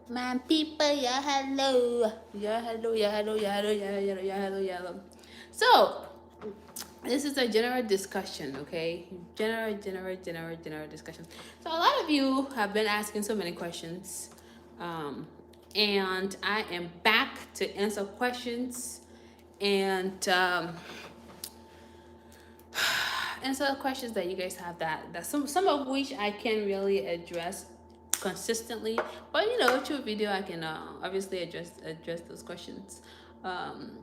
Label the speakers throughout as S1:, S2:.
S1: My people, yeah, hello. Yeah, hello, yeah, hello, yeah, hello, yeah, hello, yeah, hello, yeah, hello. So, this is a general discussion, okay? General discussion. So, a lot of you have been asking so many questions, um, and I am back to answer questions and answer questions that you guys have that some of which I can really address consistently, but through video I can obviously address those questions. um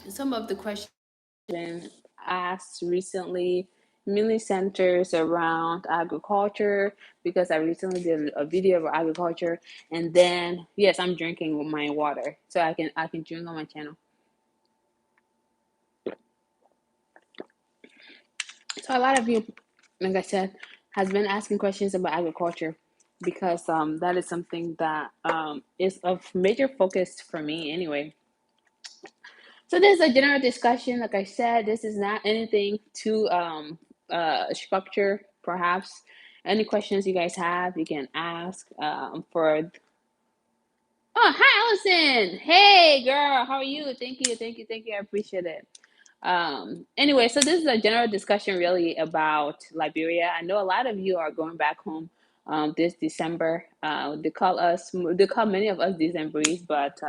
S1: some of the questions been asked recently mainly centers around agriculture, because I recently did a video about agriculture. And then, yes, I'm drinking my water so I can drink on my channel. So a lot of you, like I said, has been asking questions about agriculture, because that is something that is of major focus for me anyway. So this is a general discussion. Like I said, this is not anything too structure. Perhaps any questions you guys have, you can ask for. Oh, hi, Allison. Hey, girl, how are you? Thank you. I appreciate it. Anyway, so this is a general discussion really about Liberia. I know a lot of you are going back home this December. They call many of us Decemberies, but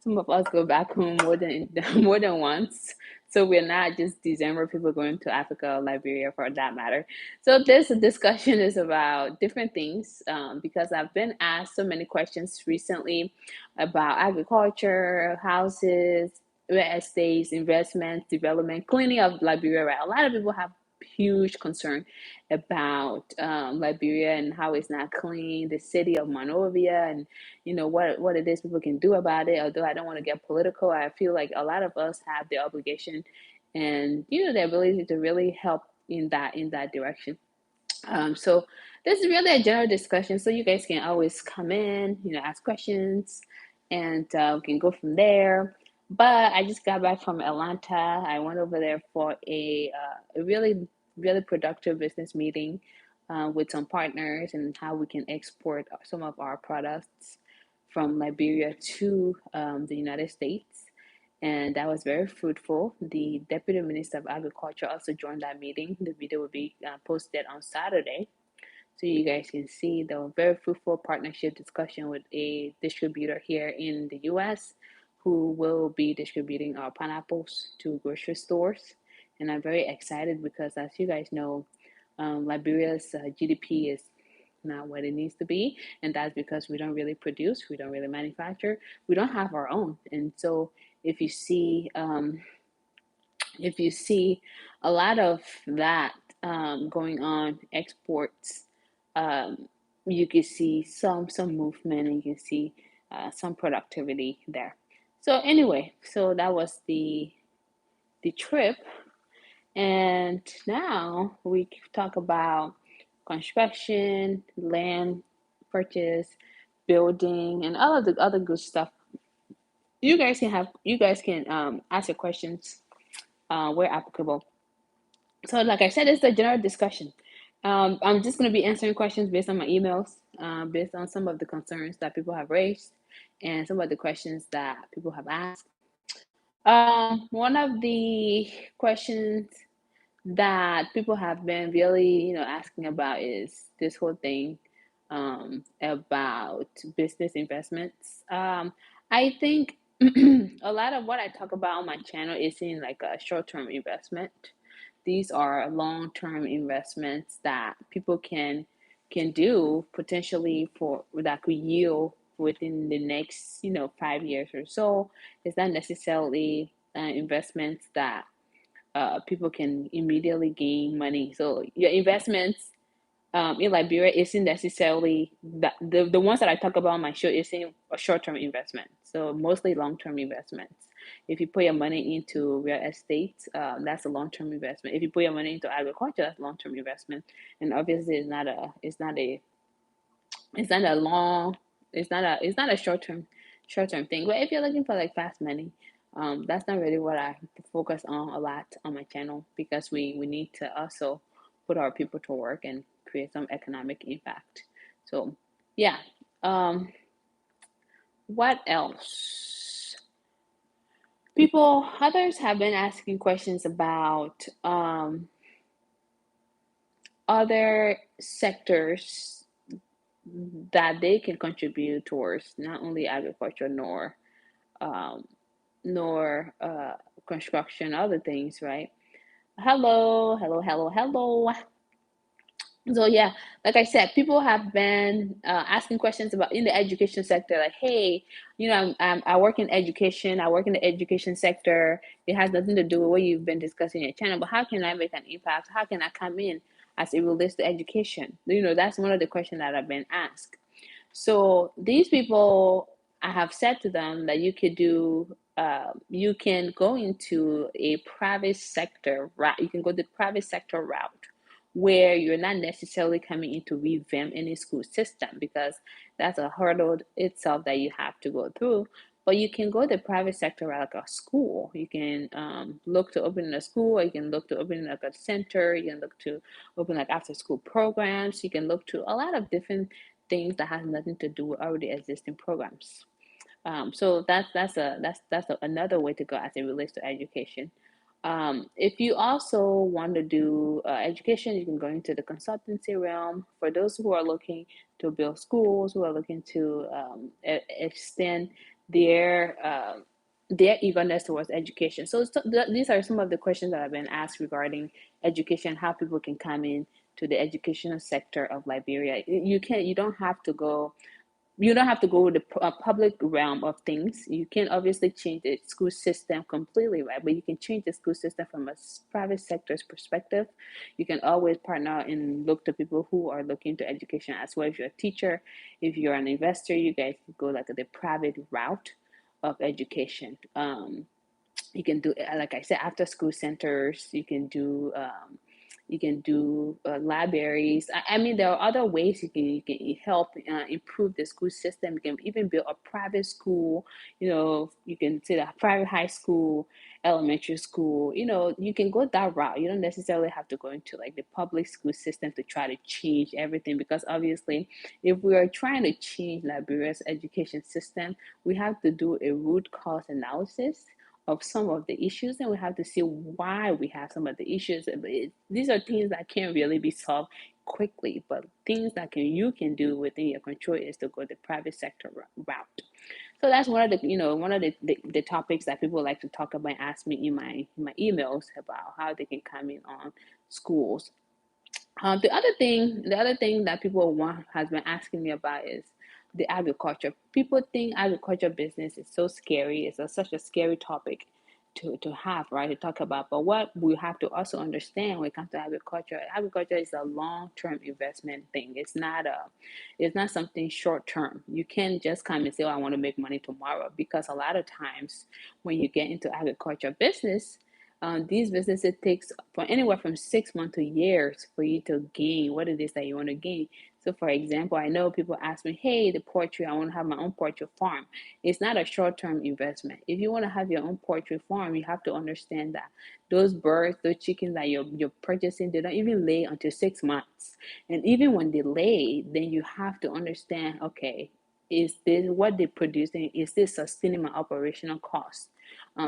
S1: some of us go back home more than more than once. So we're not just December people going to Africa or Liberia for that matter. So this discussion is about different things, because I've been asked so many questions recently about agriculture, houses, real estate, investment, development, cleaning of Liberia. Right? A lot of people have huge concern about Liberia and how it's not clean, the city of Monrovia, and what it is people can do about it. Although I don't want to get political, I feel like a lot of us have the obligation and the ability to really help in that direction. So this is really a general discussion, so you guys can always come in, ask questions, and we can go from there. But I just got back from Atlanta. I went over there for a really, really productive business meeting with some partners, and how we can export some of our products from Liberia to the United States. And that was very fruitful. The Deputy Minister of Agriculture also joined that meeting. The video will be posted on Saturday, so you guys can see the very fruitful partnership discussion with a distributor here in the US, who will be distributing our pineapples to grocery stores. And I'm very excited because, as you guys know, Liberia's GDP is not what it needs to be, and that's because we don't really produce, we don't really manufacture, we don't have our own. And so, if you see, um, if you see a lot of that going on, exports, um, you can see some movement, and you can see some productivity there. So anyway, so that was the trip, and now we talk about construction, land purchase, building, and all of the other good stuff. You guys can ask your questions where applicable. So, like I said, it's a general discussion. I'm just going to be answering questions based on my emails, based on some of the concerns that people have raised, and some of the questions that people have asked. One of the questions that people have been really, asking about is this whole thing about business investments. I think a lot of what I talk about on my channel is in like a short-term investment. These are long-term investments that people can do potentially for that could yield within the next 5 years or so. It's not necessarily investments that people can immediately gain money. So your investments in Liberia isn't necessarily the ones that I talk about on my show isn't a short term investment. So mostly long term investments. If you put your money into real estate, that's a long term investment. If you put your money into agriculture, that's a long term investment. And obviously, it's not a long it's not a short term thing. But if you're looking for like fast money, that's not really what I focus on a lot on my channel, because we need to also put our people to work and create some economic impact. So yeah. um What else? Others have been asking questions about other sectors that they can contribute towards not only agriculture um, nor construction, other things, right? Hello, hello, hello, hello. So yeah, like I said, people have been asking questions about in the education sector, like, hey, I work in education. I work in the education sector. It has nothing to do with what you've been discussing in your channel, but how can I make an impact? How can I come in as it relates to education? That's one of the questions that have been asked. So these people, I have said to them that you can go into a private sector route. You can go the private sector route where you're not necessarily coming in to revamp any school system, because that's a hurdle itself that you have to go through. But you can go the private sector route, like a school. You can look to open a school, or you can look to open like a center. You can look to open like after school programs. You can look to a lot of different things that has nothing to do with already existing programs. So another way to go as it relates to education. If you also want to do education, you can go into the consultancy realm. For those who are looking to build schools, who are looking to extend their uh, their eagerness towards education. These are some of the questions that have been asked regarding education, how people can come in to the educational sector of Liberia. You don't have to go with the public realm of things. You can obviously change the school system completely, right? But you can change the school system from a private sector's perspective. You can always partner and look to people who are looking to education as well. If you're a teacher, if you're an investor, you guys can go like the private route of education. You can do, like I said, after school centers. You can do libraries. I mean, there are other ways you can help improve the school system. You can even build a private school. You can say a private high school, elementary school. You can go that route. You don't necessarily have to go into like the public school system to try to change everything, because obviously, if we are trying to change Liberia's education system, we have to do a root cause analysis of some of the issues, and we have to see why we have some of the issues. These are things that can't really be solved quickly, but things that you can do within your control is to go the private sector route. So that's one of the topics that people like to talk about and ask me in my emails about how they can come in on schools. The other thing that people want has been asking me about is the agriculture. People think agriculture business is so scary. Such a scary topic to have, right, to talk about. But what we have to also understand when it comes to agriculture is a long-term investment thing. It's not something short-term. You can't just come and say, "Oh, I want to make money tomorrow," because a lot of times when you get into agriculture business, these businesses takes for anywhere from 6 months to years for you to gain what it is that you want to gain. So, for example, I know people ask me, "Hey, the poultry, I want to have my own poultry farm." It's not a short-term investment. If you want to have your own poultry farm, you have to understand that those birds, those chickens that you're purchasing, they don't even lay until 6 months. And even when they lay, then you have to understand, okay, is this what they're producing? Is this sustaining my operational cost?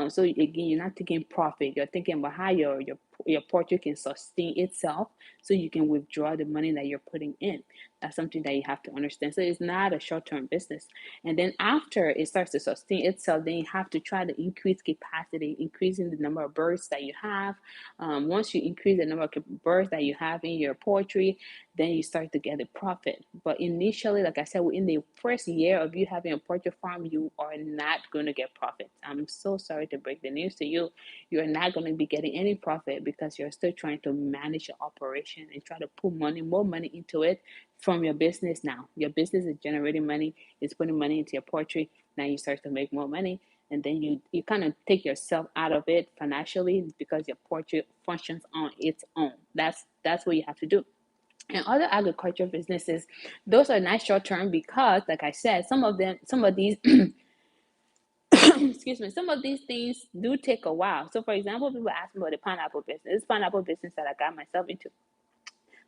S1: So again, you're not thinking profit. You're thinking about how your portrait can sustain itself, so you can withdraw the money that you're putting in. That's something that you have to understand. So it's not a short-term business. And then after it starts to sustain itself, then you have to try to increase capacity, increasing the number of birds that you have. Once you increase the number of birds that you have in your poultry, then you start to get a profit. But initially, like I said, in the first year of you having a poultry farm, you are not going to get profits. I'm so sorry to break the news to you. You're not going to be getting any profit because you're still trying to manage your operation and try to put more money into it from your business now. Your business is generating money, it's putting money into your poultry. Now you start to make more money. And then you kind of take yourself out of it financially because your poultry functions on its own. That's what you have to do. And other agriculture businesses, those are not short term because, like I said, some of these, excuse me, some of these things do take a while. So, for example, people ask me about the pineapple business. This pineapple business that I got myself into,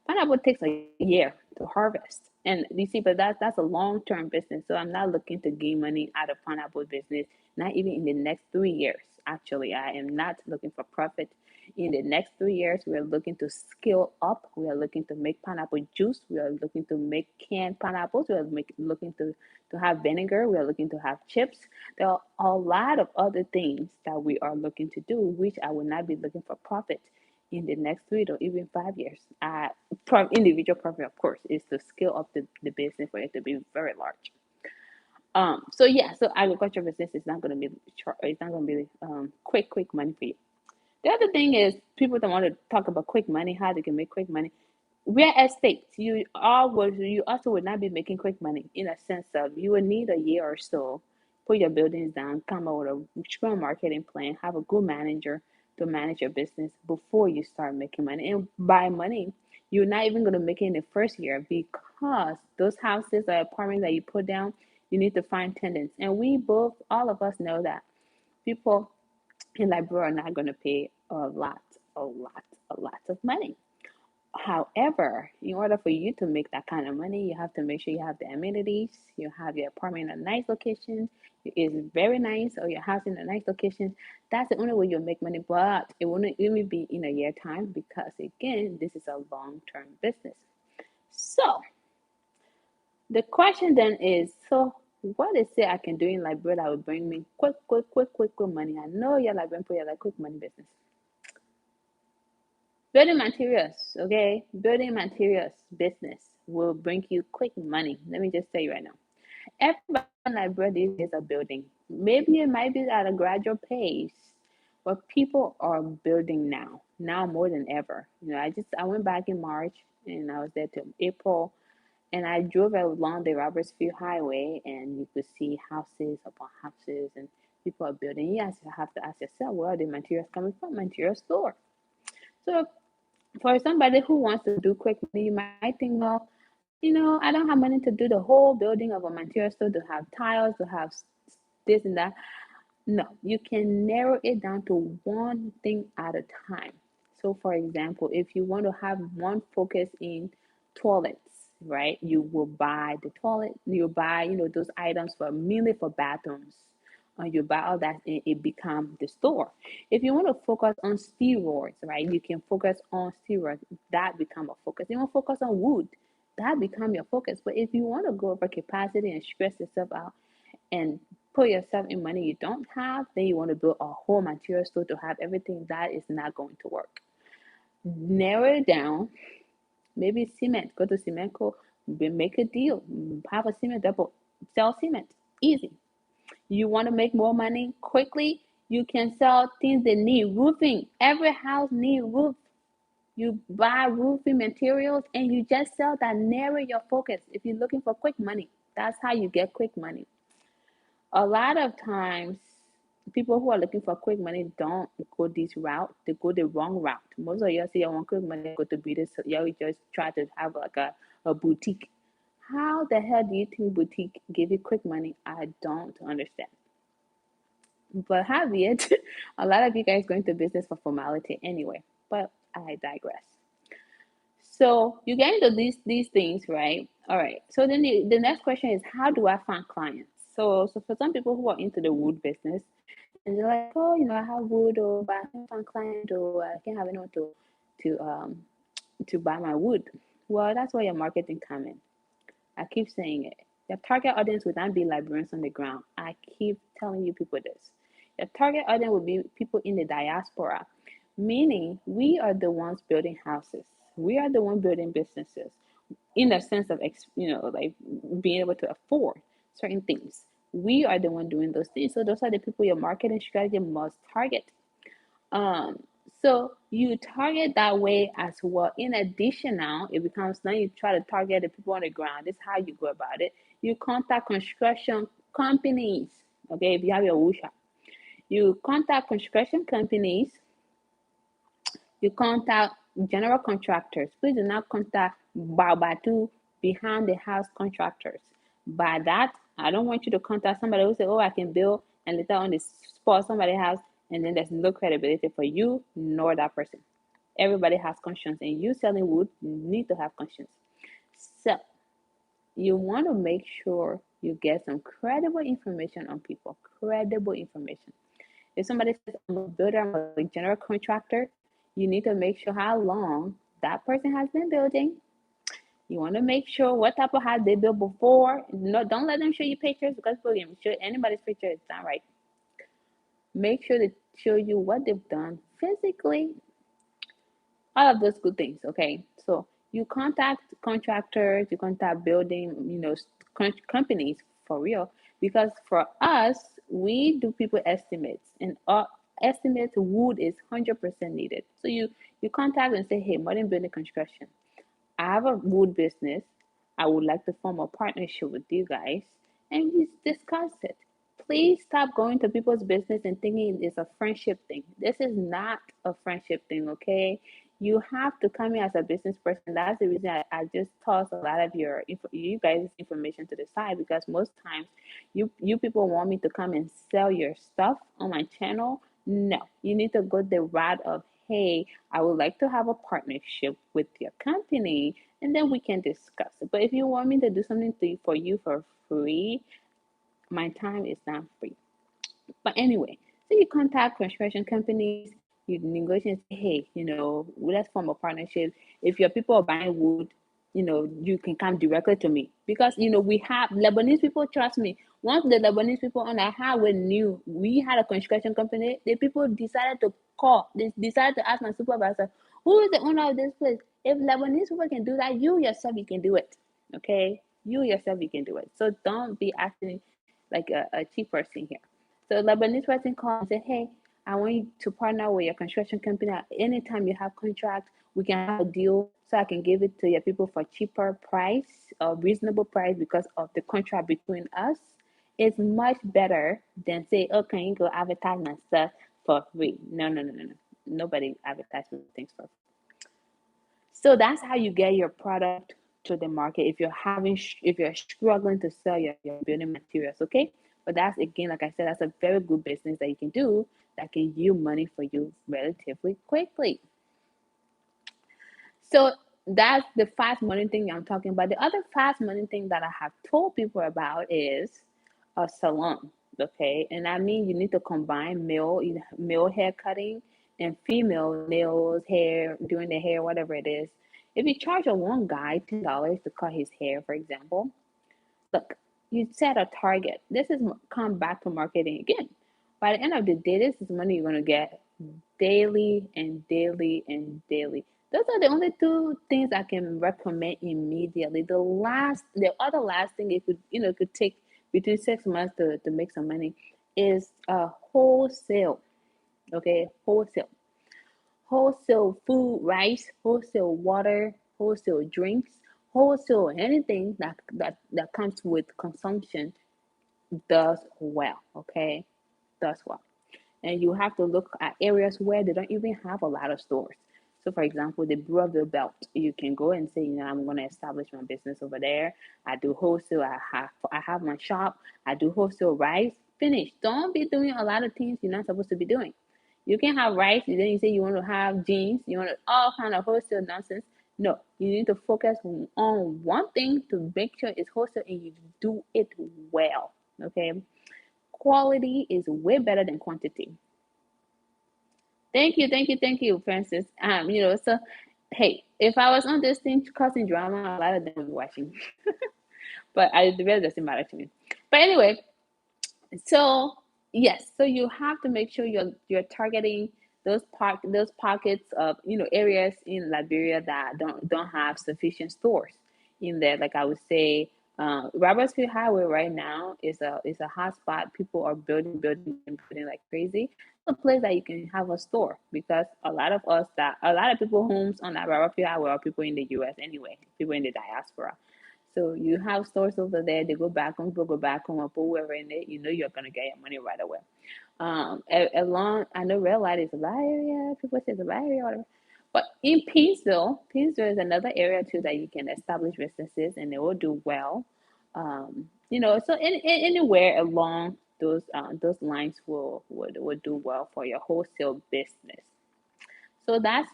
S1: Pineapple takes a year to harvest. And you see, but that's a long-term business. So I'm not looking to gain money out of pineapple business, not even in the next 3 years. Actually, I am not looking for profit. In the next 3 years, we are looking to scale up. We are looking to make pineapple juice. We are looking to make canned pineapples. We are looking to have vinegar. We are looking to have chips. There are a lot of other things that we are looking to do, which I will not be looking for profit in the next 3 to even 5 years. From individual profit, of course, is to scale up the business for it to be very large. So yeah, so agriculture business is not going to be it's not going to be quick money for you. The other thing is people don't want to talk about quick money, how they can make quick money. Real estate, you also would not be making quick money in a sense of you would need a year or so, put your buildings down, come up with a strong marketing plan, have a good manager to manage your business before you start making money. And by money, you're not even going to make it in the first year because those houses or apartments that you put down, you need to find tenants. And all of us know that people in Liberia are not going to pay a lot of money. However, in order for you to make that kind of money, you have to make sure you have the amenities, you have your apartment in a nice location, it is very nice, or your house in a nice location. That's the only way you'll make money, but it won't even be in a year time because, again, this is a long term business. So, the question then is what is it I can do in Liberia that will bring me quick money? I know you're Liberian, but you're like quick money business. Building materials, okay? Building materials business will bring you quick money. Let me just tell you right now. Everybody in Liberia these days are building. Maybe it might be at a gradual pace, but people are building now more than ever. I went back in March and I was there till April, and I drove along the Robertsfield Highway, and you could see houses upon houses, and people are building. Yes, you have to ask yourself, where are the materials coming from? Material store. So for somebody who wants to do quick money, you might think, well, I don't have money to do the whole building of a material store, to have tiles, to have this and that. No, you can narrow it down to one thing at a time. So, for example, if you want to have one focus in toilets, right? You will buy the toilet, you buy, those items for mainly for bathrooms. You buy all that and it becomes the store. If you want to focus on steroids, right? You can focus on steroids. That become a focus. You want to focus on wood. That become your focus. But if you want to go over capacity and stress yourself out and put yourself in money you don't have, then you want to build a whole material store to have everything. That is not going to work. Narrow it down. Maybe cement. Go to Cementco, make a deal. Have a cement depot. Sell cement. Easy. You want to make more money quickly? You can sell things they need. Roofing. Every house needs roof. You buy roofing materials and you just sell that. Narrow your focus. If you're looking for quick money, that's how you get quick money. A lot of times, people who are looking for quick money don't go this route. They go the wrong route. Most of you say, I want quick money, go to business. You just try to have like a boutique. How the hell do you think boutique give you quick money? I don't understand. But have it. A lot of you guys go into business for formality anyway. But I digress. So you get into these things, right? All right. So then the next question is, how do I find clients? So for some people who are into the wood business, and they're like, oh, I have wood, or but I can't find client, or I can't have anyone to um to buy my wood. Well, that's where your marketing come in. I keep saying it. Your target audience would not be Liberians on the ground. I keep telling you people this. Your target audience will be people in the diaspora, meaning we are the ones building houses. We are the ones building businesses in the sense of, like being able to afford certain things. We are the one doing those things. So those are the people your marketing strategy must target. Um, so you target that way as well. In addition, now it becomes now you try to target the people on the ground. This is how you go about it. You contact construction companies. Okay, if you have your wood shop, you contact construction companies. You contact general contractors. Please do not contact Baobatu behind the house contractors. By that, I don't want you to contact somebody who say, oh, I can build, and later on the spot somebody's house, and then there's no credibility for you nor that person. Everybody has conscience, and you selling wood, you need to have conscience. So you want to make sure you get some credible information on people. Credible information. If somebody says, I'm a builder, I'm a general contractor, you need to make sure how long that person has been building. You want to make sure what type of house they built before. No, don't let them show you pictures, because believe me, show anybody's picture, it's not right. Make sure they show you what they've done physically, all of those good things. Okay, so you contact contractors, you contact building, companies for real, because for us, we do people estimates, and our estimates wood is 100% needed. So you contact and say, hey, modern building construction, I have a wood business. I would like to form a partnership with you guys, and we discuss it. Please stop going to people's business and thinking it's a friendship thing. This is not a friendship thing, okay? You have to come in as a business person. That's the reason I just toss a lot of you guys' information to the side, because most times you people want me to come and sell your stuff on my channel. No, you need to go the route of, hey, I would like to have a partnership with your company, and then we can discuss it. But if you want me to do something for you for free, my time is not free. But anyway, so you contact construction companies, you negotiate, say, hey, let's form a partnership. If your people are buying wood, you can come directly to me, because we have Lebanese people. Trust me. Once the Lebanese people on our highway knew we had a construction company, the people decided to call. They decided to ask my supervisor, "Who is the owner of this place?" If Lebanese people can do that, you yourself you can do it. Okay, you yourself you can do it. So don't be acting like a cheap person here. So Lebanese person called and said, hey, I want you to partner with your construction company. Anytime you have contract, we can have a deal so I can give it to your people for cheaper price or reasonable price, because of the contract between us. It's much better than say, oh, can you go advertise my stuff for free? No, no, no, no, no. Nobody advertises things for free. So that's how you get your product to the market if you're struggling to sell your building materials, okay? But that's, again, like I said, that's a very good business that you can do that can yield money for you relatively quickly. So that's the fast money thing I'm talking about. The other fast money thing that I have told people about is a salon. Okay, and I mean, you need to combine male hair cutting and female nails, hair, doing the hair, whatever it is. If you charge a one guy $10 to cut his hair, for example, look, you set a target. This is come back to marketing again. By the end of the day, this is money you're gonna get daily and daily and daily. Those are the only two things I can recommend immediately. The other last thing it could take between 6 months to make some money is wholesale. Okay, wholesale food, rice, wholesale water, wholesale drinks, wholesale anything that comes with consumption does well. Okay, does well. And you have to look at areas where they don't even have a lot of stores. So, for example, the Breville Belt, you can go and say, I'm going to establish my business over there. I do wholesale. I have my shop. I do wholesale rice. Finish. Don't be doing a lot of things you're not supposed to be doing. You can have rice, and then you say you want to have jeans. You want all kind of wholesale nonsense. No, you need to focus on one thing to make sure it's wholesale and you do it well. Okay, quality is way better than quantity. Thank you, Francis. So hey, if I was on this thing causing drama, a lot of them would be watching. But it really doesn't matter to me. But anyway, so yes, so you have to make sure you're targeting those pockets of areas in Liberia that don't have sufficient stores in there. Like I would say, Robertsfield Highway right now is a hot spot. People are building and building like crazy. It's a place that you can have a store, because a lot of people homes on that Robertsfield Highway are people in the U.S. anyway, people in the diaspora. So you have stores over there. They go back home, people go back home, and put whoever in it. You know you're gonna get your money right away. Along, I know Red Light is a bad area. People say it's a bad area, whatever. But in Painesville is another area too that you can establish businesses and they will do well. So anywhere along those lines will do well for your wholesale business. So that's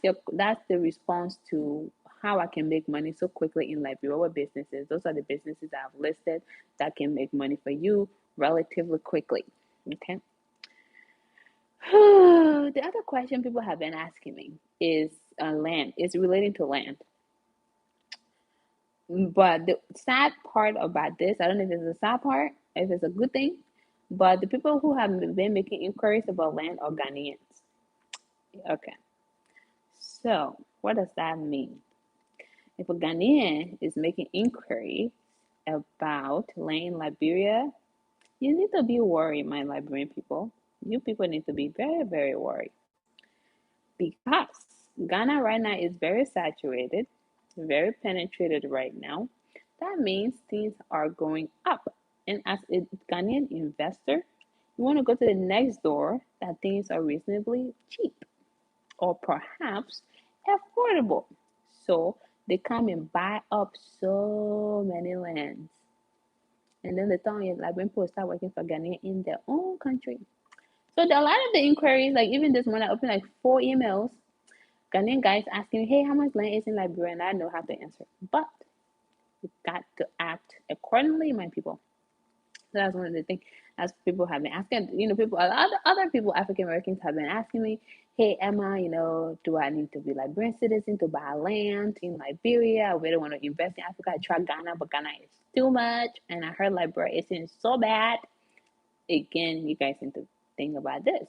S1: the response to how I can make money so quickly in Liberia with businesses. Those are the businesses I've listed that can make money for you relatively quickly. Okay. The other question people have been asking me is land. It's relating to land. But the sad part about this, I don't know if it's a sad part, if it's a good thing, but the people who have been making inquiries about land are Ghanaians. Okay. So what does that mean? If a Ghanaian is making inquiries about land in Liberia, you need to be worried, my Liberian people. You people need to be very, very worried because Ghana right now is very saturated, very penetrated right now. That means things are going up. And as a Ghanaian investor, you want to go to the next door that things are reasonably cheap or perhaps affordable. So they come and buy up so many lands. And then the town is like when people start working for Ghanaian in their own country. So a lot of the inquiries, like even this morning, I opened like 4 emails. Ghanaian guys asking me, hey, how much land is in Liberia? And I know how to answer. But you got to act accordingly, my people. So that's one of the things as people have been asking, people, other people, African Americans have been asking me, hey, Emma, do I need to be Liberian citizen to buy land in Liberia? I really want to invest in Africa. I tried Ghana, but Ghana is too much. And I heard Liberia is so bad. Again, you guys need to think about this.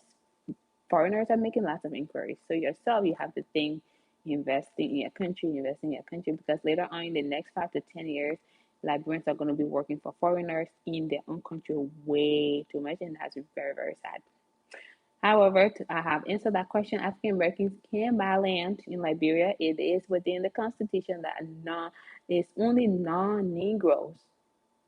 S1: Foreigners are making lots of inquiries. So yourself, you have to think investing in your country, because later on in the next 5 to 10 years, Liberians are going to be working for foreigners in their own country way too much, and that's very, very sad. However, I have answered that question. African Americans can buy land in Liberia. It is within the Constitution that it's only non-Negroes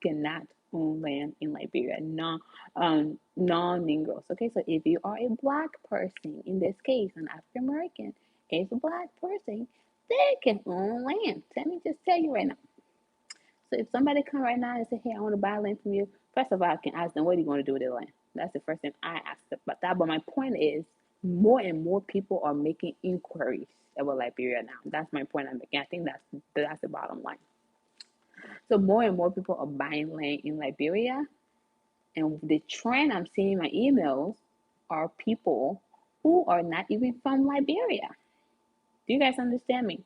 S1: cannot own land in Liberia. Non-Negroes. Okay, so if you are a black person, in this case, an African American, is a black person, they can own land. Let me just tell you right now. So if somebody come right now and say, "Hey, I want to buy land from you," first of all, I can ask them, "What are you going to do with the land?" That's the first thing I ask them. But my point is, more and more people are making inquiries about Liberia now. That's my point I'm making. I think that's the bottom line. So more and more people are buying land in Liberia, and the trend I'm seeing in my emails are people who are not even from Liberia. Do you guys understand me?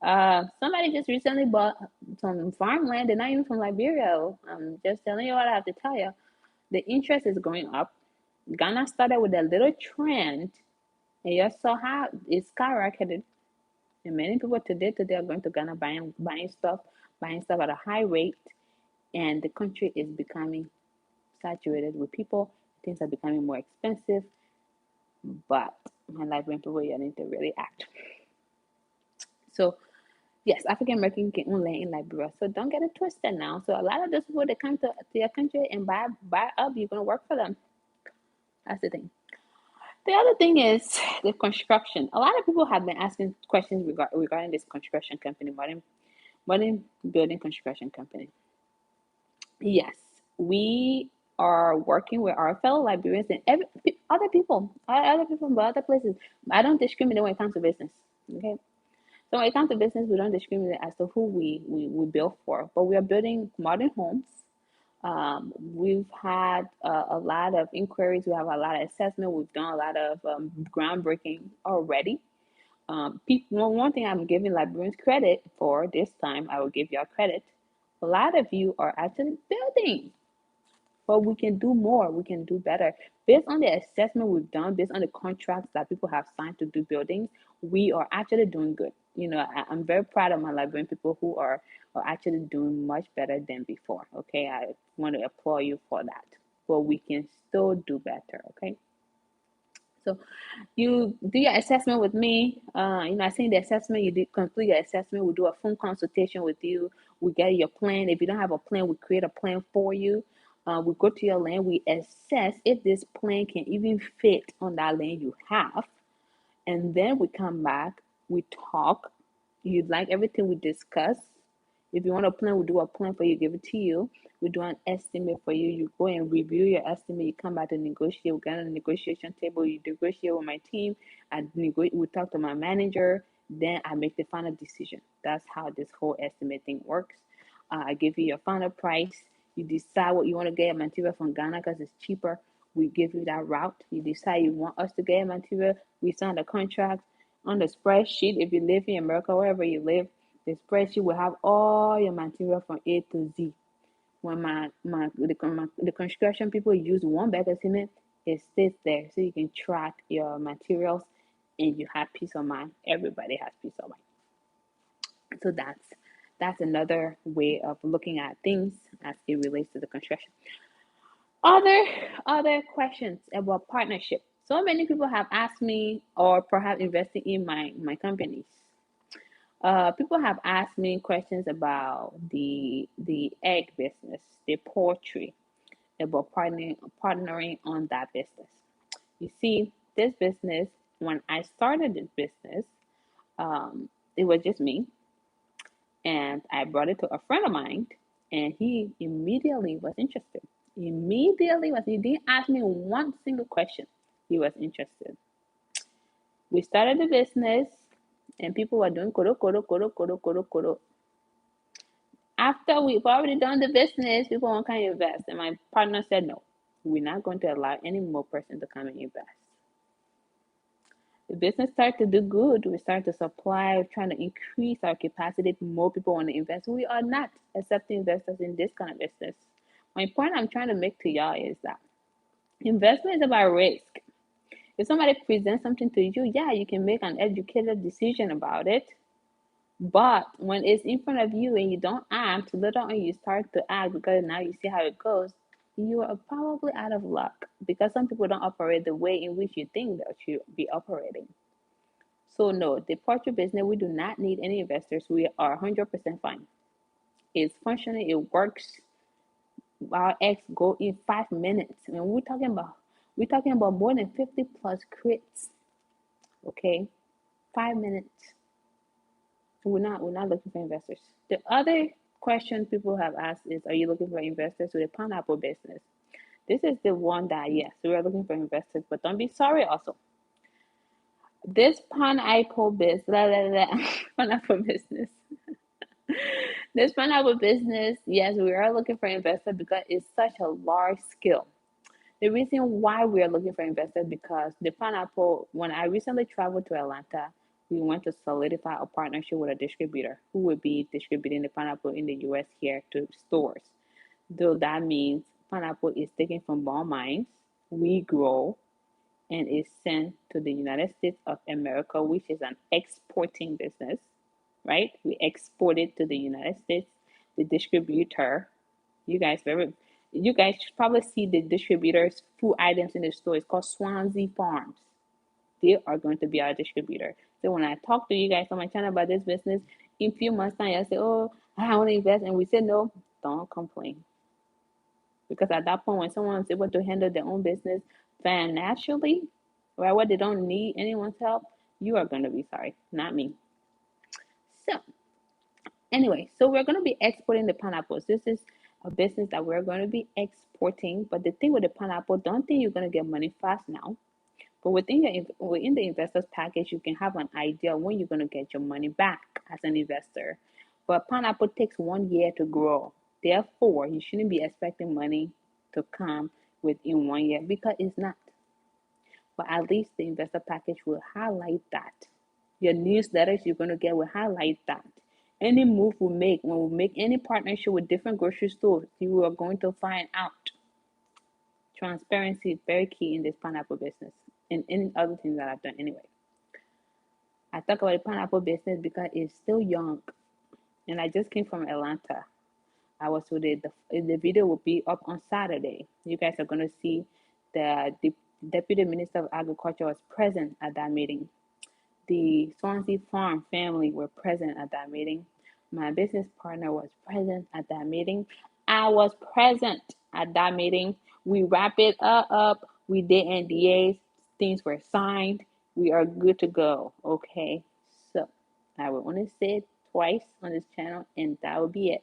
S1: Somebody just recently bought some farmland. They're not even from Liberia. I'm just telling you what I have to tell you. The interest is going up. Ghana started with a little trend, and you saw how it skyrocketed. And many people today are going to Ghana buying stuff at a high rate, and the country is becoming saturated with people. Things are becoming more expensive, but my Liberian people, you need to really act. So yes, African American can own land in Liberia. So don't get it twisted now. So a lot of those people that come to your country and buy up, you're gonna work for them. That's the thing. The other thing is the construction. A lot of people have been asking questions regarding this construction company, modern building construction company. Yes, we are working with our fellow Liberians and other people from other places. I don't discriminate when it comes to business. Okay, so when it comes to business, we don't discriminate as to who we build for, but we are building modern homes. We've had a lot of inquiries. We have a lot of assessment. We've done a lot of groundbreaking already. One thing I'm giving Liberians credit for this time, I will give y'all credit. A lot of you are actually building, but we can do more. We can do better. Based on the assessment we've done, based on the contracts that people have signed to do buildings, we are actually doing good. I'm very proud of my Liberian people who are actually doing much better than before. Okay, I want to applaud you for that. But we can still do better. Okay. So you do your assessment with me. I send the assessment, you complete your assessment. We do a phone consultation with you. We get your plan. If you don't have a plan, we create a plan for you. We go to your land. We assess if this plan can even fit on that land you have. And then we come back. We talk. You like everything we discuss. If you want a plan, we'll do a plan for you, give it to you. We do an estimate for you. You go and review your estimate. You come back to negotiate. We get on the negotiation table. You negotiate with my team. We talk to my manager. Then I make the final decision. That's how this whole estimate thing works. I give you your final price. You decide what you want to get material from Ghana because it's cheaper. We give you that route. You decide you want us to get material. We sign the contract on the spreadsheet. If you live in America, wherever you live, the spreadsheet will have all your material from A to Z. When the construction people use one bag of cement, it stays there so you can track your materials and you have peace of mind. Everybody has peace of mind. So that's another way of looking at things as it relates to the construction. Other other questions about partnership. So many people have asked me or perhaps investing in my companies. People have asked me questions about the egg business, the poultry, about partnering on that business. You see, this business, when I started this business, it was just me, and I brought it to a friend of mine, and he immediately was interested. He didn't ask me one single question. He was interested. We started the business, and people were doing koro koro koro koro koro koro. After we've already done the business, people want to come invest, and my partner said no. We're not going to allow any more person to come and invest. The business started to do good. We started to supply, trying to increase our capacity. More people want to invest. We are not accepting investors in this kind of business. My point I'm trying to make to y'all is that investment is about risk. If somebody presents something to you, yeah, you can make an educated decision about it. But when it's in front of you and you don't act, later on you start to act because now you see how it goes, you are probably out of luck because some people don't operate the way in which you think that you be operating. So no, the portrait business, we do not need any investors. We are 100% fine. It's functioning, it works. Our eggs go in 5 minutes. And we're talking about more than 50 plus crits. Okay, 5 minutes. We're not looking for investors. The other question people have asked is, are you looking for investors with a pineapple business? This is the one that yes, we are looking for investors, but don't be sorry also. This pineapple business, pineapple business. This pineapple business, yes, we are looking for investors because it's such a large scale. The reason why we are looking for investors because the pineapple, when I recently traveled to Atlanta, we went to solidify a partnership with a distributor who would be distributing the pineapple in the US here to stores. Though that means pineapple is taken from ball mines, we grow, and is sent to the United States of America, which is an exporting business, right? We export it to the United States. The distributor, you guys very you guys probably see the distributors food items in the store. It's called Swansea Farms. They are going to be our distributor. So when I talk to you guys on my channel about this business, in a few months time, I say, oh, I want to invest, and we say no, don't complain. Because at that point, when someone is able to handle their own business financially, right, where they don't need anyone's help, you are going to be sorry, not me. So anyway, so we're going to be exporting the pineapples. This is a business that we're going to be exporting. But the thing with the pineapple, don't think you're going to get money fast now. But within the investors package, you can have an idea when you're going to get your money back as an investor. But pineapple takes 1 year to grow. Therefore, you shouldn't be expecting money to come within 1 year because it's not. But at least the investor package will highlight that. Your newsletters you're going to get will highlight that. Any move we make, when we make any partnership with different grocery stores, you are going to find out. Transparency is very key in this pineapple business and any other things that I've done anyway. I talk about the pineapple business because it's still young. And I just came from Atlanta. I was with it. The video will be up on Saturday. You guys are going to see the Deputy Minister of Agriculture was present at that meeting. The Swansea Farm family were present at that meeting. My business partner was present at that meeting. I was present at that meeting. We wrap it up. We did NDAs. Things were signed. We are good to go. Okay. So I will only say it twice on this channel, and that will be it.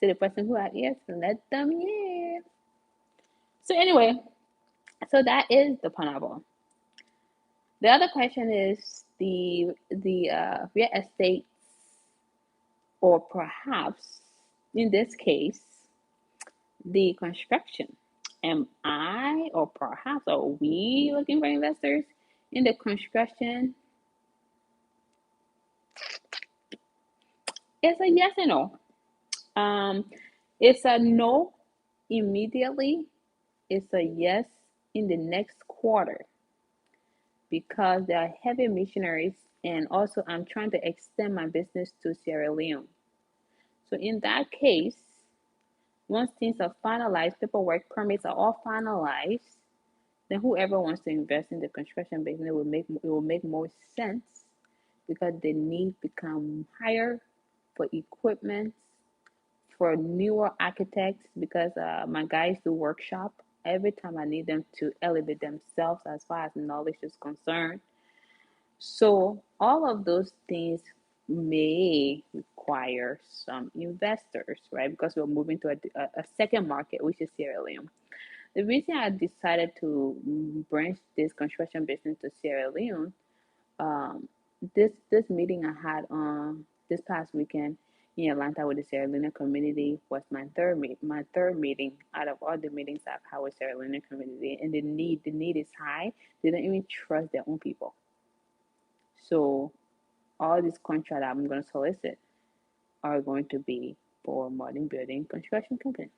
S1: to the person who has ears, let them hear. So anyway, so that is the pineapple. The other question is the real estate, or perhaps in this case, the construction. Am I, or perhaps are we looking for investors in the construction? It's a yes and no. Um, it's a no immediately. It's a yes in the next quarter because there are heavy missionaries, and also I'm trying to extend my business to Sierra Leone. So in that case, once things are finalized, paperwork, permits are all finalized, then whoever wants to invest in the construction business will make more sense because the need become higher for equipment, for newer architects, because my guys do workshop every time I need them to elevate themselves as far as knowledge is concerned. So all of those things may require some investors, right? Because we're moving to a second market, which is Sierra Leone. The reason I decided to branch this construction business to Sierra Leone, um, this meeting I had on this past weekend in Atlanta with the Sierra Leone community was my third meeting out of all the meetings I've had with Sierra Leone community, and the need is high. They don't even trust their own people. So all these contracts I'm going to solicit are going to be for modern building construction company.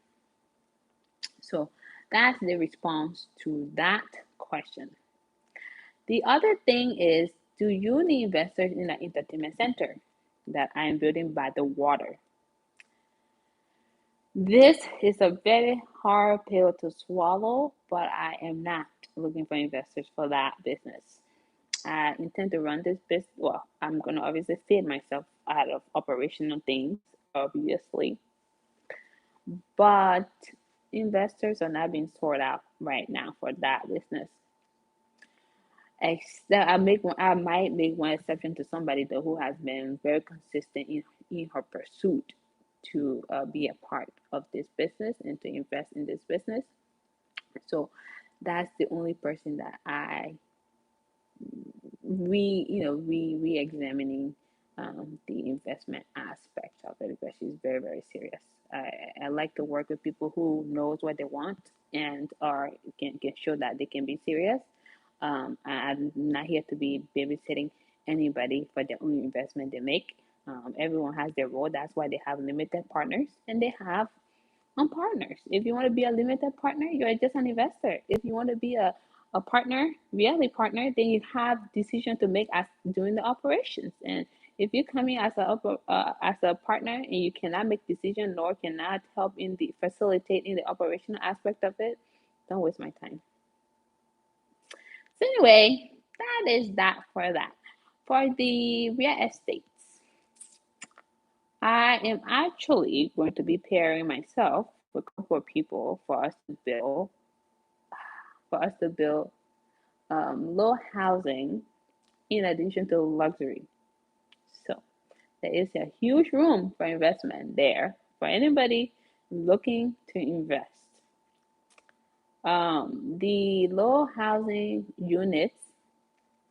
S1: So that's the response to that question. The other thing is, do you need investors in an entertainment center that I am building by the water? This is a very hard pill to swallow, but I am not looking for investors for that business. I intend to run this business. Well, I'm going to obviously feed myself out of operational things, obviously, but investors are not being sorted out right now for that business. I might make one exception to somebody though who has been very consistent in her pursuit to be a part of this business and to invest in this business. So that's the only person that I re-examining the investment aspect of it, because she's very, very serious. I like to work with people who knows what they want and are can show that they can be serious. I'm not here to be babysitting anybody for the only investment they make. Everyone has their role. That's why they have limited partners and they have partners. If you want to be a limited partner, you're just an investor. If you want to be a partner, really partner, then you have decision to make as doing the operations. And if you come in as a partner and you cannot make decision nor cannot help in the facilitate in the operational aspect of it, don't waste my time. So anyway, that is that for that. For the real estates, I am actually going to be pairing myself with a couple of people for us to build low housing in addition to luxury. So there is a huge room for investment there for anybody looking to invest. The low housing units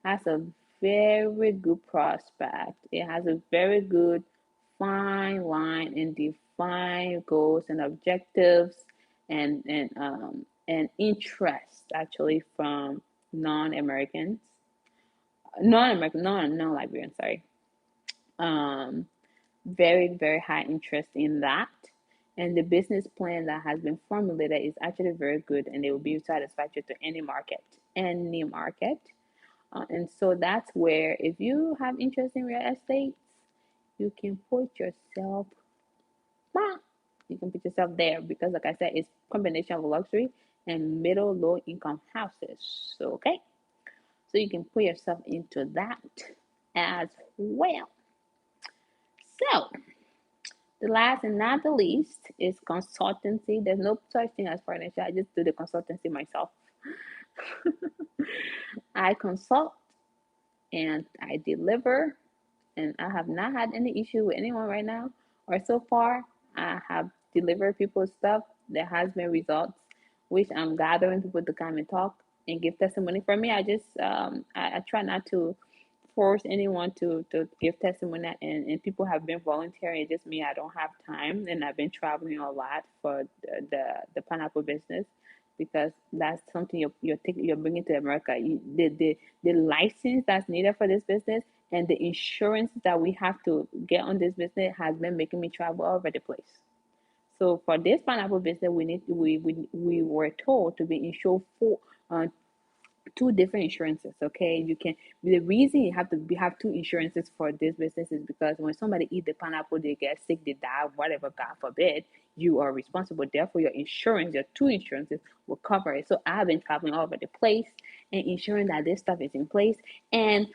S1: has a very good prospect. It has a very good fine line and defined goals and objectives and interest actually from non-Americans, non-American, non-Liberian, sorry. Um, very, very high interest in that. And the business plan that has been formulated is actually very good and it will be satisfactory to any market. Any market. And so that's where, if you have interest in real estate, you can put yourself, there because, like I said, it's combination of luxury and middle low income houses. So, okay, so you can put yourself into that as well. So, the last and not the least is consultancy. There's no such thing as partnership. I just do the consultancy myself. I consult and I deliver, and I have not had any issue with anyone right now, or so far. I have deliver people stuff, there has been results, which I'm gathering people to come and talk and give testimony. For me, I just I try not to force anyone to give testimony, and people have been volunteering. It's just me, I don't have time, and I've been traveling a lot for the pineapple business because that's something you're bringing to America. The license that's needed for this business and the insurance that we have to get on this business has been making me travel all over the place. So for this pineapple business, we were told to be insured for uh, two different insurances. Okay, you can. The reason you have two insurances for this business is because when somebody eat the pineapple, they get sick, they die, whatever. God forbid, you are responsible. Therefore, your insurance, your two insurances, will cover it. So I've been traveling all over the place and ensuring that this stuff is in place. And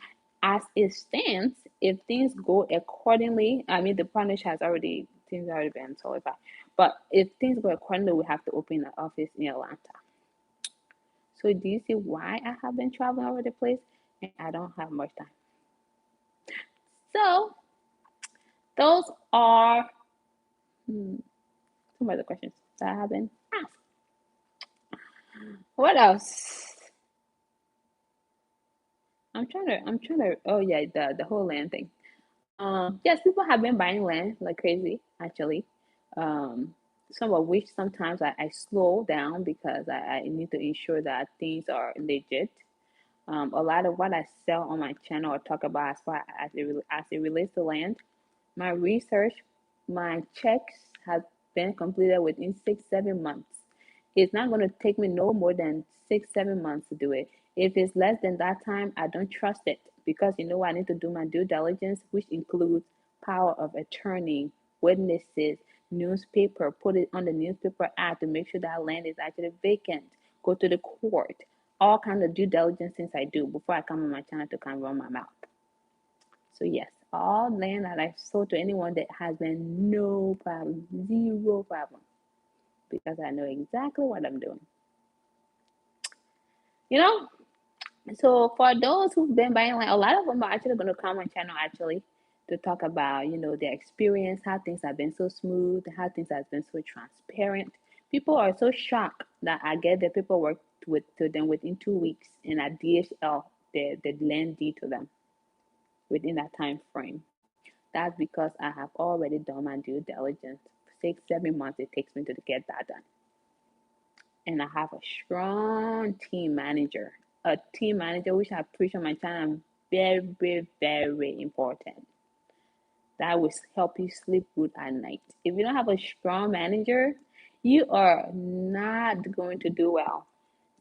S1: as it stands, if things go accordingly, I mean the partnership has already things already been solidified. But if things go accordingly, we have to open an office in Atlanta. So do you see why I have been traveling all over the place and I don't have much time? So those are some of the questions that I have been asked. What else? I'm trying to oh yeah, the whole land thing. Yes, people have been buying land like crazy, actually. Um, some of which sometimes I slow down because I need to ensure that things are legit. A lot of what I sell on my channel or talk about as far as it relates to land, my research, my checks have been completed within 6, 7 months. It's not going to take me no more than 6, 7 months to do it. If it's less than that time, I don't trust it because you know I need to do my due diligence, which includes power of attorney, witnesses, newspaper, put it on the newspaper ad to make sure that land is actually vacant, go to the court, all kind of due diligence things I do before I come on my channel to kind of run my mouth. So yes, all land that I've sold to anyone that has been no problem, zero problem, because I know exactly what I'm doing. You know, so for those who've been buying land, a lot of them are actually going to come on channel actually to talk about their experience, how things have been so smooth, how things have been so transparent. People are so shocked that I get the paperwork to them within 2 weeks, and I DHL the land deed to them within that time frame. That's because I have already done my due diligence. 6, 7 months it takes me to get that done. And I have a strong team manager. A team manager, which I preach on my channel, very, very, very important. That will help you sleep good at night. If you don't have a strong manager, you are not going to do well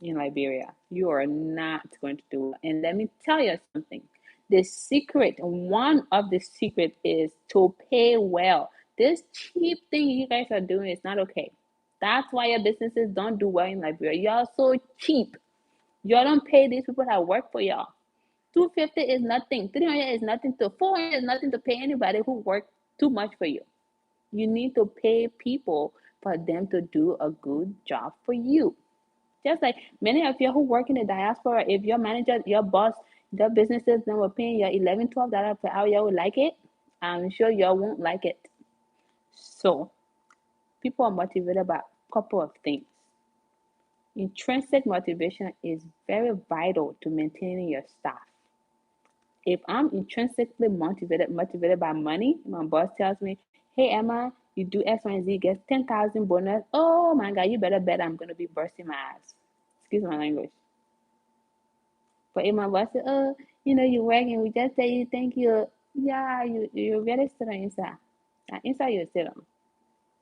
S1: in Liberia. You are not going to do well. And let me tell you something. The secret, one of the secret is to pay well. This cheap thing you guys are doing is not okay. That's why your businesses don't do well in Liberia. Y'all so cheap. Y'all don't pay these people that work for y'all. 250 is nothing. 300 is nothing. To 400 is nothing to pay anybody who works too much for you. You need to pay people for them to do a good job for you. Just like many of you who work in the diaspora, if your manager, your boss, the businesses that were paying you $11, $12 per hour, you would like it. I'm sure you won't like it. So people are motivated by a couple of things. Intrinsic motivation is very vital to maintaining your staff. If I'm intrinsically motivated by money, my boss tells me, "Hey Emma, you do X, Y, and Z, get 10,000 bonus." Oh my God, you better bet I'm gonna be bursting my ass. Excuse my language. But if my boss says, "Oh, you're working, we just tell you thank you," yeah, you're very still on inside. Inside you're still on.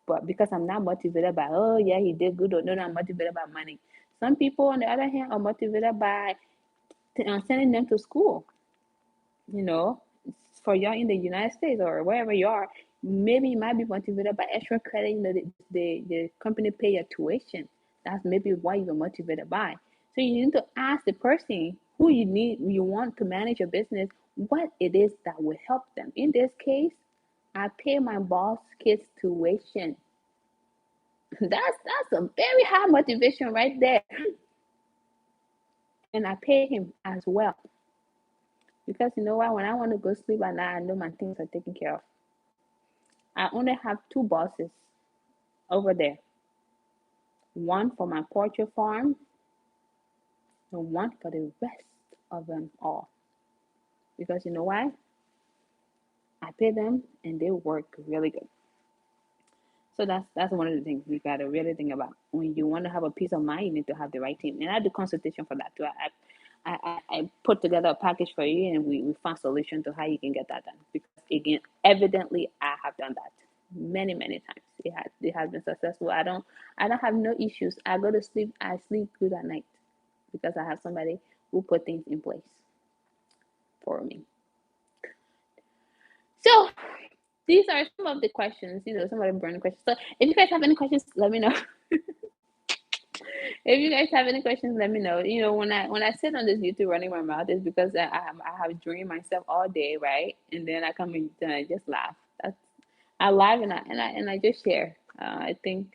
S1: But because I'm not motivated by, oh yeah, he did good, or no, I'm motivated by money. Some people, on the other hand, are motivated by sending them to school. You know, for y'all in the United States or wherever you are, maybe you might be motivated by extra credit. The company pay your tuition. That's maybe why you're motivated by. So you need to ask the person who you want to manage your business what it is that will help them. In this case, I pay my boss kids tuition. That's a very high motivation right there. And I pay him as well. Because you know what? When I want to go sleep at night, I know my things are taken care of. I only have two bosses. over there. One for my poultry farm and one for the rest of them all. Because you know why? I pay them and they work really good. So that's one of the things you gotta really think about. When you want to have a peace of mind, you need to have the right team. And I do consultation for that too. I put together a package for you, and we found solution to how you can get that done. Because again, evidently, I have done that many times. It has been successful. I don't have no issues. I go to sleep. I sleep good at night because I have somebody who put things in place for me. So these are some of the questions. Some of the burning questions. So if you guys have any questions, let me know. If you guys have any questions, let me know. When I sit on this YouTube running my mouth, it's because I have dreamed myself all day, right? And then I come in and I just laugh. That's I laugh and I just share. I think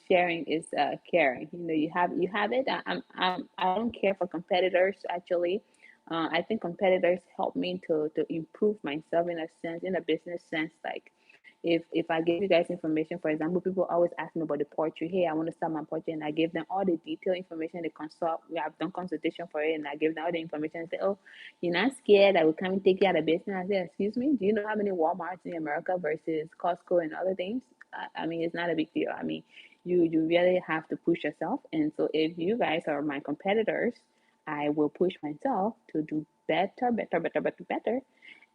S1: sharing is caring. You have it. I don't care for competitors actually. I think competitors help me to improve myself in a sense, in a business sense. Like if I give you guys information, for example, people always ask me about the poetry. Hey, I want to start my poetry, and I give them all the detailed information. They consult. We have done consultation for it, and I give them all the information and say, "Oh, you're not scared? I will come and take you out of business." I say, "Excuse me, do you know how many Walmarts in America versus Costco and other things?" I mean, it's not a big deal. I mean, you really have to push yourself, and so if you guys are my competitors, I will push myself to do better, better, better, better, better.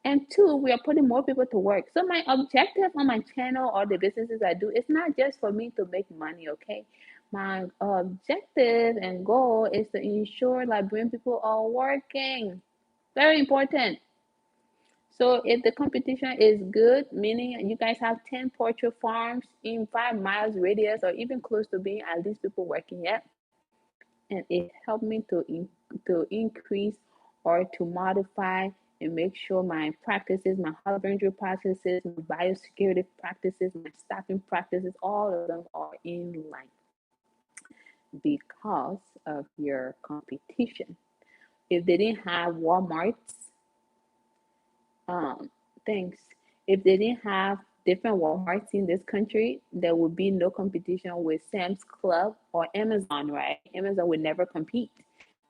S1: And two, we are putting more people to work. So my objective on my channel or the businesses I do, it's not just for me to make money, okay? My objective and goal is to ensure Liberian people are working. Very important. So if the competition is good, meaning you guys have 10 poultry farms in 5 miles radius or even close to being at least people working yet, and it helped me to increase or to modify and make sure my practices, my husbandry practices, my biosecurity practices, my staffing practices, all of them are in line because of your competition. If they didn't have Walmart's things, if they didn't have different Walmarts in this country, there would be no competition with Sam's Club or Amazon, right? Amazon would never compete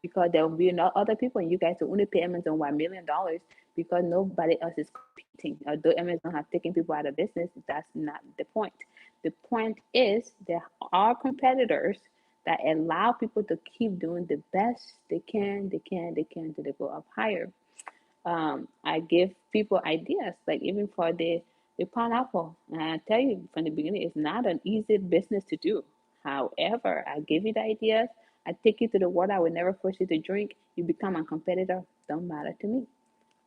S1: because there will be no other people, and you guys will only pay Amazon $1 million because nobody else is competing. Although Amazon has taken people out of business, that's not the point. The point is there are competitors that allow people to keep doing the best they can to go up higher. I give people ideas, like even for the pineapple. And I tell you from the beginning, it's not an easy business to do. However, I give you the ideas. I take you to the water. I will never force you to drink. You become a competitor. Don't matter to me.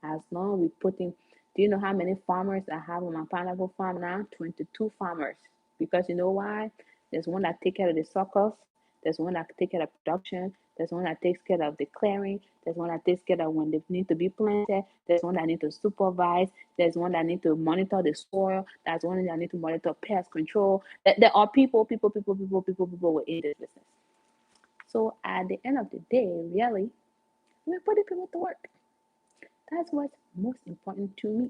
S1: As long as we put in, do you know how many farmers I have on my pineapple farm now? 22 farmers. Because you know why? There's one that take care of the suckers. There's one that take care of production. There's one that takes care of the clearing. There's one that takes care of when they need to be planted. There's one that need to supervise. There's one that need to monitor the soil. There's one that need to monitor pest control. There are people within this business. So at the end of the day, really, we're putting people to work. That's what's most important to me.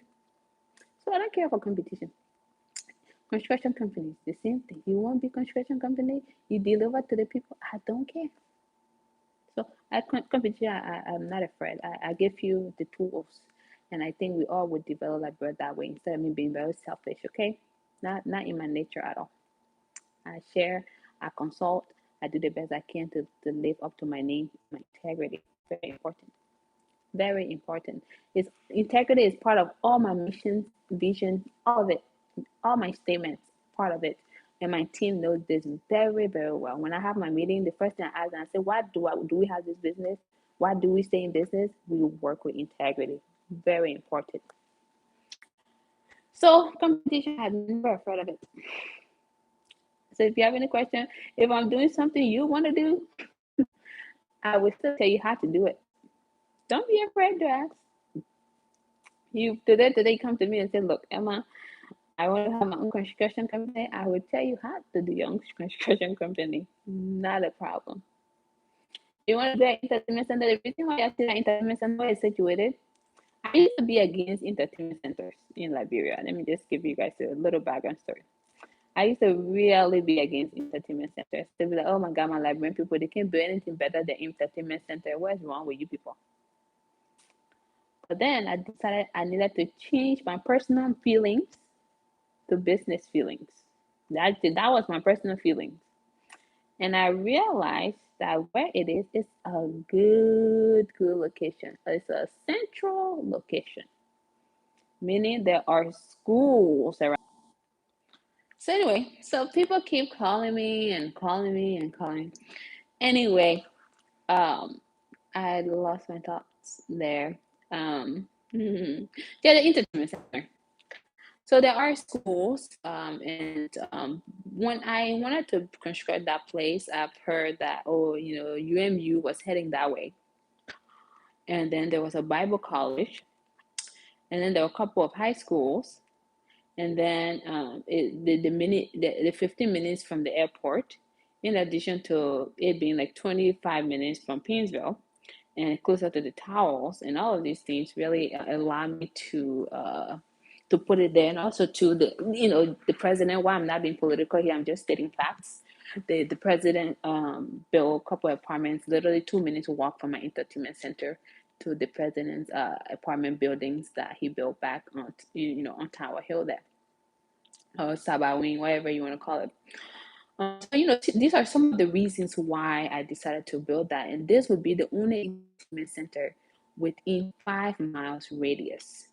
S1: So I don't care for competition. Construction companies, the same thing. You want to be construction company, you deliver to the people. I don't care. So at competition, I'm not afraid. I give you the tools, and I think we all would develop like bird that way instead of me being very selfish. Okay, not in my nature at all. I share, I consult, I do the best I can to live up to my name, my integrity. Very important. Very important. It's integrity is part of all my missions, vision, all of it, all my statements, part of it. And my team knows this very, very well. When I have my meeting, the first thing I ask them, I say, why do we have this business? Why do we stay in business? We work with integrity. Very important. So competition, I'm never afraid of it. So if you have any question, if I'm doing something you want to do, I will still tell you how to do it. Don't be afraid to ask. You today come to me and say, look, Emma, I want to have my own construction company. I will tell you how to do your own construction company. Not a problem. You want to do an entertainment center? The reason why I say that entertainment center is situated, I used to be against entertainment centers in Liberia. Let me just give you guys a little background story. I used to really be against entertainment centers. To be like, oh my God, my Liberian people, they can't do anything better than entertainment center. What's wrong with you people? But then I decided I needed to change my personal feelings to business feelings. That was my personal feelings. And I realized that where it is, it's a good location. It's a central location, meaning there are schools around. So anyway, so people keep calling me and calling me and calling. Anyway, um, I lost my thoughts there. Yeah, the entertainment center. So there are schools, and when I wanted to construct that place, I've heard that UMU was heading that way, and then there was a Bible college, and then there were a couple of high schools, and then the 15 minutes from the airport, in addition to it being like 25 minutes from Painesville and closer to the towels, and all of these things really allow me to put it there, and also to the president. Why I'm not being political here, I'm just stating facts. The president built a couple of apartments, literally 2 minutes walk from my entertainment center to the president's apartment buildings that he built back on Tower Hill there, or Sabah Wing, whatever you want to call it. These are some of the reasons why I decided to build that, and this would be the only entertainment center within 5 miles radius.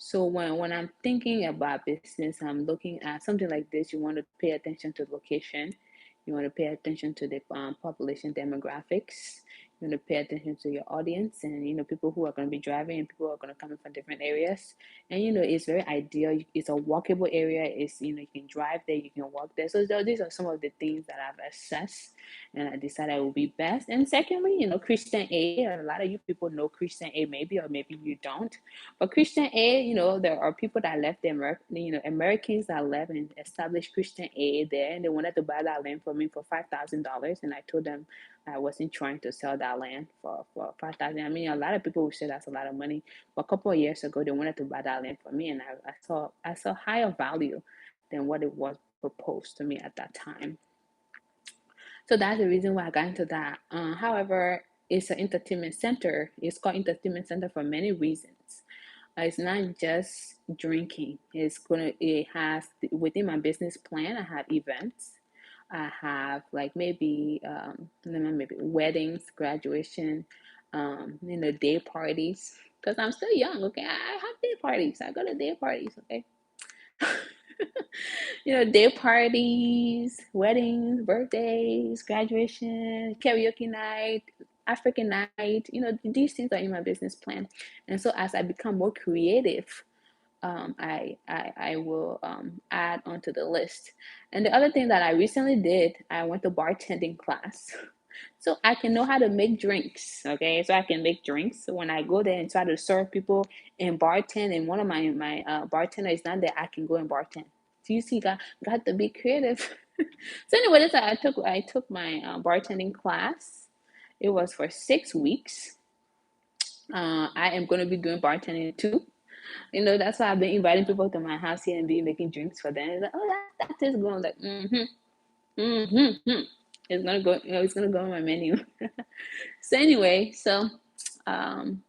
S1: So when I'm thinking about business, I'm looking at something like this. You want to pay attention to location. You want to pay attention to the population demographics. You want to pay attention to your audience, and people who are going to be driving and people who are going to come in from different areas. And it's very ideal. It's a walkable area. It's you can drive there, you can walk there. So these are some of the things that I've assessed, and I decided it would be best. And secondly, Christian A. A lot of you people know Christian A, maybe, or maybe you don't. But Christian A, there are people that left Americans that left and established Christian A there, and they wanted to buy that land for me for $5,000, and I told them I wasn't trying to sell that land for 5,000. I mean, a lot of people would say that's a lot of money, but a couple of years ago, they wanted to buy that land for me, and I saw higher value than what it was proposed to me at that time. So that's the reason why I got into that. However, it's an entertainment center. It's called entertainment center for many reasons. It's not just drinking. It has within my business plan. I have events. I have like maybe weddings, graduation, day parties. Because I'm still young. Okay, I have day parties. I go to day parties. Okay. Day parties, weddings, birthdays, graduation, karaoke night, African night. These things are in my business plan. And so as I become more creative, I will add onto the list. And the other thing that I recently did, I went to bartending class. So I can know how to make drinks. Okay, so I can make drinks. So when I go there and try to serve people and bartend, and one of my bartender is not there, I can go and bartend. So you see, got to be creative. So anyway, that's I took my bartending class. It was for 6 weeks. I am going to be doing bartending too. That's why I've been inviting people to my house here and be making drinks for them. It's like, oh, that is going, like, it's gonna go. It's gonna go on my menu. So anyway, um,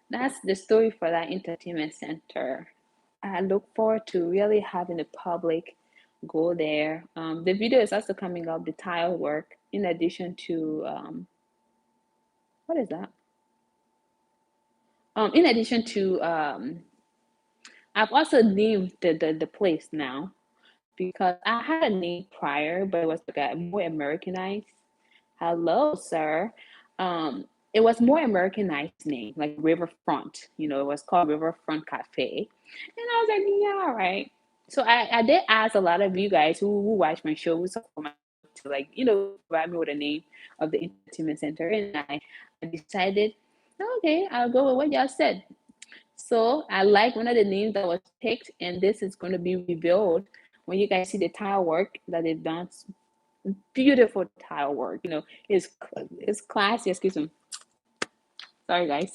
S1: that's the story for that entertainment center. I look forward to really having the public go there. The video is also coming up, the tile work, in addition to what is that? In addition to I've also named the place now, because I had a name prior, but it was like more Americanized. Hello, sir. It was more Americanized name, like Riverfront. It was called Riverfront Cafe, and I was like, yeah, all right. So I did ask a lot of you guys who watch my show, who support my to provide me with a name of the entertainment center, and I decided, okay, I'll go with what y'all said. So I like one of the names that was picked, and this is going to be revealed when you guys see the tile work that they've done. Beautiful tile work. It's classy. Excuse me. Sorry, guys.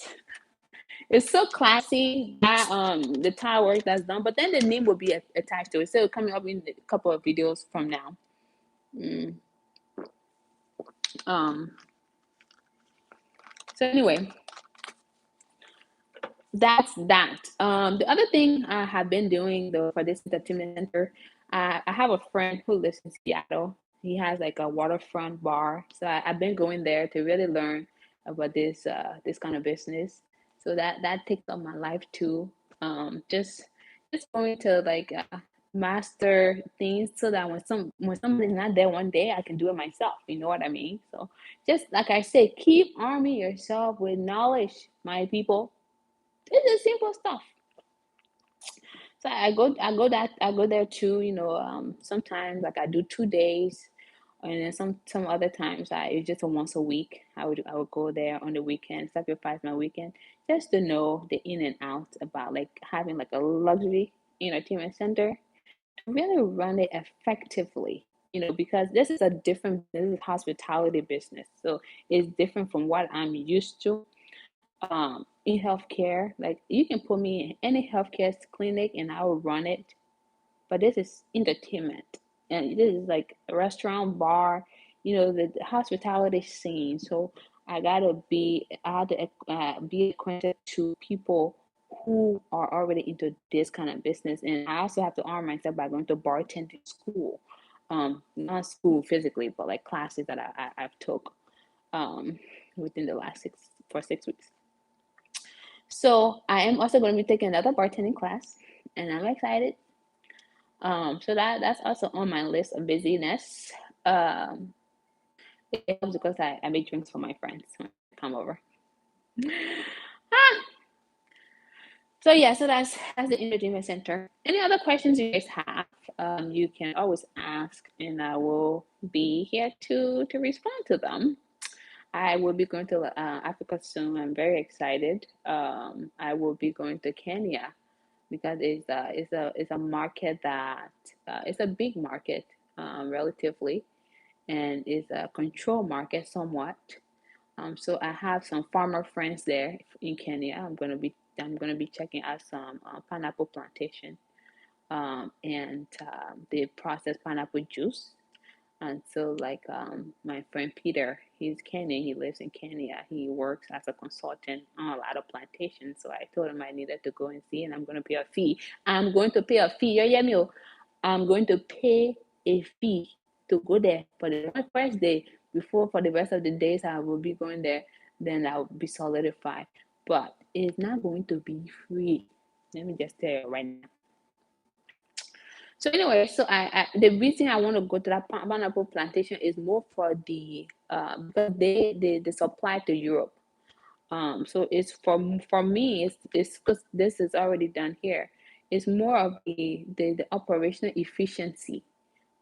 S1: It's so classy that the tile work that's done, but then the name will be attached to it. So coming up in a couple of videos from now. Mm. Um. So anyway, that's that. The other thing I have been doing though for this entertainment center, I have a friend who lives in Seattle. He has like a waterfront bar, so I've been going there to really learn about this kind of business. So that takes up my life too. Just going to like master things so that when somebody's not there one day, I can do it myself. You know what I mean? So just like I say, keep arming yourself with knowledge, my people. It's the simple stuff. So I go there too. Sometimes like I do 2 days, and then some other times it's just a once a week. I would go there on the weekend, sacrifice my weekend just to know the in and out about like having like a luxury entertainment center to really run it effectively. Because this is hospitality business, so it's different from what I'm used to in healthcare. Like you can put me in any healthcare clinic and I will run it, but this is entertainment, and this is like a restaurant, bar, the hospitality scene. So I had to be acquainted to people who are already into this kind of business, and I also have to arm myself by going to bartending school, not school physically, but like classes that I've took within the last 6 weeks. So I am also going to be taking another bartending class, and I'm excited. So that's also on my list of busyness. Um, it helps because I make drinks for my friends when they come over. Ah, so yeah, so that's the entertainment center. Any other questions you guys have? You can always ask, and I will be here to respond to them. I will be going to Africa soon. I'm very excited. I will be going to Kenya because it's a market that it's a big market relatively, and it's a control market somewhat. So I have some farmer friends there in Kenya. I'm gonna be checking out some pineapple plantation, and they process pineapple juice. And so, like my friend Peter, he's Kenyan. He lives in Kenya. He works as a consultant on a lot of plantations. So I told him I needed to go and see, and I'm going to pay a fee. I'm going to pay a fee. Yeah, yeah, me. I'm going to pay a fee to go there for the first day. Before, for the rest of the days, I will be going there. Then I'll be solidified. But it's not going to be free. Let me just tell you right now. So anyway, so the reason I want to go to that pineapple plantation is more for the because they supply to Europe. So it's for me, it's because this is already done here. It's more of the operational efficiency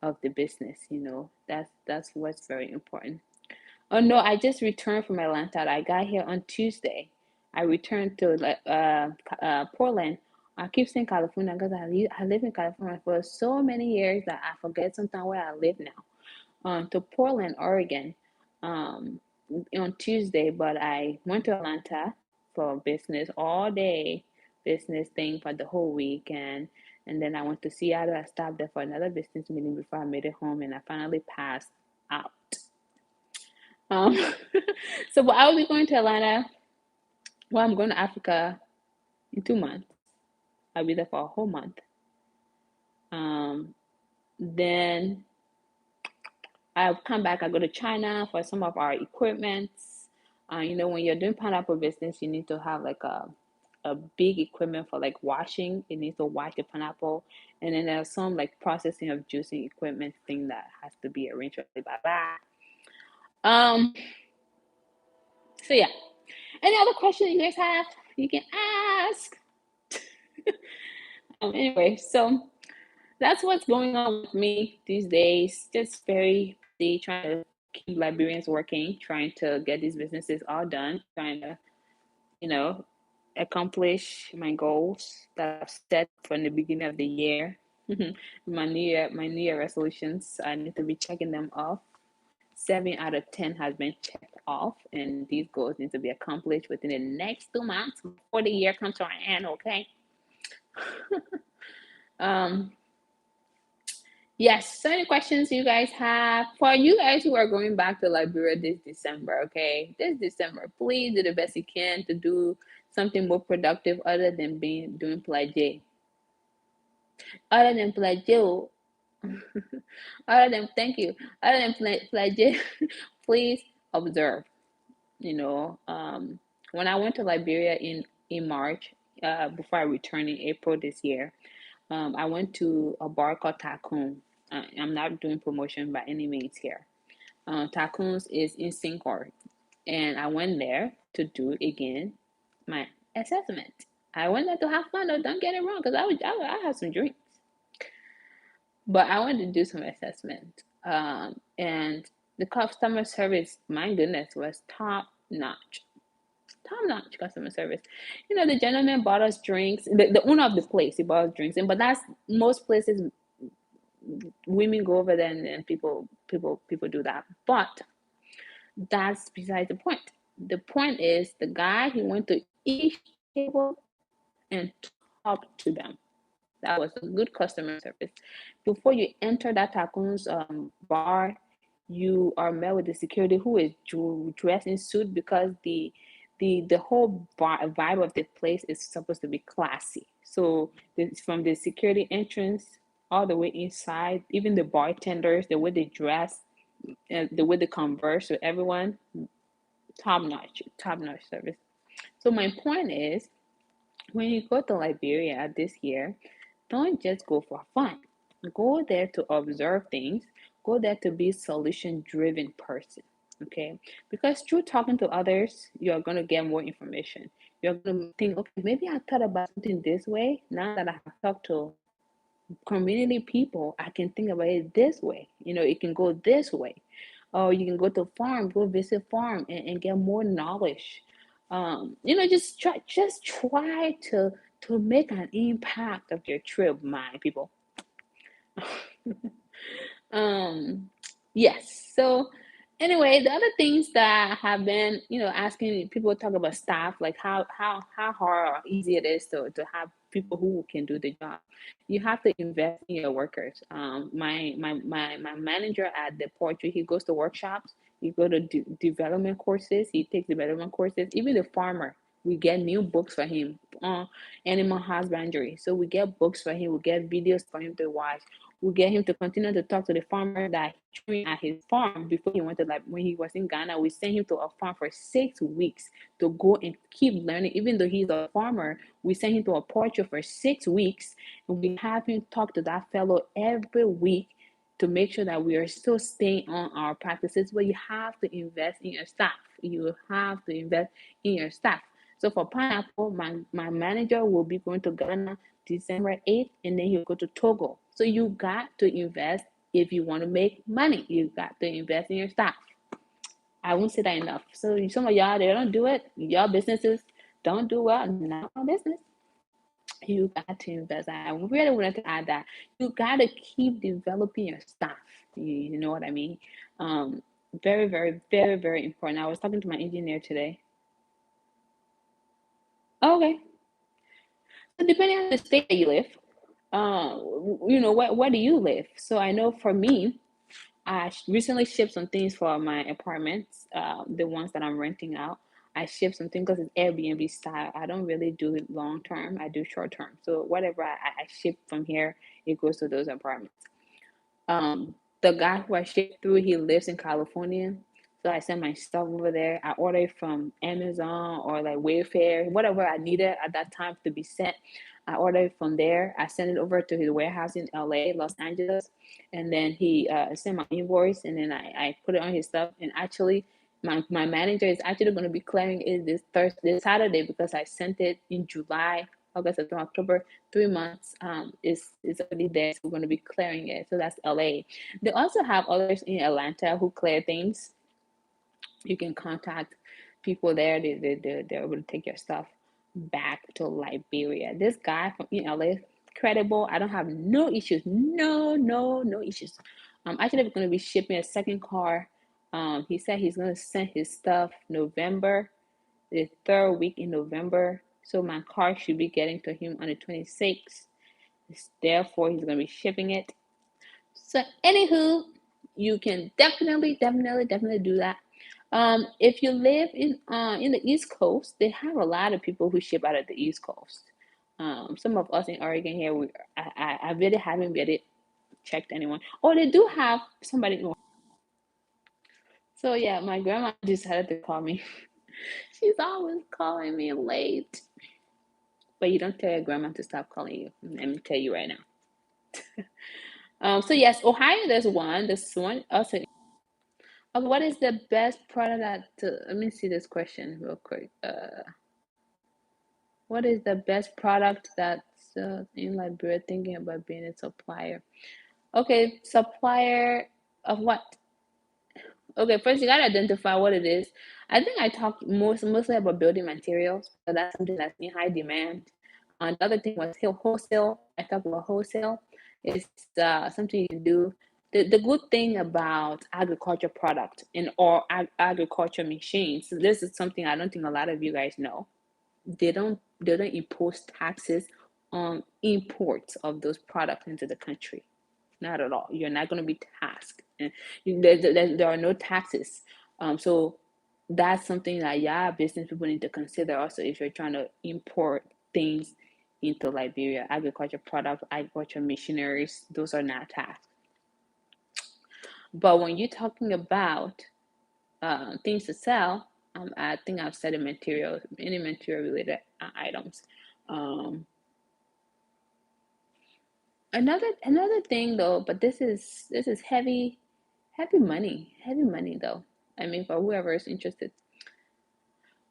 S1: of the business. That's what's very important. Oh no, I just returned from Atlanta. I got here on Tuesday. I returned to Portland. I keep saying California because I live in California for so many years that I forget sometimes where I live now. To Portland, Oregon, um, on Tuesday, but I went to Atlanta for business all day, business thing for the whole week, and then I went to Seattle. I stopped there for another business meeting before I made it home, and I finally passed out. Um, but I will be going to Atlanta. Well, I'm going to Africa in 2 months. I'll be there for a whole month. Then I'll come back. I go to China for some of our equipments. When you're doing pineapple business, you need to have like a big equipment for like washing. It needs to wash the pineapple, and then there's some like processing of juicing equipment thing that has to be arranged. Blah blah. Um. So yeah. Any other questions you guys have? You can ask. Anyway, so that's what's going on with me these days. Just very busy trying to keep Liberians working, trying to get these businesses all done, trying to, you know, accomplish my goals that I've set from the beginning of the year. My New Year resolutions. I need to be checking them off. 7 out of 10 has been checked off, and these goals need to be accomplished within the next 2 months before the year comes to an end. Okay. um Yes. So, any questions you guys have for you guys who are going back to Liberia this December? Okay, this December, please do the best you can to do something more productive other than being doing pledge. Other than pledge, other than thank you, other than pledge, please observe. You know, when I went to Liberia in March, before I returned in April this year, I went to a bar called Takum. I'm not doing promotion by any means here. Takum's is in Sincor, and I went there to do again my assessment. I went there to have fun. Though, don't get it wrong, because I had some drinks, but I wanted to do some assessment. And the customer service, my goodness, was top notch. Top notch customer service. You know, the gentleman bought us drinks. The owner of the place, he bought us drinks, and but that's most places. Women go over there, and people do that. But that's besides the point. The point is the guy, he went to each table and talked to them. That was a good customer service. Before you enter that Takun's bar, you are met with the security who is dressed in suit, because the whole vibe of the place is supposed to be classy. So from the security entrance all the way inside, even the bartenders, the way they dress, the way they converse with everyone, top notch service. So my point is, when you go to Liberia this year, don't just go for fun. Go there to observe things. Go there to be solution driven person. Okay? Because through talking to others, you're gonna get more information. You're gonna think, okay, maybe I thought about something this way. Now that I have talked to community people, I can think about it this way. You know, it can go this way. Or you can go to farm, go visit farm, and get more knowledge. You know, just try to make an impact of your trip, my people. um yes. So anyway, the other things that have been, you know, asking people, talk about staff, like how hard or easy it is to have people who can do the job. You have to invest in your workers. My manager at the poultry, he goes to workshops, he go to development courses, he takes development courses. Even the farmer, we get new books for him on animal husbandry, so we get books for him, we get videos for him to watch. We get him to continue to talk to the farmer that he trained at his farm before he went to, like, when he was in Ghana. We sent him to a farm for 6 weeks to go and keep learning. Even though he's a farmer, we sent him to a portrait for 6 weeks, and we have him talk to that fellow every week to make sure that we are still staying on our practices. But you have to invest in your staff. You have to invest in your staff. So for pineapple, my manager will be going to Ghana December 8th, and then he'll go to Togo. So you got to invest if you want to make money. You got to invest in your staff. I won't say that enough. So some of y'all, they don't do it. Your businesses don't do well. Not my business. You got to invest. I really wanted to add that. You got to keep developing your staff. You know what I mean? Um, Very, very, very, very important. I was talking to my engineer today. Okay. So depending on the state that you live, uh, you know, where do you live? So I know for me, I recently shipped some things for my apartments, the ones that I'm renting out. I shipped some things because it's Airbnb style. I don't really do it long term. I do short term. So whatever I ship from here, it goes to those apartments. The guy who I shipped through, he lives in California. So I sent my stuff over there. I ordered from Amazon or like Wayfair, whatever I needed at that time to be sent. I ordered from there. I sent it over to his warehouse in LA, Los Angeles. And then he sent my invoice, and then I put it on his stuff. And actually, my manager is actually going to be clearing it this Thursday, Saturday, because I sent it in July, August, September, October, 3 months. Is already there. So we're going to be clearing it. So that's LA. They also have others in Atlanta who clear things. You can contact people there. They're able to take your stuff back to Liberia. This guy from LA, credible. I don't have no issues. No issues. Actually, we're going to be shipping a second car He said he's gonna send his stuff November, the third week in November. So my car should be getting to him on the 26th. Therefore, he's gonna be shipping it. So, anywho, you can definitely do that. If you live in the East Coast, they have a lot of people who ship out of the East Coast. Some of us in Oregon here, I really haven't really checked anyone. Oh, they do have somebody. So yeah, my grandma decided to call me. She's always calling me late. But you don't tell your grandma to stop calling you. Let me tell you right now. So yes, Ohio, there's one. There's one also. What is the best product let me see this question real quick. What is the best product that's in Liberia thinking about being a supplier? Okay, supplier of what? Okay, first you gotta identify what it is. I think I talked mostly about building materials, so that's something that's in high demand. The other thing was wholesale. I talked about wholesale. It's something you can do. The good thing about agriculture product and or agriculture machines, this is something I don't think a lot of you guys know. They don't impose taxes on imports of those products into the country. Not at all. You're not going to be taxed. And there are no taxes. So that's something that business people need to consider also if you're trying to import things into Liberia. Agriculture products, agriculture machineries, those are not taxed. But when you're talking about things to sell, I think I've said any material related items. Um, another thing though, but this is heavy money though. I mean, for whoever is interested,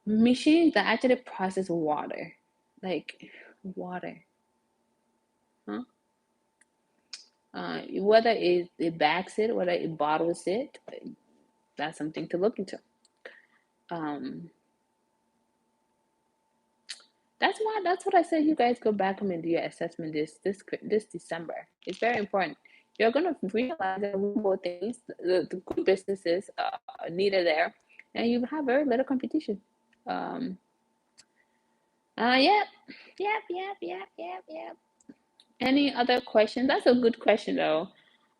S1: machines that actually process water, like water, huh? Whether it bags it, whether it bottles it, that's something to look into. Um, that's what I said. You guys go back home and do your assessment this December. It's very important. You're gonna realize that more things, the good businesses are needed there, and you have very little competition. Um, yep, yep. Any other question? That's a good question though.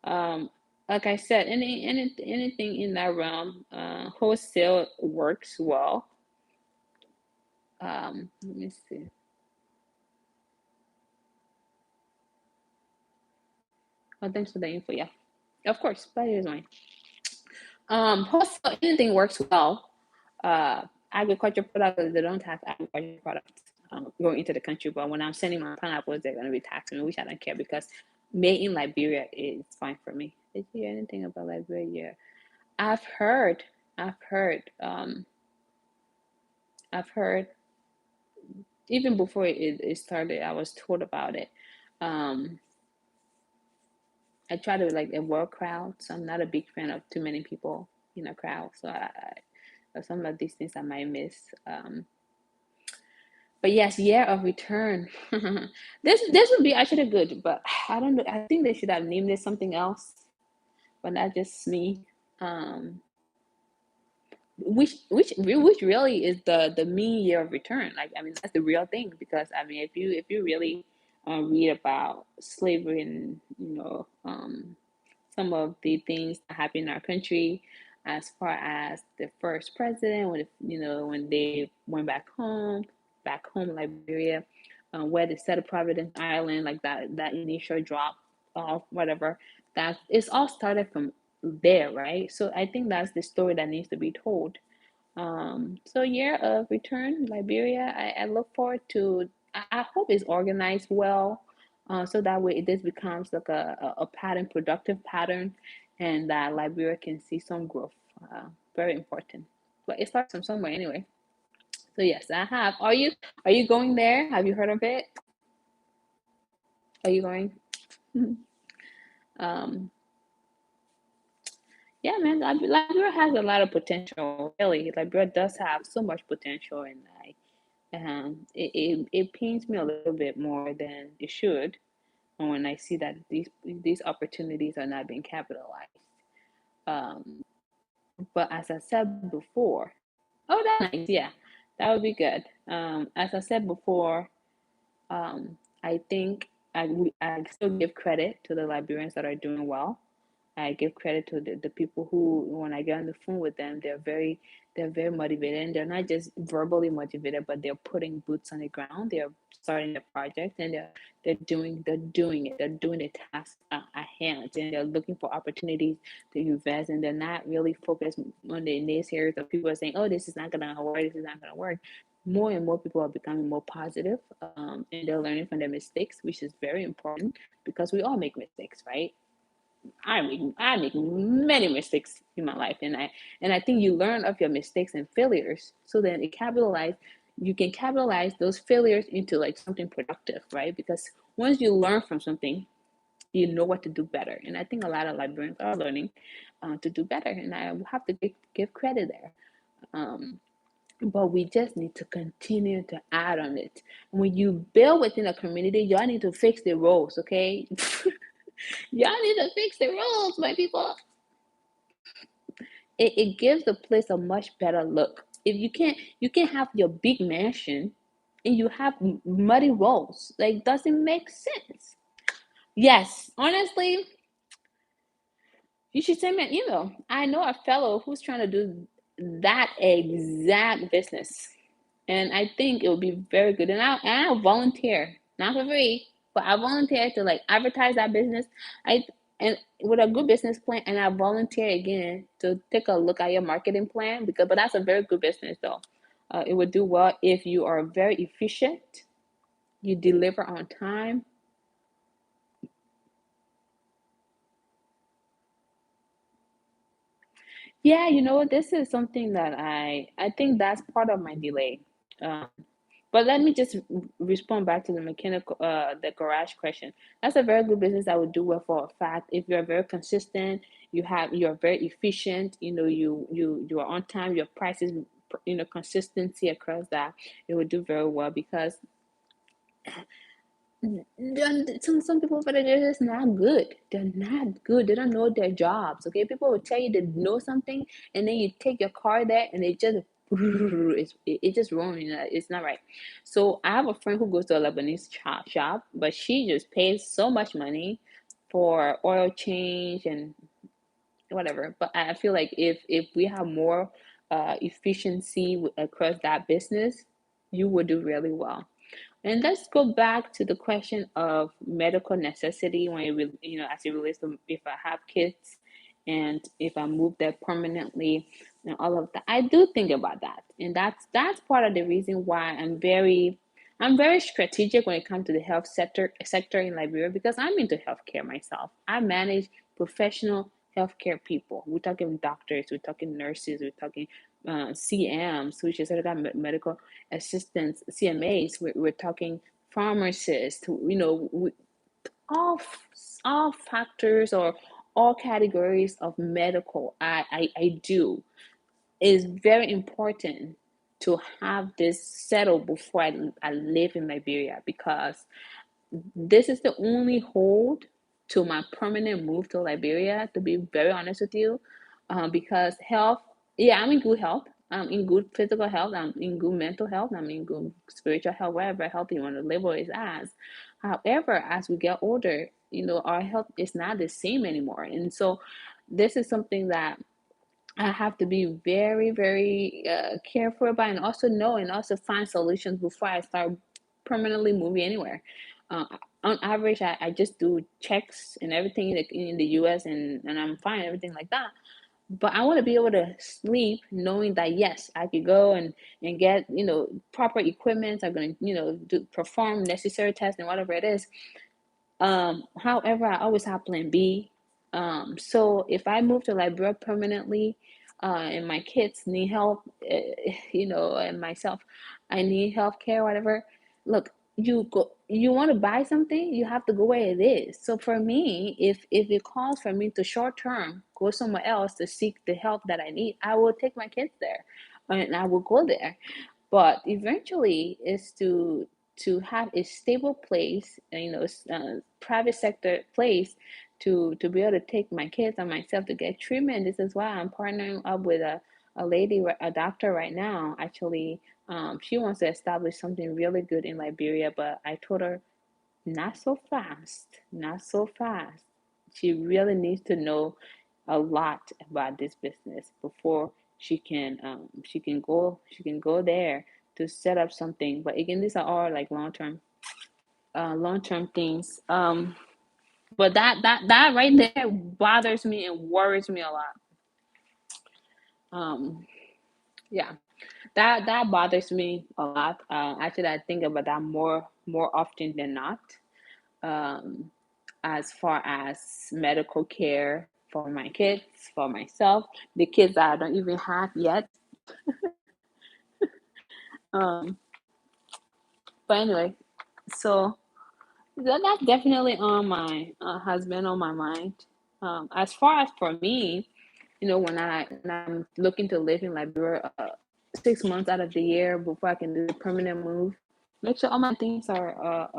S1: Um, like I said, anything in that realm, wholesale works well. Let me see. Oh, thanks for the info. Yeah, of course. Pleasure is mine. Wholesale, anything works well. Agriculture products, they don't have agriculture products going into the country, but when I'm sending my pineapples, they're going to be taxing me, which I don't care because made in Liberia is fine for me. Did you hear anything about Liberia? Yeah. I've heard, I've heard, um, I've heard, even before it started, I was told about it. Um, I try to like avoid crowds. So I'm not a big fan of too many people in a crowd. So some of these things I might miss. But yes, year of return. This would be actually good, but I don't know. I think they should have named it something else, but not just me. Um, which really is the mean year of return. Like I mean, that's the real thing because I mean, if you really read about slavery and some of the things that happened in our country, as far as the first president when they went back home Liberia, where they set up Providence Island, like that initial drop off, whatever. That it's all started from there, right? So I think that's the story that needs to be told. So year of return, Liberia. I look forward to. I hope it's organized well, so that way this becomes like a pattern, productive pattern, and that Liberia can see some growth. Very important. But it starts from somewhere anyway. So yes, I have. Are you going there? Have you heard of it? Are you going? um, yeah, man. Liberia has a lot of potential. Really, Liberia does have so much potential, and it pains me a little bit more than it should when I see that these opportunities are not being capitalized. Um, But as I said before, oh, that's nice. Yeah, that would be good. As I said before, I think I still give credit to the Liberians that are doing well. I give credit to the people who, when I get on the phone with them, they're very motivated, and they're not just verbally motivated, but they're putting boots on the ground. They're starting the project, and they're doing it. They're doing the task at hand, and they're looking for opportunities to invest, and they're not really focused on the naysayers of people are saying, "Oh, this is not gonna work. This is not gonna work." More and more people are becoming more positive, and they're learning from their mistakes, which is very important because we all make mistakes, right? I make many mistakes in my life, and I think you learn of your mistakes and failures, so then you can capitalize those failures into like something productive, right? Because once you learn from something, you know what to do better. And I think a lot of librarians are learning to do better, and I have to give credit there. Um, but we just need to continue to add on it. When you build within a community, y'all need to fix the roles, okay? Y'all need to fix the rules, my people. It gives the place a much better look. If you can't have your big mansion and you have muddy walls, like doesn't make sense. Yes, honestly, you should send me an email. I know a fellow who's trying to do that exact business, and I think it would be very good. And I'll volunteer, not for free, but I volunteer to like advertise that business. I and with a good business plan, and I volunteer again to take a look at your marketing plan, but that's a very good business though. It would do well if you are very efficient, you deliver on time. Yeah, this is something that I think that's part of my delay. Um, But let me just respond back to the garage question. That's a very good business that would do well for a fact. If you're very consistent, you're very efficient. You are on time. Your prices, consistency across that, it would do very well because some people over there, they're just not good. They're not good. They don't know their jobs. Okay, people will tell you they know something, and then you take your car there, and it just wrong. It's not right. So I have a friend who goes to a Lebanese shop, but she just pays so much money for oil change and whatever. But I feel like if we have more efficiency across that business, you would do really well. And let's go back to the question of medical necessity when as it relates to if I have kids and if I move there permanently and all of that. I do think about that. And that's part of the reason why I'm very strategic when it comes to the health sector in Liberia because I'm into healthcare myself. I manage professional healthcare people. We're talking doctors, we're talking nurses, we're talking CMs, which is medical assistants, CMAs. We're talking pharmacists. All all factors or all categories of medical. I do. It's very important to have this settled before I live in Liberia because this is the only hold to my permanent move to Liberia, to be very honest with you, because health, yeah, I'm in good health. I'm in good physical health. I'm in good mental health. I'm in good spiritual health, whatever health you want to label it as. However, as we get older, our health is not the same anymore. And so this is something that I have to be very, very careful about and also know and also find solutions before I start permanently moving anywhere. Uh, on average, I just do checks and everything in the US and I'm fine, everything like that. But I want to be able to sleep knowing that yes, I could go and get proper equipment. I'm going to perform necessary tests and whatever it is. However, I always have plan B. So if I move to Liberia permanently, and my kids need help, and myself, I need health care, whatever. Look, you want to buy something, you have to go where it is. So for me, if it calls for me to short term go somewhere else to seek the help that I need, I will take my kids there, and I will go there. But eventually, is to have a stable place, private sector place to be able to take my kids and myself to get treatment. This is why I'm partnering up with a lady, a doctor right now. Actually, she wants to establish something really good in Liberia, but I told her not so fast, not so fast. She really needs to know a lot about this business before she can go there to set up something. But again, these are all like long term things. But that right there bothers me and worries me a lot. Um, yeah, that bothers me a lot. Actually, I think about that more often than not. Um, as far as medical care for my kids, for myself, the kids that I don't even have yet. Um, but anyway, so that's definitely on my has been on my mind. As far as for me, when I'm looking to live in Liberia 6 months out of the year before I can do a permanent move, make sure all my things are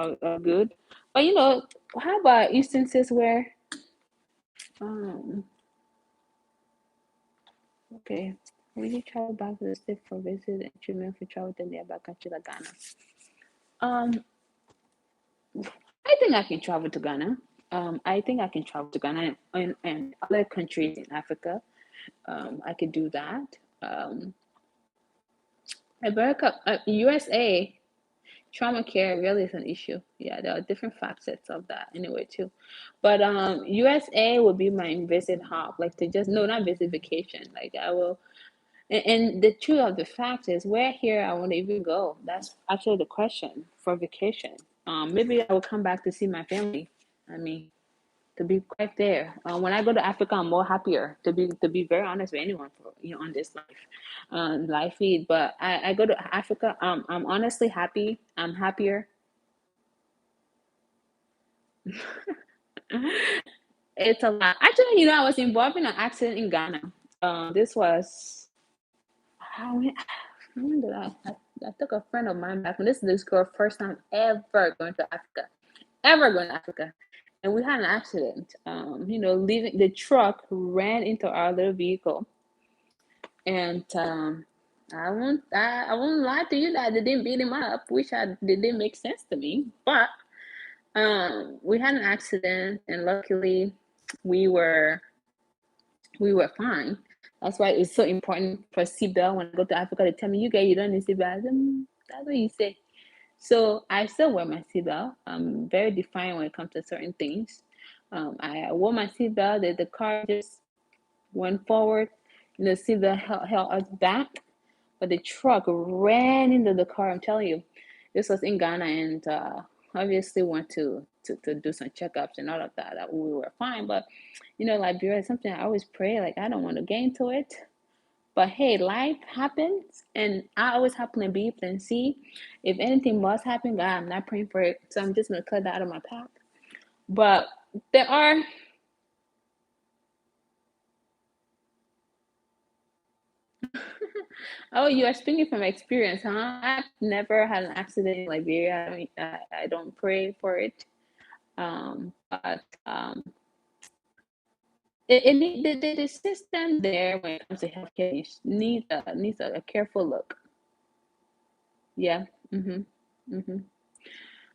S1: good. But how about instances where um okay, will you travel back to the state for visit and treatment for travel to nearby country like Ghana? Um, I think I can travel to Ghana. I think I can travel to Ghana and other countries in Africa. I could do that. Um, America, USA, trauma care really is an issue. Yeah, there are different facets of that anyway too. But USA would be my visit hop, like to just no, not visit vacation. Like I will. And the truth of the fact is, where here I want to even go? That's actually the question for vacation. Maybe I will come back to see my family. I mean, to be quite there. When I go to Africa, I'm more happier. To be very honest with anyone, for, on this life feed. But I go to Africa. I'm honestly happy. I'm happier. It's a lot. Actually, I was involved in an accident in Ghana. This was how when did I took a friend of mine back when this girl first time ever going to Africa, ever going to Africa, and we had an accident. Leaving the truck ran into our little vehicle, and I won't lie to you that they didn't beat him up, which didn't make sense to me, but we had an accident, and luckily we were we were fine. That's why it's so important for seatbelt when I go to Africa. They tell me, you don't need seatbelt. That's what you say. So I still wear my seatbelt. I'm very defiant when it comes to certain things. I wore my seatbelt. The car just went forward. The seatbelt held us back, but the truck ran into the car. I'm telling you, this was in Ghana, and obviously went to do some checkups and all of that. That we were fine, but Liberia is something I always pray. Like I don't want to get into it, but hey, life happens, and I always have plan B, plan C. If anything must happen, God, I'm not praying for it, so I'm just gonna cut that out of my path. But there are. Oh, you are speaking from experience, huh? I've never had an accident in Liberia. I mean, I don't pray for it. But the system there when it comes to healthcare needs a careful look. Yeah. Mhm.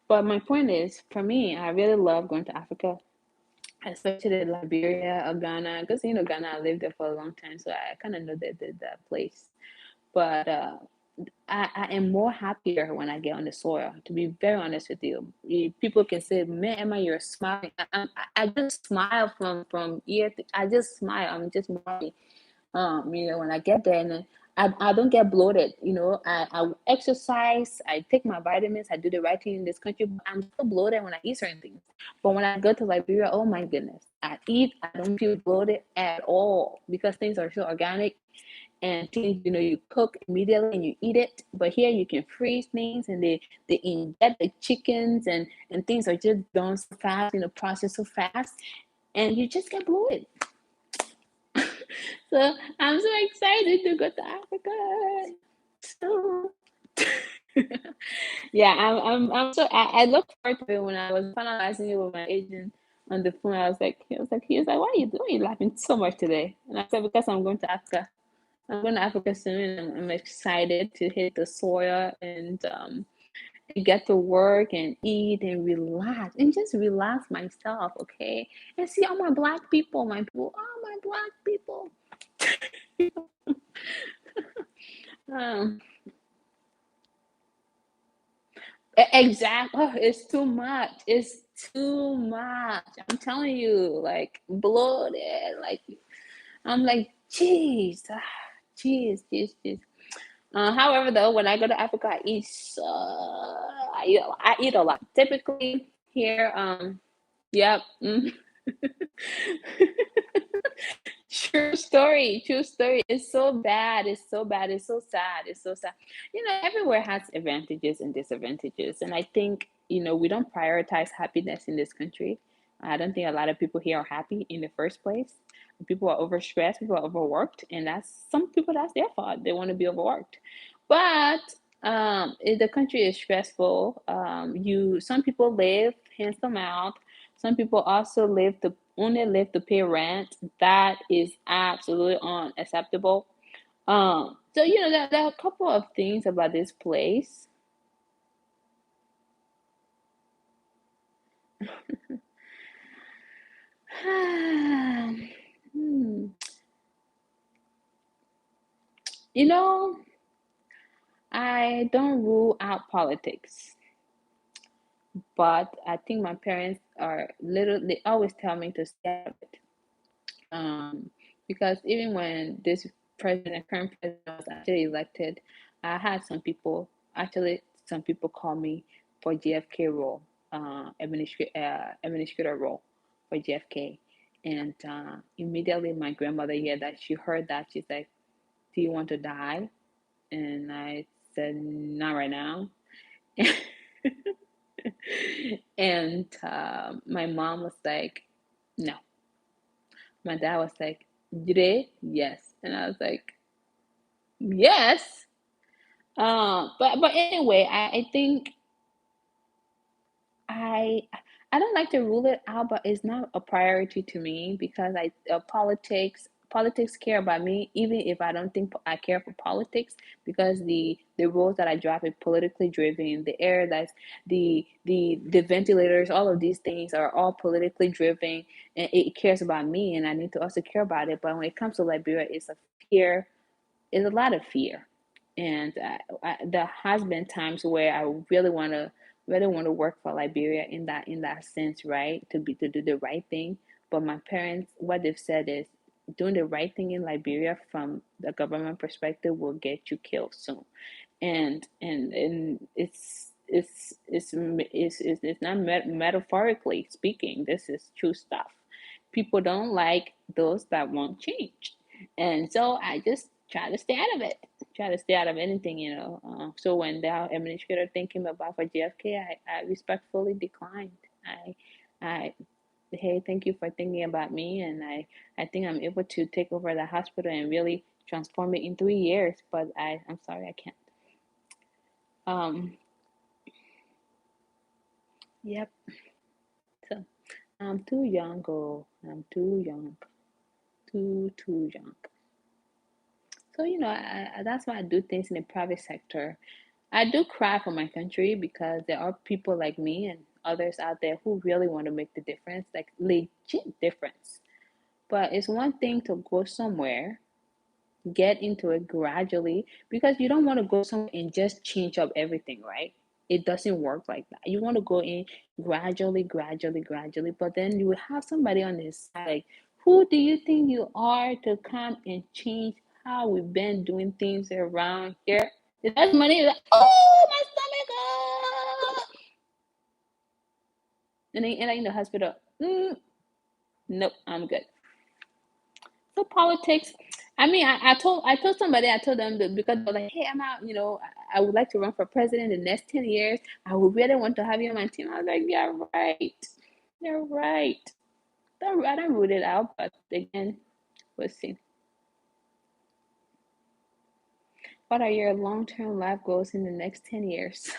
S1: But my point is, for me, I really love going to Africa, especially Liberia or Ghana, because Ghana, I lived there for a long time, so I kind of know that place. But I am more happier when I get on the soil. To be very honest with you, people can say, "Man, Emma, you're smiling." I just smile from ear. I just smile. I'm just more happy. When I get there, and I don't get bloated. I exercise, I take my vitamins, I do the right thing in this country, but I'm still bloated when I eat certain things. But when I go to Liberia, oh my goodness, I don't feel bloated at all because things are so organic and things, you cook immediately and you eat it. But here you can freeze things, and they inject the chickens, and things are just done so fast, processed so fast, and you just get bloated. So I'm so excited to go to Africa. So yeah, I'm so I look forward to it when I was finalizing it with my agent. on the phone. He was like, why are you laughing so much today? And I said, because I'm going to Africa. I'm going to Africa soon. And I'm excited to hit the soil and get to work and eat and relax and just relax myself, okay? And see all my black people, all my black people. Um, exactly. Oh, it's too much. It's too much. I'm telling you, like bloated. Like I'm like, jeez, jeez. However, though, when I go to Africa, I eat a lot. Typically here, yep. True story. True story. It's so bad. It's so bad. It's so sad. It's so sad. Everywhere has advantages and disadvantages. And I think, we don't prioritize happiness in this country. I don't think a lot of people here are happy in the first place. People are overstressed, people are overworked, and some people, that's their fault. They want to be overworked. But if the country is stressful, some people live hands to mouth. Some people also only live to pay rent. That is absolutely unacceptable. So there are a couple of things about this place. Hmm. You know, I don't rule out politics, but I think my parents they always tell me to stay out of it. Um, because even when this current president was actually elected, I had some people call me for JFK role, administrator role for JFK. And immediately my grandmother she heard that, she's like, do you want to die? And I said, not right now. And my mom was like, no. My dad was like, Jide, yes. And I was like, yes. But anyway, I think I I don't like to rule it out, but it's not a priority to me because politics care about me, even if I don't think I care for politics, because the roads that I drive are politically driven, the air that's the ventilators, all of these things are all politically driven, and it cares about me, and I need to also care about it. But when it comes to Liberia, fear, it's a lot of fear, and there has been times where I really want to work for Liberia in that sense, right? To do the right thing. But my parents, what they've said is, doing the right thing in Liberia from the government perspective will get you killed soon, and it's not metaphorically speaking. This is true stuff. People don't like those that won't change, and so I just try to stay out of it. Try to stay out of anything. So when the administrator thing came about for JFK, I respectfully declined. I Hey, thank you for thinking about me, and I think I'm able to take over the hospital and really transform it in 3 years. But I'm sorry, I can't. Um, yep. So I'm too young, girl. I'm too young. Too young. So that's why I do things in the private sector. I do cry for my country because there are people like me and others out there who really want to make the difference, like legit difference. But it's one thing to go somewhere, get into it gradually, because you don't want to go somewhere and just change up everything, right? It doesn't work like that. You want to go in gradually, but then you will have somebody on his side, like, who do you think you are to come and change how we've been doing things around here? It has money, like, oh, my stomach, ah! And then end up in the hospital. Nope, I'm good. So politics. I mean, I told somebody, I told them that, because they're like, hey, I'm out. I would like to run for president in the next 10 years. I would really want to have you on my team. I was like, yeah, right. You're right. I don't rule it out, but again, we'll see. What are your long-term life goals in the next 10 years?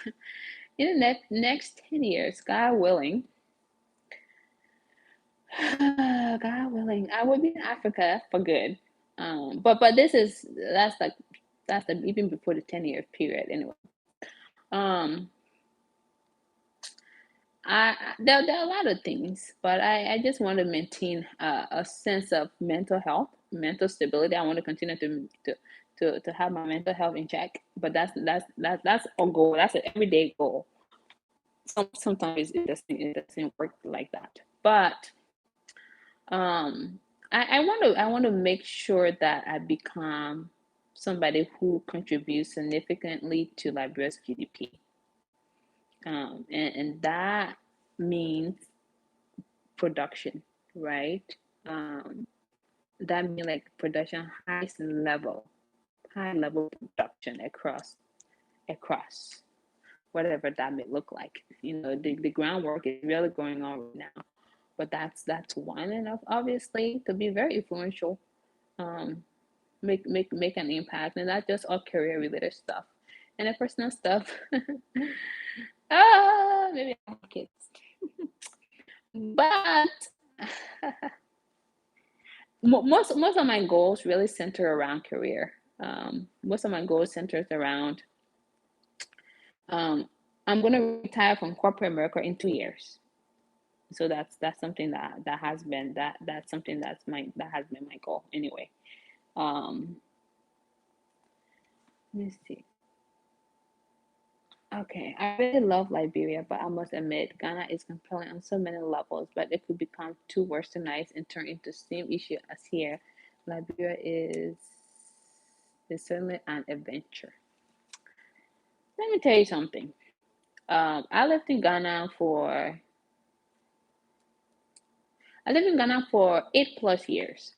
S1: In the next 10 years, God willing, God willing, I will be in Africa for good. But that's the even before the 10-year period anyway. Um, there are a lot of things, but I just want to maintain a sense of mental health, mental stability. I want to continue to have my mental health in check. But that's a goal. That's an everyday goal. Sometimes it doesn't work like that. But um, I want to make sure that I become somebody who contributes significantly to Liberia's GDP. And that means production, right? Um, that means like production, high level production across whatever that may look like. The groundwork is really going on right now, but that's one enough, obviously, to be very influential, um, make an impact, and not just all career related stuff, and the personal stuff. Maybe I have kids, but most of my goals really center around career. Most of my goals centers around um, I'm going to retire from corporate America in 2 years. So that's something that has been that's something that has been my goal anyway. Um, let's see. Okay, I really love Liberia, but I must admit Ghana is compelling on so many levels, but it could become too westernized and turn into the same issue as here. Liberia is certainly an adventure. Let me tell you something. I lived in Ghana for I lived in Ghana for 8 plus years.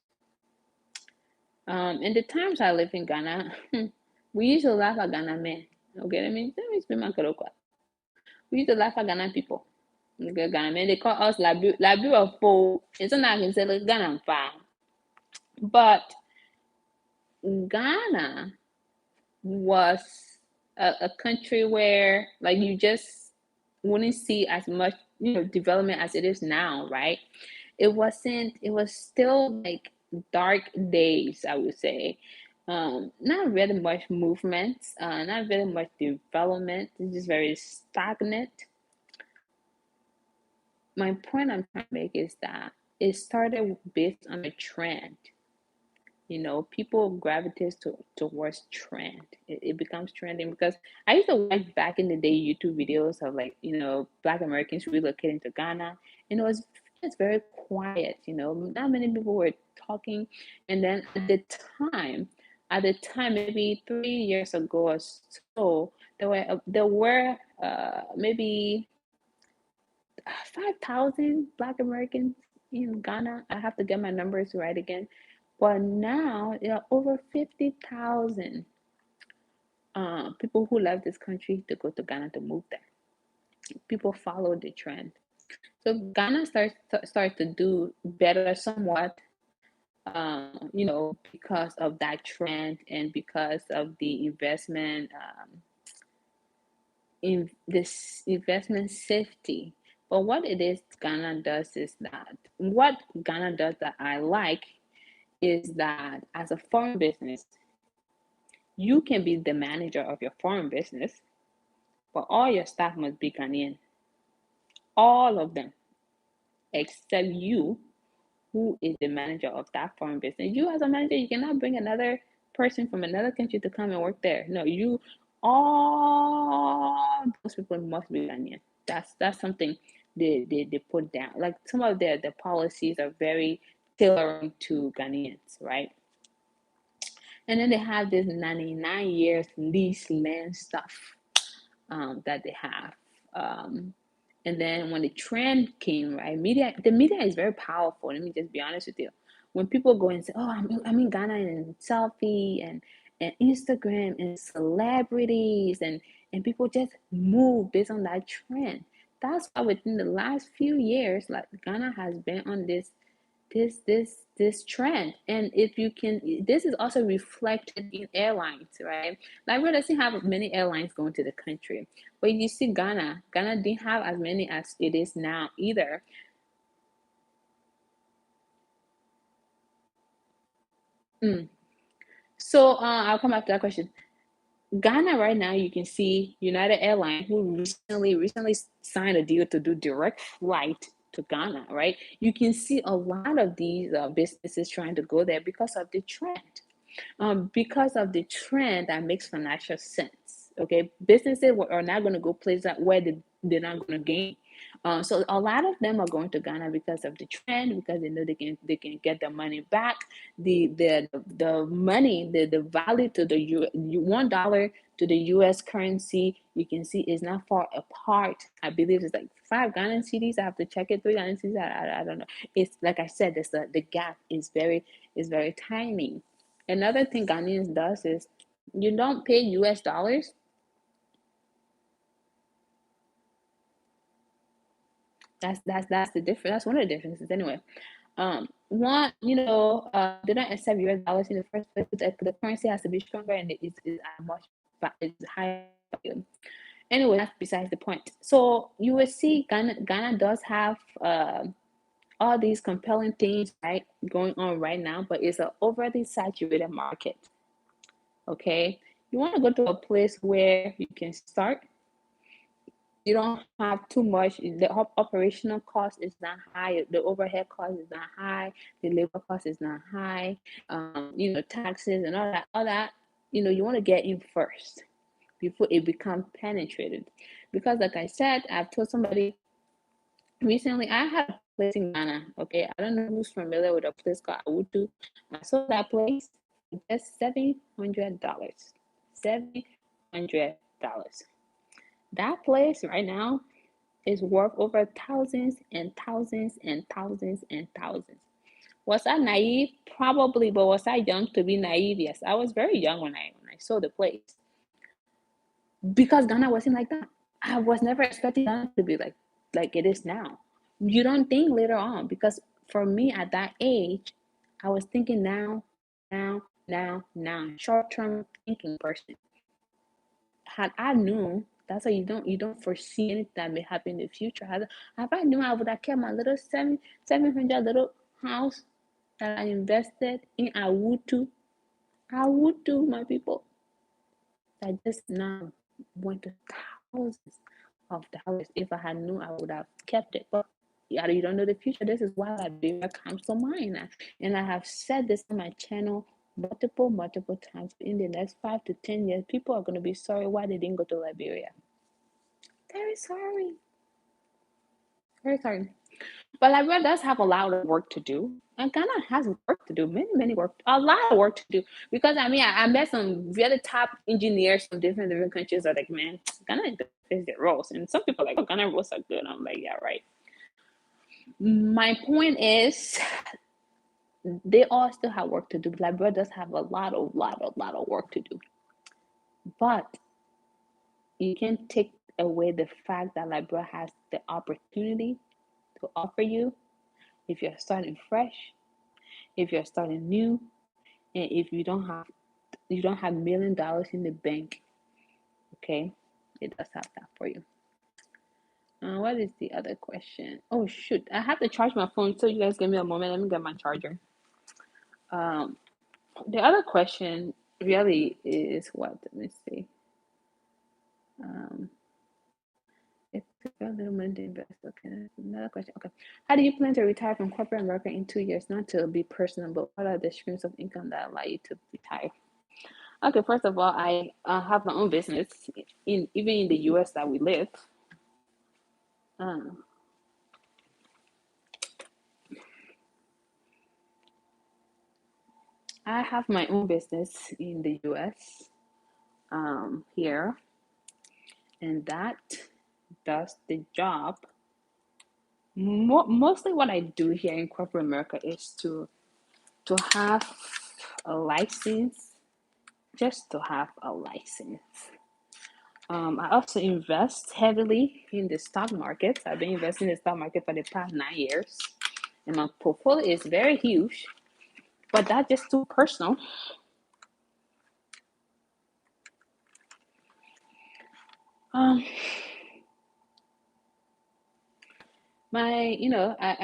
S1: In the times I lived in Ghana, we used to laugh at Ghana men. Okay, let me speak my Koroka. We used to laugh at Ghana people. Okay, Ghana men, they call us Liberia for. It's not I can say like Ghana fan. But Ghana was a country where like you just wouldn't see as much development as it is now, right? It was still like dark days, I would say. Not really much movement, not very much development. It's just very stagnant. My point I'm trying to make is that it started based on a trend. People gravitate towards trend. It becomes trending because I used to watch back in the day YouTube videos of like Black Americans relocating to Ghana, and it was just very quiet. Not many people were talking, and then time, at the time, maybe 3 years ago or so, there were maybe 5,000 Black Americans in Ghana. I have to get my numbers right again. But now there are over 50,000 people who left this country to go to Ghana to move there. People follow the trend. So Ghana starts to do better somewhat, because of that trend and because of the investment, in this investment safety. But what it is Ghana does is that what Ghana does that I like is that as a foreign business, you can be the manager of your foreign business, but all your staff must be Ghanaian. All of them, except you, who is the manager of that foreign business. You, as a manager, you cannot bring another person from another country to come and work there. No, all those people must be Ghanaian. That's something they put down. Like some of their policies are very tailoring to Ghanaians, right? And then they have this 99 years lease land stuff that they have. And then when the trend came, right, the media is very powerful. Let me just be honest with you. When people go and say, "Oh, I'm in Ghana," and selfie and Instagram and celebrities and people just move based on that trend. That's why within the last few years, like Ghana has been on this trend. And if you can, this is also reflected in airlines, right? Liberia doesn't have many airlines going to the country, but you see Ghana didn't have as many as it is now either. So I'll come back to that question. Ghana right now, you can see United Airlines, who recently signed a deal to do direct flight to Ghana, right? You can see a lot of these businesses trying to go there because of the trend. Because of the trend that makes financial sense. Okay, businesses are not going to go places where they're not going to gain. So a lot of them are going to Ghana because of the trend, because they know they can get their money back. The money, the value to the $1 to the U.S. currency, you can see is not far apart. I believe it's like 5 Ghanaian cedis. I have to check it. 3 Ghanaian cedis. I don't know. It's like I said, the gap is very tiny. Another thing Ghanaians does is you don't pay US dollars. That's the difference. That's one of the differences anyway. One, they don't accept US dollars in the first place. The currency has to be stronger and it's it's higher value. Anyway, that's besides the point. So you will see Ghana does have all these compelling things right going on right now, but it's an overly saturated market. Okay, you want to go to a place where you can start. You don't have too much. The operational cost is not high. The overhead cost is not high. The labor cost is not high. Taxes and all that. You want to get in first before it becomes penetrated. Because, like I said, I've told somebody recently, I had a place in Ghana. Okay, I don't know who's familiar with a place called Awutu. I saw that place for just $700. $700. That place right now is worth over thousands and thousands and thousands and thousands. Was I naive? Probably, but was I young to be naive? Yes, I was very young when I saw the place. Because Ghana wasn't like that. I was never expecting Ghana to be like it is now. You don't think later on, because for me at that age, I was thinking now, now, now, now, short term thinking person. Had I known, that's why you don't foresee anything that may happen in the future. Have I known, I would have kept my little 700 little house that I invested in. I would do, my people. I just now went to thousands of dollars. If I had known, I would have kept it. But yeah, you don't know the future. This is why Liberia comes to mind. And I have said this on my channel multiple times. In the next 5 to 10 years, people are going to be sorry why they didn't go to Liberia. Very sorry. Very sorry. But Liberia does have a lot of work to do. And Ghana has work to do, many work, a lot of work to do. Because I met some really top engineers from different countries that are like, man, Ghana is their roles. And some people are like, oh, Ghana roles are good. I'm like, yeah, right. My point is, they all still have work to do. Liberia does have a lot of work to do. But you can't take away the fact that Liberia has the opportunity to offer you if you're starting fresh, if you're starting new, and if you don't have $1 million in the bank. Okay, it does have that for you. What is the other question? Oh shoot, I have to charge my phone, so you guys give me a moment. Let me get my charger. The other question really is what? Let me see. It's a little money to invest. Okay, another question. Okay, how do you plan to retire from corporate America in 2 years? Not to be personal, but what are the streams of income that allow you to retire? Okay, first of all, I have my own business even in the U.S. that we live. Um, I have my own business in the U.S. Here, and that does the job. Mostly, what I do here in corporate America is to have a license, just to have a license. I also invest heavily in the stock market. I've been investing in the stock market for the past 9 years, and my portfolio is very huge. But that's just too personal. Um, I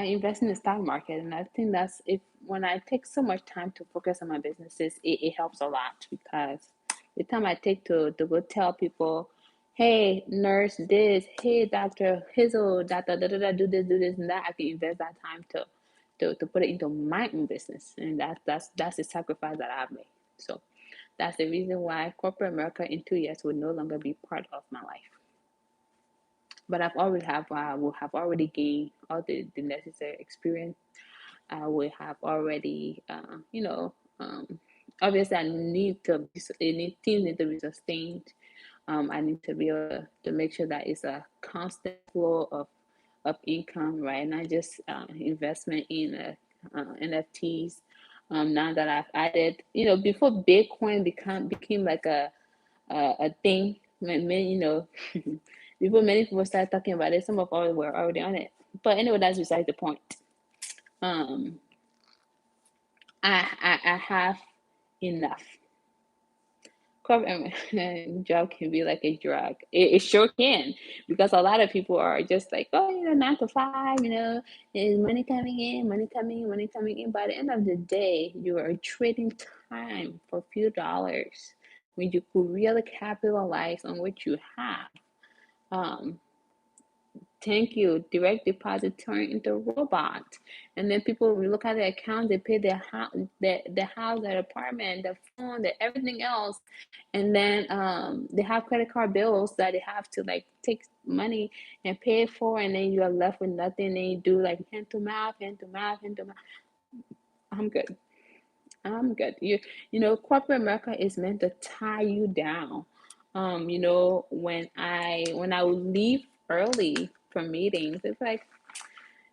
S1: invest in the stock market, and I think that's if when I take so much time to focus on my businesses, it helps a lot because the time I take to go tell people, hey, nurse, this, hey, doctor, hizzle, do this, and that, I can invest that time to put it into my own business, and that's the sacrifice that I've made. So that's the reason why corporate America in 2 years will no longer be part of my life. But will have already gained all the necessary experience. I will have already, obviously I need to things need to be sustained. I need to be able to make sure that it's a constant flow of income, right? Not just investment in NFTs. Now that I've added, before Bitcoin became like a thing, before many people started talking about it, some of us were already on it. But anyway, that's beside the point. Um, I have enough. Job can be like a drug. It sure can, because a lot of people are just like, oh, 9 to 5, is money coming in, money coming in, money coming in. By the end of the day, you are trading time for a few dollars when you could really capitalize on what you have. Um, Thank you. Direct deposit turn into robot, and then people will look at their account. They pay their house, their apartment, their phone, their everything else, and then they have credit card bills that they have to like take money and pay for, and then you are left with nothing. And you do like hand to mouth, hand to mouth, hand to mouth. I'm good. I'm good. Corporate America is meant to tie you down. When I would leave early from meetings, it's like,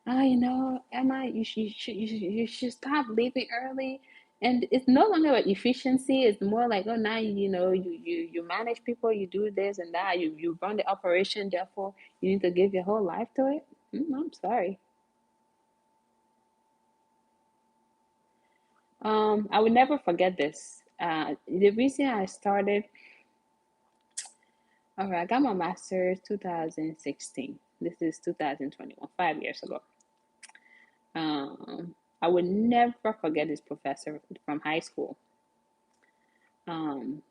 S1: Emma, you should stop leaving early. And it's no longer about efficiency. It's more like, oh, now you manage people, you do this and that, you run the operation. Therefore, you need to give your whole life to it. I'm sorry. I will never forget this. The reason I started, all right, I got my master's 2016. This is 2021, 5 years ago. I would never forget this professor from high school. Um,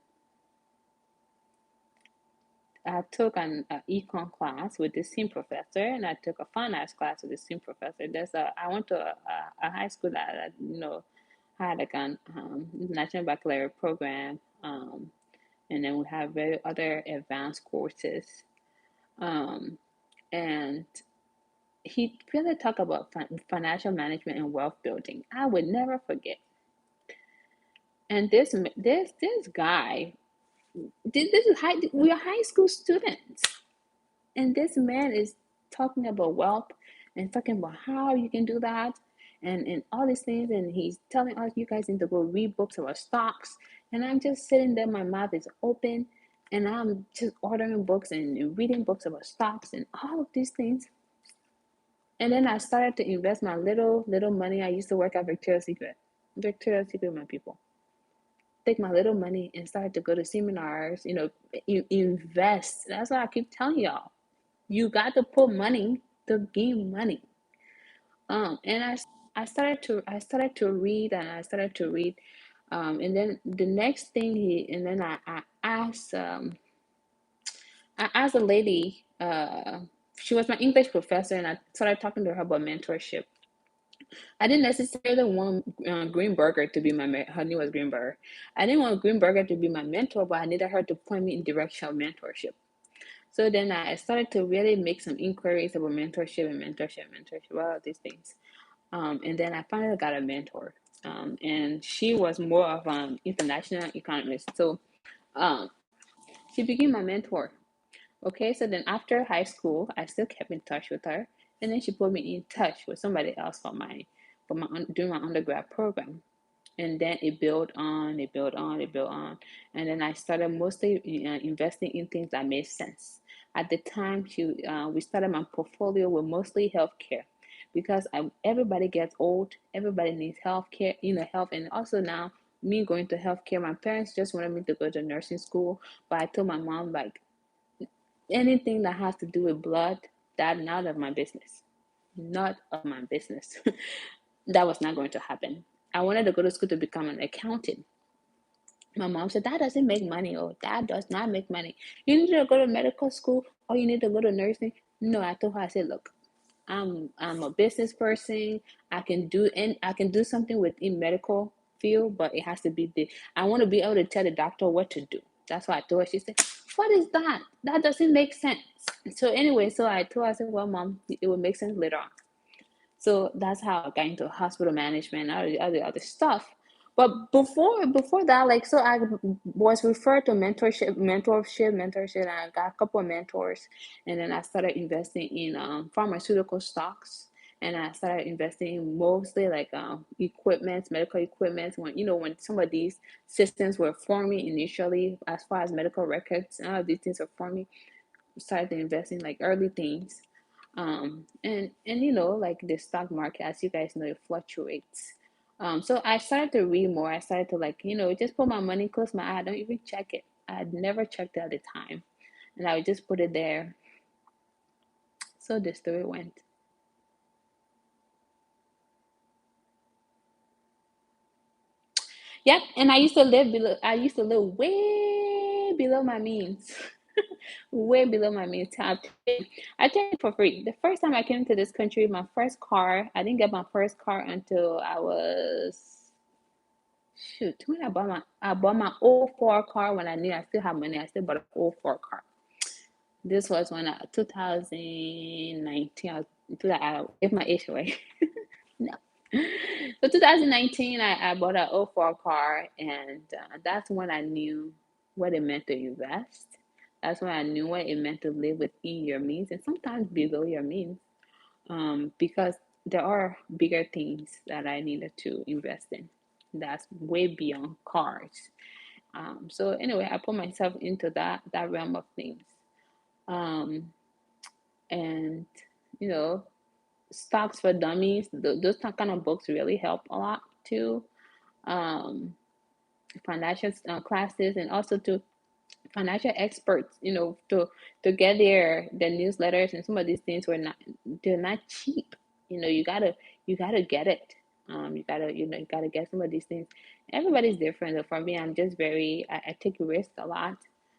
S1: I took an econ class with the same professor, and I took a finance class with the same professor. I went to a high school that had like an national baccalaureate program, and then we have very other advanced courses. Um, and he really talked about financial management and wealth building. I would never forget. And this guy, this is we are high school students, and this man is talking about wealth and talking about how you can do that, and all these things, and he's telling us you guys need to go read books about stocks, and I'm just sitting there, my mouth is open, and I'm just ordering books and reading books about stocks and all of these things. And then I started to invest my little money. I used to work at Victoria's Secret, my people. Take my little money and started to go to seminars, invest. That's why I keep telling y'all, you got to put money to gain money. And I started to read, and I started to read, and then the next thing and then I asked a lady, she was my English professor, and I started talking to her about mentorship. I didn't necessarily want Greenberger to be her name was Greenberger. I didn't want Greenberger to be my mentor, but I needed her to point me in direction of mentorship. So then I started to really make some inquiries about mentorship, all of these things. And then I finally got a mentor. And she was more of an international economist. So um, she became my mentor. Okay, so then after high school, I still kept in touch with her. And then she put me in touch with somebody else during my undergrad program. And then it built on, it built on, it built on. And then I started mostly investing in things that made sense. At the time, we started my portfolio with mostly healthcare, because everybody gets old, everybody needs healthcare, health. And also now, me going to healthcare, my parents just wanted me to go to nursing school, but I told my mom, like, anything that has to do with blood, that out of my business. Not of my business. That was not going to happen. I wanted to go to school to become an accountant. My mom said, that doesn't make money. Oh, that does not make money. You need to go to medical school or you need to go to nursing. No, I told her, I said, look, I'm a business person. I can do something within medical field, but it has to be I want to be able to tell the doctor what to do. That's why I told her. She said, what is that? That doesn't make sense. So anyway, so I told her, I said, well, mom, it will make sense later on. So that's how I got into hospital management and all the other stuff. But before that, like, so I was referred to mentorship, and I got a couple of mentors, and then I started investing in pharmaceutical stocks, and I started investing in mostly like equipment, medical equipment. When some of these systems were forming initially, as far as medical records, and all of these things were forming, started to invest in like early things. And like the stock market, as you guys know, it fluctuates. So I started to read more. I started to like, just put my money, close my eye. I don't even check it. I'd never checked it at the time. And I would just put it there. So the story went. Yep, and I used to live way below my means. Way below my means. I tell you for free. The first time I came to this country, my first car, I didn't get my first car until I was shoot, when I bought my old four car when I knew I still had money. I still bought an old four car. This was when 2019. I gave my age away. No. So 2019, I bought an oh 04 car, and that's when I knew what it meant to invest. That's when I knew what it meant to live within your means and sometimes below your means, because there are bigger things that I needed to invest in. That's way beyond cars. So anyway, I put myself into that realm of things, um, and you know, stocks for dummies. Those kind of books really help a lot too. Um, Financial classes, and also to financial experts. To get their newsletters, and some of these things they're not cheap. You gotta get it. You gotta get some of these things. Everybody's different. So for me, I'm just I take risks a lot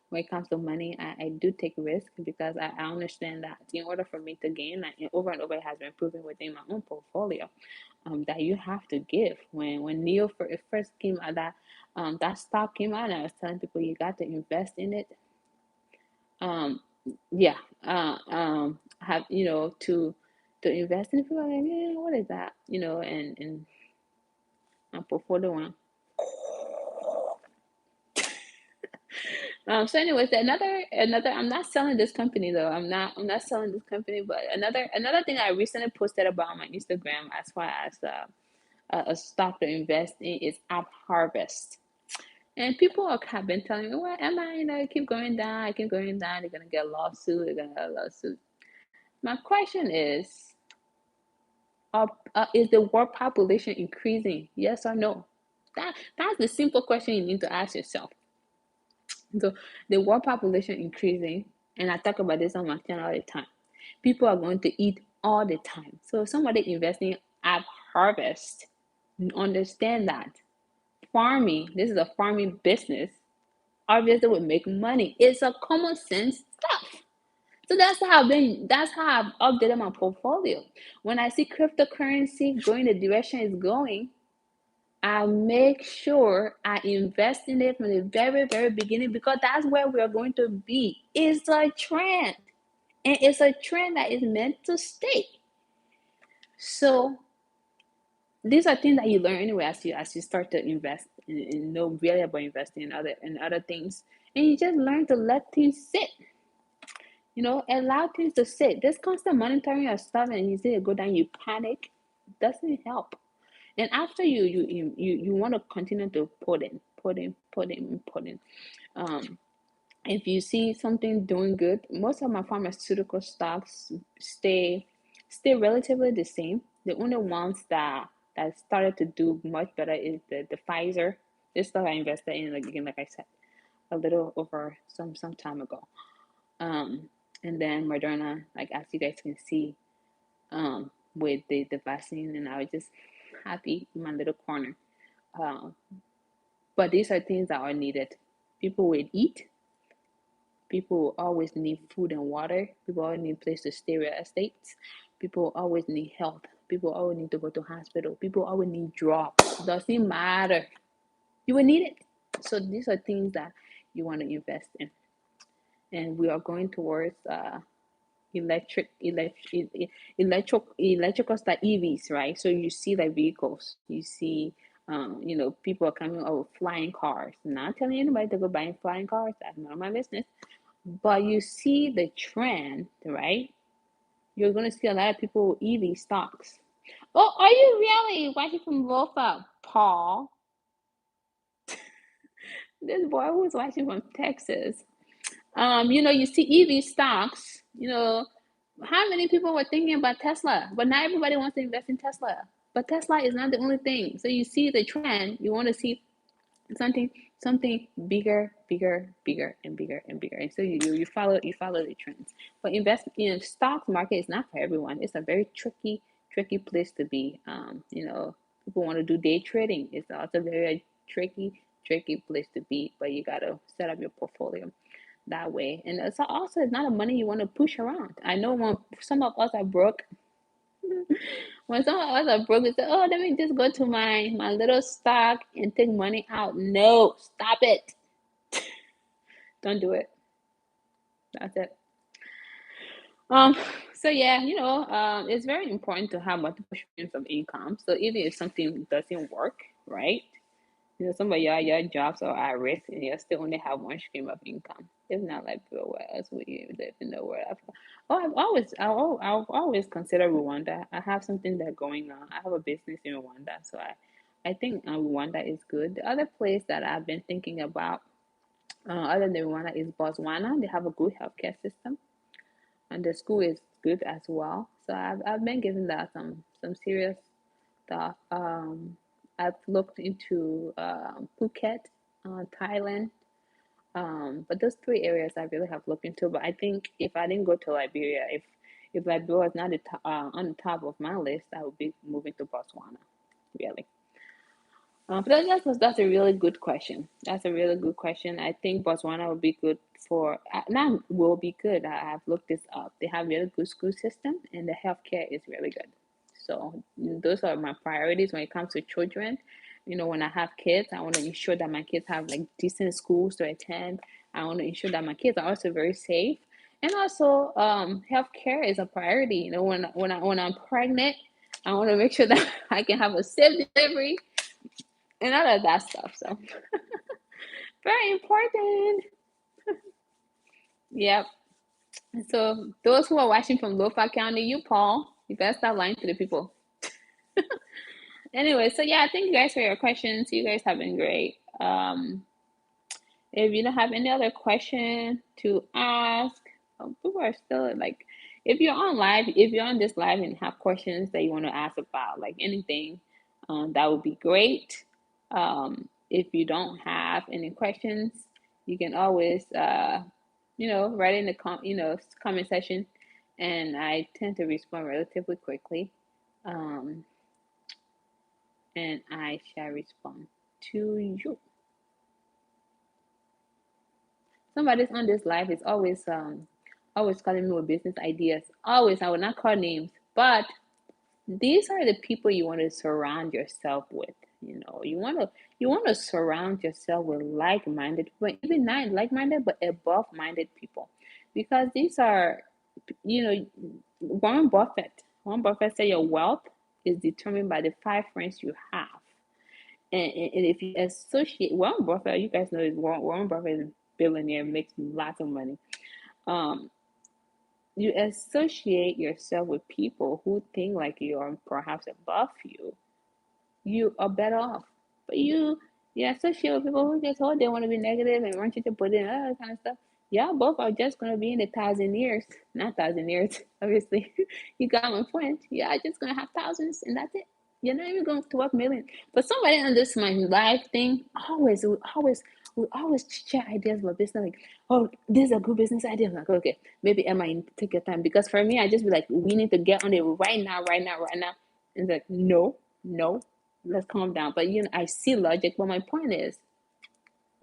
S1: when it comes to money. I do take risks because I understand that in order for me to gain, and over and over, it has been proven within my own portfolio, that you have to give. When Neo first came out, that stock came out, and I was telling people you got to invest in it. Um, yeah, have to invest in it. People are like, yeah, what is that? And portfolio one. So anyways, another I'm not selling this company though. I'm not selling this company, but another thing I recently posted about on my Instagram as far as a stock to invest in is App Harvest. And people have been telling me, well, am I, keep going down, I keep going down, they're gonna get a lawsuit, they're gonna get a lawsuit. My question is the world population increasing? Yes or no? That's the simple question you need to ask yourself. So the world population increasing, and I talk about this on my channel all the time. People are going to eat all the time. So if somebody investing at harvest, understand that farming, this is a farming business, obviously would make money. It's a common sense stuff. So that's how I've updated my portfolio. When I see cryptocurrency going the direction it's going, I make sure I invest in it from the very, very beginning, because that's where we are going to be. It's a trend. And it's a trend that is meant to stay. So these are things that you learn anyway as you start to invest and know really about investing in other things. And you just learn to let things sit. Allow things to sit. This constant monitoring your stuff, and you see it go down, you panic, doesn't help. And after you want to continue to put in. Um, if you see something doing good, most of my pharmaceutical stocks stay relatively the same. The only ones that started to do much better is the Pfizer. This stuff I invested in, like, again, like I said, a little over some time ago. And then Moderna, like, as you guys can see, with the vaccine, and I was just happy in my little corner. Uh, but these are things that are needed. People will eat. People always need food and water. People always need place to stay, real estates. People always need health. People always need to go to hospital. People always need drugs. Doesn't matter. You will need it. So these are things that you want to invest in. And we are going towards electrical style EVs, right? So you see like vehicles, you see, people are coming out with flying cars. I'm not telling anybody to go buying flying cars. That's none of my business. But you see the trend, right? You're gonna see a lot of people with EV stocks. Oh, are you really watching from Wolfa, Paul? This boy was watching from Texas. You see EV stocks, how many people were thinking about Tesla? But not everybody wants to invest in Tesla. But Tesla is not the only thing. So you see the trend, you want to see something bigger, and bigger and bigger. And so you follow the trends. But investment in stock market is not for everyone. It's a very tricky place to be. People want to do day trading. It's also very tricky place to be. But you gotta set up your portfolio that way. And it's also not a money you want to push around. I know when some of us are broke, when some of us are broke, we say, "Oh, let me just go to my little stock and take money out." No, stop it. Don't do it. That's it. Um, so yeah, it's very important to have multiple streams of income. So even if something doesn't work, right? Some of your jobs are at risk, and you still only have one stream of income. It's not like, bro, where else would you live in the world? I've always considered Rwanda. I have something that going on. I have a business in Rwanda, so I think Rwanda is good. The other place that I've been thinking about, other than Rwanda, is Botswana. They have a good healthcare system, and the school is good as well. So I've been giving that some serious thought. I've looked into Phuket, Thailand, but those three areas I really have looked into. But I think if I didn't go to Liberia, if Liberia was not on the top of my list, I would be moving to Botswana, really. But that's a really good question. That's a really good question. I think Botswana would be good for, not will be good. I have looked this up. They have really good school system, and the healthcare is really good. So those are my priorities when it comes to children. When I have kids, I want to ensure that my kids have like decent schools to attend. I want to ensure that my kids are also very safe, and also healthcare is a priority. When I'm pregnant, I want to make sure that I can have a safe delivery and all of that stuff. So very important. Yep. So those who are watching from Lofa County, you Paul, you better stop lying to the people. Anyway, so yeah, thank you guys for your questions. You guys have been great. If you don't have any other question to ask, people are still like, if you're on this live and have questions that you want to ask about, like anything, that would be great. If you don't have any questions, you can always, write in the comment section, and I tend to respond relatively quickly. And I shall respond to you. Somebody's on this live is always calling me with business ideas. Always, I will not call names, but these are the people you want to surround yourself with. You want to surround yourself with like-minded people, even not like-minded, but above-minded people, because these are, Warren Buffett. Warren Buffett said your wealth is determined by the 5 friends you have. And if you associate Warren Buffett, you guys know Warren Buffett is a billionaire, makes lots of money. You associate yourself with people who think like you are perhaps above you, you are better off. But you associate with people who just they want to be negative and want you to put in all that kind of stuff. Y'all both are just gonna be in 1,000 years, not 1,000 years, obviously. You got my point. Yeah, just gonna have thousands, and that's it. You're not even going to work millions. But somebody on this my life thing always we always share ideas about business. Like, oh, this is a good business idea. I'm like, okay, maybe Emma, you need to take your time. Because for me, I just be like, we need to get on it right now, right now, right now. And it's like, no, no, let's calm down. But I see logic. But my point is,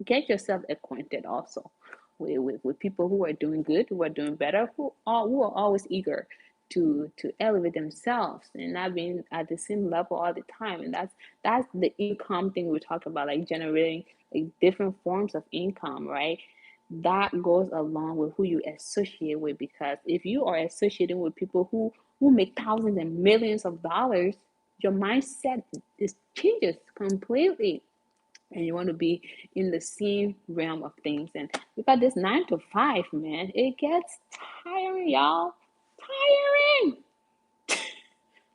S1: get yourself acquainted also with people who are doing good, who are doing better, who are always eager to elevate themselves and not being at the same level all the time. And that's the income thing we talk about, like generating like different forms of income, right? That goes along with who you associate with, because if you are associating with people who make thousands and millions of dollars, your mindset is changes completely, and you want to be in the same realm of things. And we got this 9 to 5, man. It gets tiring, y'all.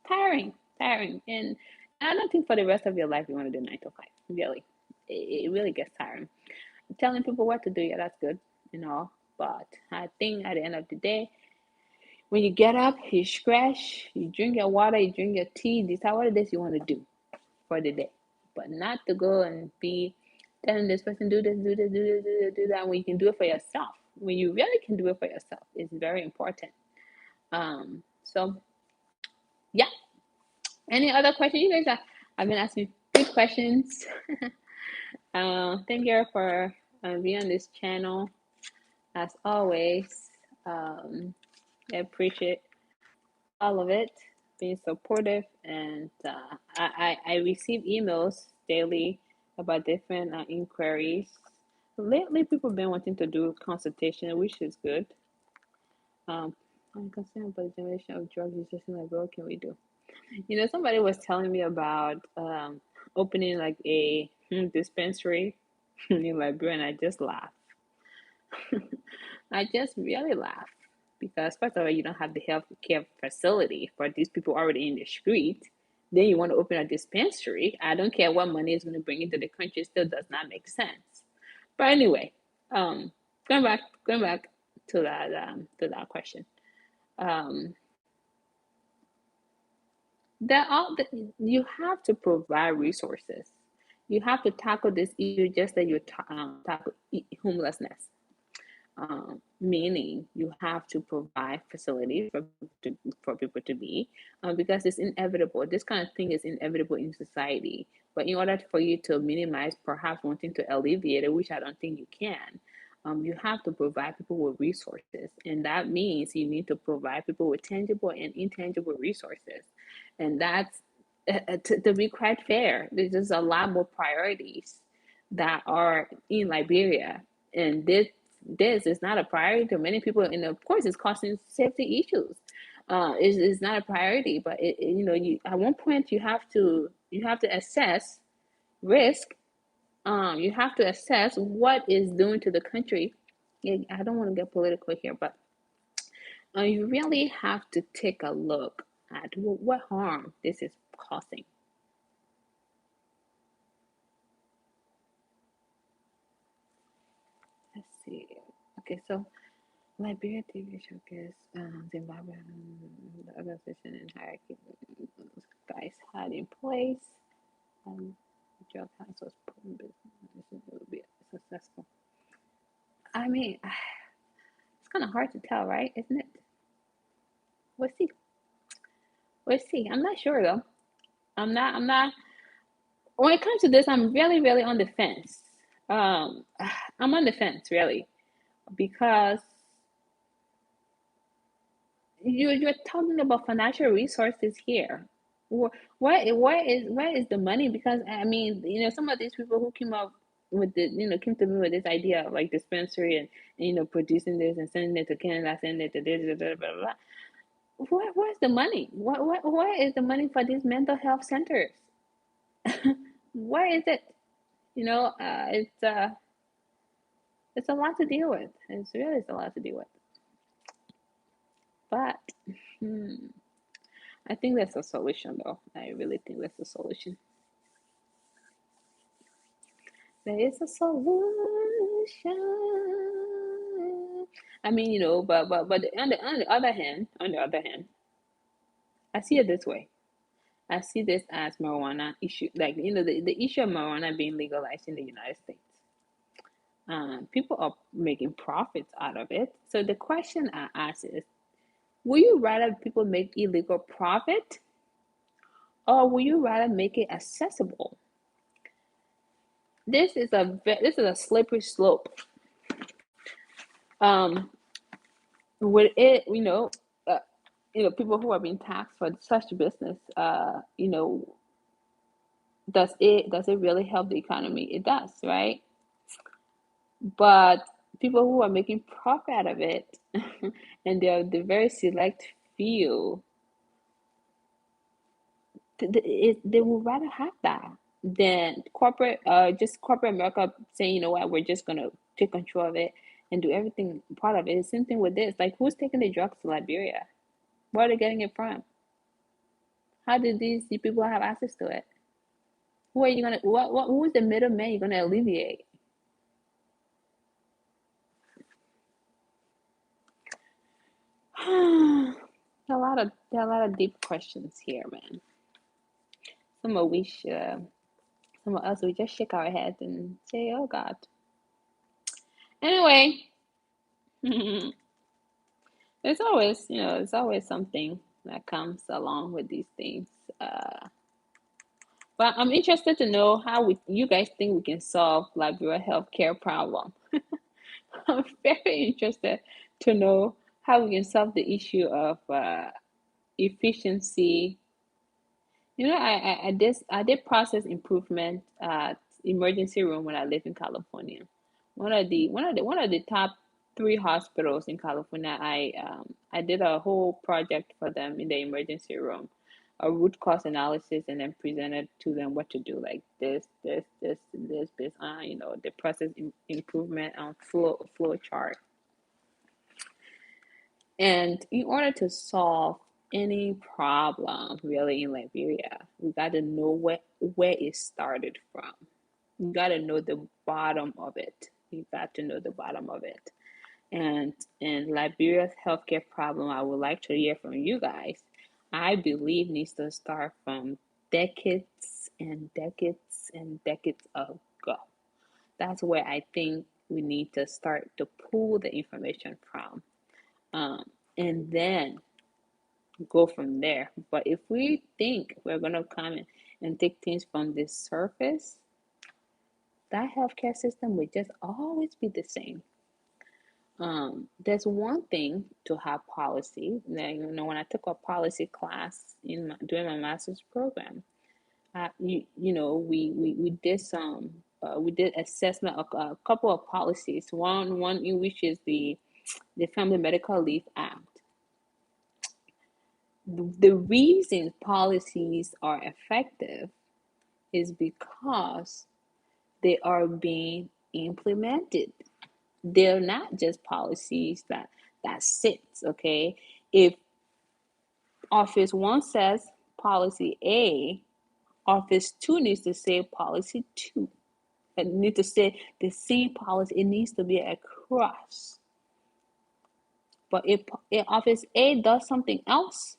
S1: Tiring, tiring. And I don't think for the rest of your life you want to do 9 to 5. Really, it really gets tiring. Telling people what to do, yeah, that's good, But I think at the end of the day, when you get up, you stretch, you drink your water, you drink your tea, decide what it is you want to do for the day, but not to go and be telling this person do this, do this, do this, do this, do that. When you can do it for yourself, when you really can do it for yourself, it's very important. So yeah. Any other questions? You guys have been asking good questions. Thank you for being on this channel. As always, I appreciate all of it, being supportive, and I receive emails daily about different inquiries. Lately, people have been wanting to do consultation, which is good. I'm concerned about the generation of drug users in Liberia. What can we do? Somebody was telling me about opening like a dispensary in Liberia, and I just laughed. I just really laugh, because first of all, you don't have the health care facility for these people already in the street. Then you want to open a dispensary. I don't care what money is going to bring into the country; it still does not make sense. But anyway, um, going back to that question. Um, you have to provide resources. You have to tackle this issue just that you tackle homelessness. Meaning you have to provide facilities for people to be, because it's inevitable. This kind of thing is inevitable in society. But in order for you to minimize perhaps wanting to alleviate it, which I don't think you can, you have to provide people with resources. And that means you need to provide people with tangible and intangible resources. And that's, to be quite fair, there's just a lot more priorities that are in Liberia. And this is not a priority to many people, and of course it's causing safety issues. It's not a priority, but you at one point you have to assess risk. You have to assess what is doing to the country. I don't want to get political here, but you really have to take a look at what harm this is causing. Let's see. Okay, so Liberia TV showcase Zimbabwe, the organization and hierarchy guys had in place. The drug house was proven business will be successful. I mean, it's kind of hard to tell, right? Isn't it? We'll see. We'll see. I'm not sure though. I'm not. When it comes to this, I'm really, really on the fence. Um, I'm on the fence really, because you're talking about financial resources here. Where is the money? Because I mean, some of these people who came up with came to me with this idea of like dispensary and producing this and sending it to Canada, sending it to this, blah, blah, blah. Where's the money? Where is the money for these mental health centers? Where is it? It's a lot to deal with. It's a lot to deal with. But I think that's a solution, though. I really think that's a solution. There is a solution. I mean, but on the other hand, I see it this way. I see this as marijuana issue, like the issue of marijuana being legalized in the United States. People are making profits out of it. So the question I ask is, will you rather people make illegal profit, or will you rather make it accessible? This is a slippery slope. Um, with it, people who are being taxed for such business, does it really help the economy? It does, right? But people who are making profit out of it, and they're the very select few, they would rather have that than corporate America saying, you know what, we're just gonna take control of it and do everything part of it. The same thing with this. Like, who's taking the drugs to Liberia? Where are they getting it from? How did these people have access to it? Who are you gonna? Who's the middleman you're gonna alleviate? There are a lot of deep questions here, man. Some of we should, some of us we just shake our heads and say, "Oh God." Anyway, it's always something that comes along with these things. Uh, but I'm interested to know how you guys think we can solve Liberia healthcare problem. I'm very interested to know how we can solve the issue of efficiency. I did process improvement at emergency room when I lived in California. One of the top three hospitals in California. I did a whole project for them in the emergency room, a root cause analysis, and then presented to them what to do, like this based on the process improvement on flow chart. And in order to solve any problem really in Liberia, we got to know where it started from. You got to know the bottom of it. You got to know the bottom of it. And in Liberia's healthcare problem, I would like to hear from you guys. I believe needs to start from decades and decades and decades ago. That's where I think we need to start to pull the information from. And then go from there. But if we think we're going to come in and take things from the surface, that healthcare system will just always be the same. There's one thing to have policy. When I took a policy class during my master's program, we did assessment of a couple of policies. One in which is the Family Medical Leave Act. The reason policies are effective is because they are being implemented. They're not just policies that sits, okay? If Office 1 says policy A, Office 2 needs to say policy 2. It needs to say the same policy. It needs to be across. But if Office A does something else,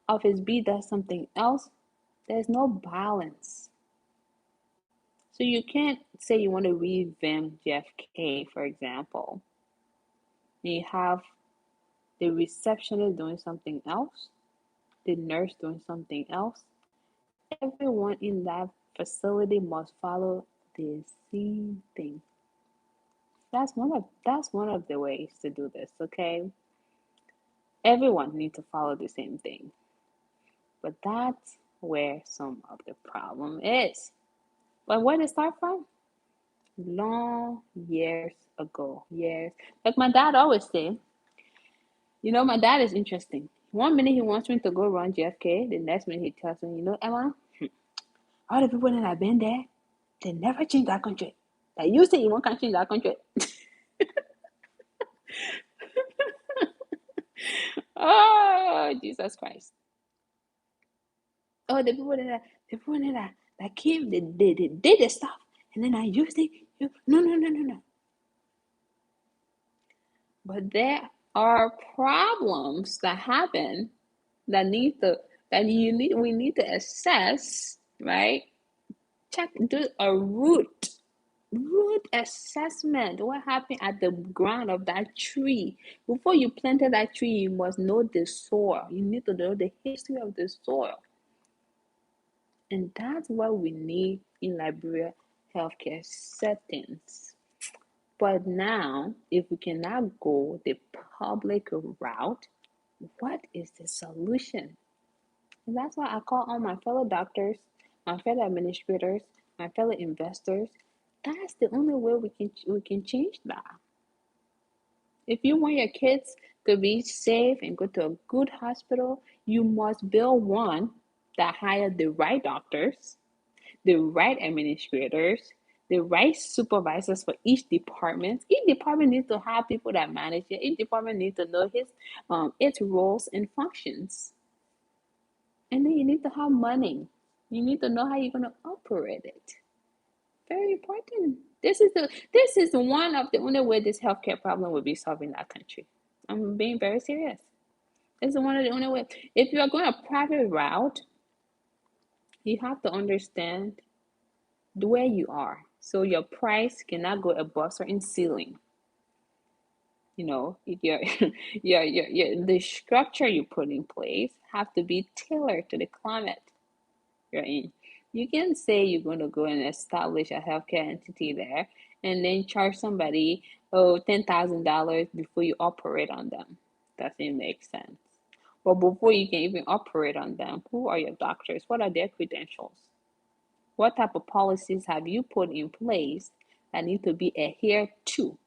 S1: Office B does something else, there's no balance. So you can't say you want to revamp JFK, for example, and you have the receptionist doing something else, the nurse doing something else. Everyone in that facility must follow the same thing. That's one of the ways to do this, okay? Everyone needs to follow the same thing. But that's where some of the problem is. But where did it start from? Long years ago. Years. Like my dad always say, my dad is interesting. One minute he wants me to go run JFK, the next minute he tells me, Emma, all the people that have been there, they never change that country. Like you say you won't change that country. Oh, Jesus Christ. Oh, the people that came, they did the stuff. And then I used it. No, no, no, no, no. But there are problems that happen that we need to assess, right? Do a root root assessment. What happened at the ground of that tree? Before you planted that tree, you must know the soil. You need to know the history of the soil. And that's what we need in Liberia healthcare settings. But now, if we cannot go the public route, what is the solution? And that's why I call on my fellow doctors, my fellow administrators, my fellow investors. That's the only way we can change that. If you want your kids to be safe and go to a good hospital, you must build one that hires the right doctors, the right administrators, the right supervisors for each department. Each department needs to have people that manage it. Each department needs to know its roles and functions. And then you need to have money. You need to know how you're going to operate it. Very important. This is one of the only way this healthcare problem will be solved in that country. I'm being very serious. This is one of the only way. If you are going a private route, you have to understand where you are. So your price cannot go above certain ceiling. The structure you put in place have to be tailored to the climate you're in. You can say you're going to go and establish a healthcare entity there and then charge somebody $10,000 before you operate on them. Doesn't make sense. But before you can even operate on them, who are your doctors? What are their credentials? What type of policies have you put in place that need to be adhered to?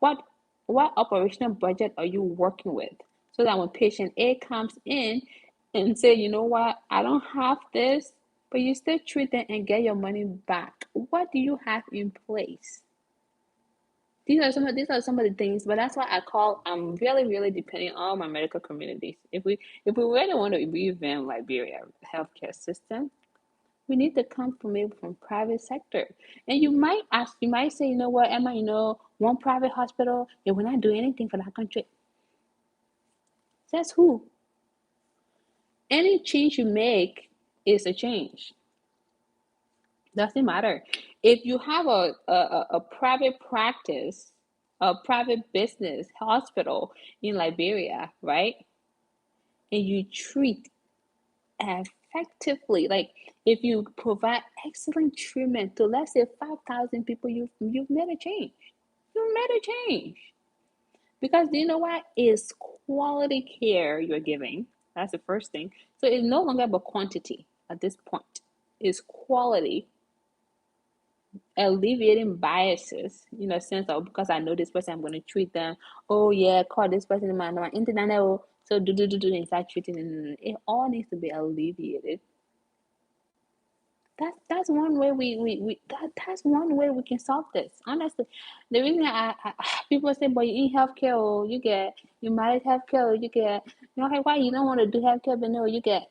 S1: What operational budget are you working with? So that when patient A comes in and say, you know what, I don't have this, but you still treat them and get your money back. What do you have in place? These are some of the things, but that's why I'm really, really depending on my medical communities. If we really want to revamp Liberia healthcare system, we need to come from private sector. And you might say, you know what, Emma, one private hospital, it will not do anything for that country. Says who? Any change you make is a change. Doesn't matter. If you have a private practice, a private business hospital in Liberia, right? And you treat effectively, like if you provide excellent treatment to, let's say, 5,000 people, you've made a change. You've made a change. Because you know what? It's quality care you're giving. That's the first thing. So it's no longer about quantity at this point. It's quality, alleviating biases, sense of, because I know this person, I'm going to treat them. Oh yeah, call this person in my internet. So do and start treating them. It all needs to be alleviated. That's one way that's one way we can solve this. Honestly, the reason people say, "But you in healthcare, or you manage healthcare, or you get, hey, why you don't want to do healthcare?" But no, you get,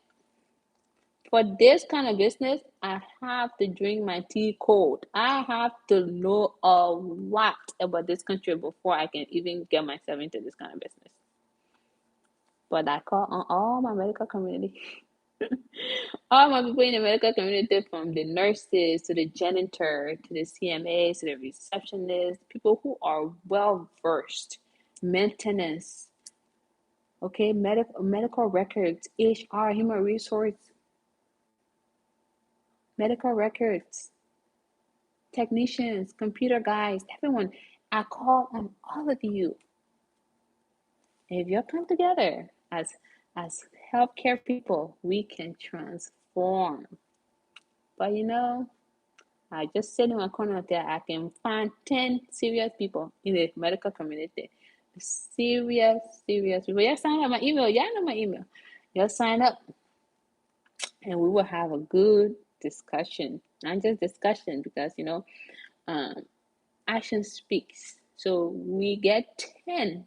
S1: for this kind of business, I have to drink my tea cold. I have to know a lot about this country before I can even get myself into this kind of business. But I call on all my medical community. All my people in the medical community, from the nurses to the janitor to the CMAs to the receptionists, people who are well versed, maintenance, okay, medical records, HR, human resource, medical records, technicians, computer guys, everyone. I call on all of you. If you come together as healthcare people, we can transform. But I just said in my corner there, I can find 10 serious people in the medical community. Serious, serious people. Y'all sign up my email. Y'all know my email. Y'all sign up and we will have a good discussion. Not just discussion, because, um, action speaks. So we get 10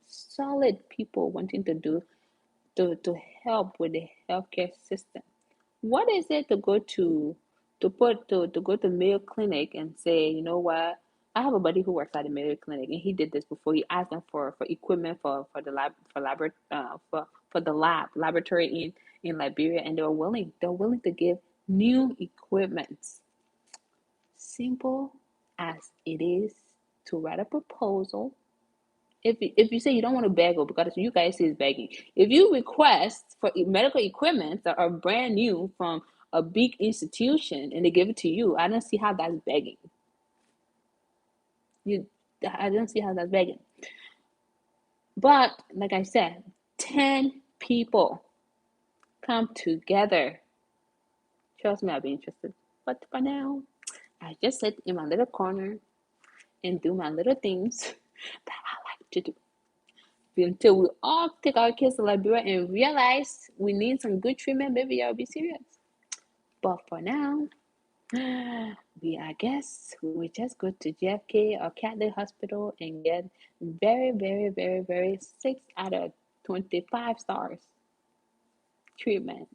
S1: solid people wanting to help with the healthcare system. What is it to go to Mayo Clinic and say, you know what? I have a buddy who works at the Mayo Clinic, and he did this before. He asked them for equipment for the lab for the laboratory in Liberia, and they were willing. They're willing to give new equipment. simple as it is to write a proposal. If you say you don't want to beg, or because you guys is begging, if you request for medical equipment that are brand new from a big institution and they give it to you, I don't see how that's begging. I don't see how that's begging. But like I said, 10 people come together. Trust me, I'll be interested. But for now, I just sit in my little corner and do my little things that I like to do until we all take our kids to Liberia and realize we need some good treatment. Maybe I'll be serious. But for now, I guess we just go to JFK or Catholic Hospital and get very, very, very, very 6 out of 25 stars treatment.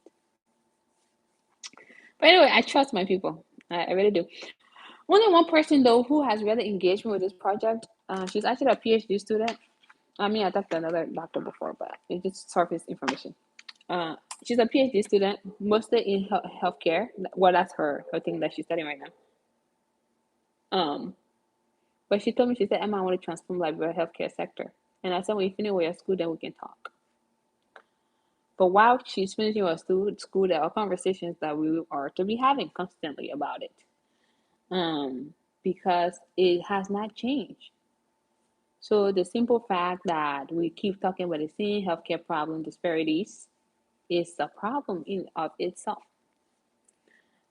S1: But anyway, I trust my people. I really do. Only one person though who has really engaged me with this project. She's actually a PhD student. I mean, I talked to another doctor before, but it just surface information. She's a PhD student, mostly in healthcare. Well, that's her thing that she's studying right now. But she told me, she said, Emma, I want to transform Liberia healthcare sector. And I said, when you finish with your school, then we can talk. But while she's finishing her school, there are conversations that we are to be having constantly about it. Because it has not changed. So the simple fact that we keep talking about the same healthcare problem disparities is a problem in of itself.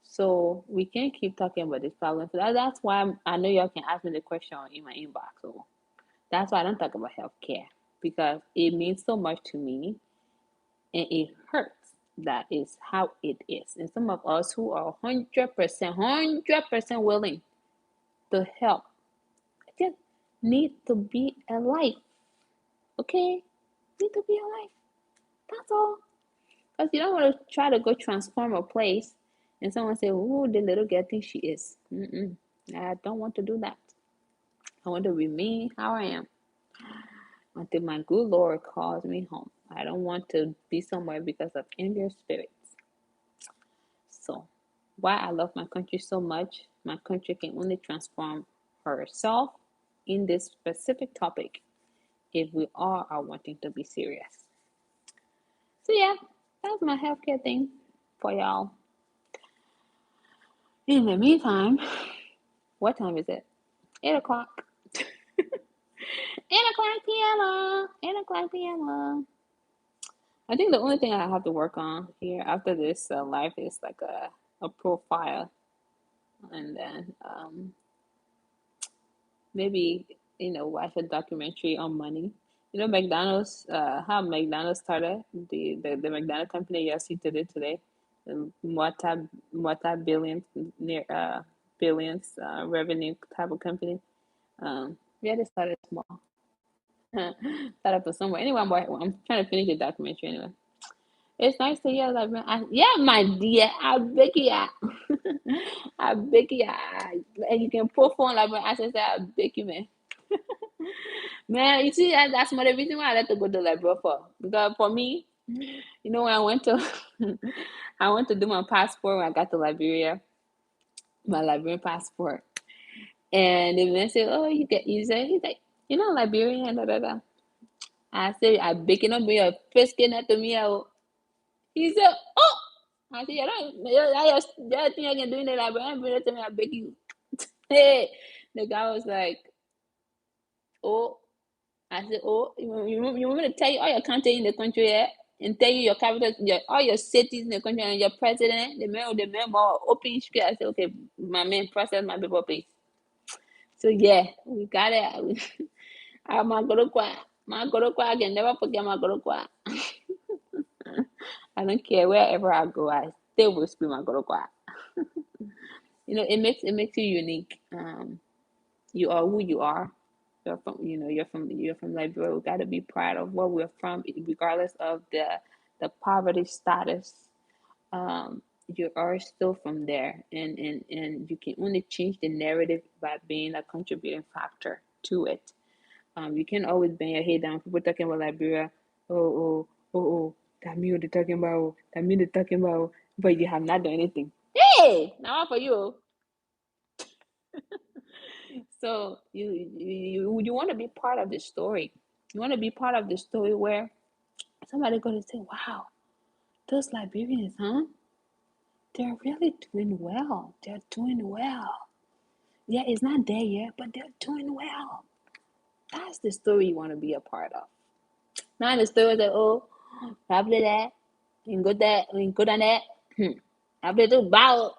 S1: So we can't keep talking about this problem. So that's why I know y'all can ask me the question in my inbox. So that's why I don't talk about healthcare, because it means so much to me and it hurts. That is how it is. And some of us who are 100% willing to help just need to be alive. Okay? Need to be alive. That's all. Because you don't want to try to go transform a place and someone say, "Oh, the little girl thinks she is." I don't want to do that. I want to remain how I am until my good Lord calls me home. I don't want to be somewhere because of envious spirits. So, why I love my country so much, my country can only transform herself in this specific topic if we all are wanting to be serious. So yeah, that's my healthcare thing for y'all. In the meantime, what time is it? 8 o'clock. 8 o'clock p.m. 8 o'clock p.m. I think the only thing I have to work on here after this life is like a profile, and then maybe watch a documentary on money. McDonald's, how McDonald's started, the McDonald's company you see today, multi billions revenue type of company. Yeah, they started small. Started from somewhere. Anyway, I'm trying to finish the documentary anyway. It's nice to hear that, man. Yeah, my dear, I beg you. I beg you. And you can put phone like I said, I beg you, man. Man, you see, that's one of the reason why I like to go to Liberia for. Because for me, when I went to I went to do my passport when I got to Liberia, my Liberian passport. And the man said, "Oh, you say he's like, Liberian, da da da." I said, "I baking up me, fisking at me out." He said, "Oh." I said, "That thing I can do in the Liberian, bring it to me, I beg you." Hey, the guy was like, "Oh." I said, "Oh, you want me to tell you all your country in the country, yeah? And tell you your capital, all your cities in the country and your president, the man more open street." I said, "Okay, my man, process my paper, please." So yeah, we got it. My Gorokwa. My Gorokwa, I can never forget my Gorokwa. I don't care wherever I go, I still will speak my Gorokwa. It makes you unique. You are who you are. You're from Liberia. We gotta be proud of where we're from, regardless of the poverty status. You are still from there, and you can only change the narrative by being a contributing factor to it. You can't always bang your head down. People talking about Liberia, oh, that mean they're talking about, but you have not done anything. Hey, now for you. So you want to be part of the story. You want to be part of the story where somebody going to say, "Wow, those Liberians, huh? They're really doing well. They're doing well. Yeah, it's not there yet, but they're doing well." That's the story you want to be a part of. Not the story that, oh, probably that, and good that, and good on that. Probably do about.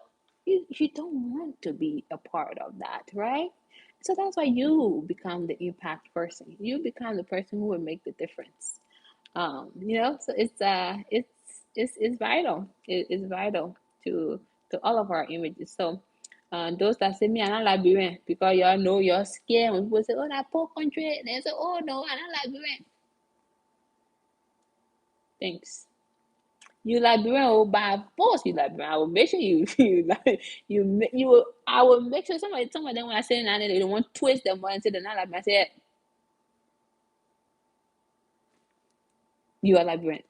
S1: You don't want to be a part of that, right? So that's why you become the impact person. You become the person who will make the difference. So it's vital. It's vital to all of our images. So those that say me, I'm not Liberian, because y'all know you're scared when people say, "Oh, that poor country," and they say, "Oh no, I'm not Liberian." Thanks. You Liberian, oh, by force you Liberian. I will make sure you you will. I will make sure some of them when I say that they don't want to twist them and say they're not Liberian. I say you are Liberian.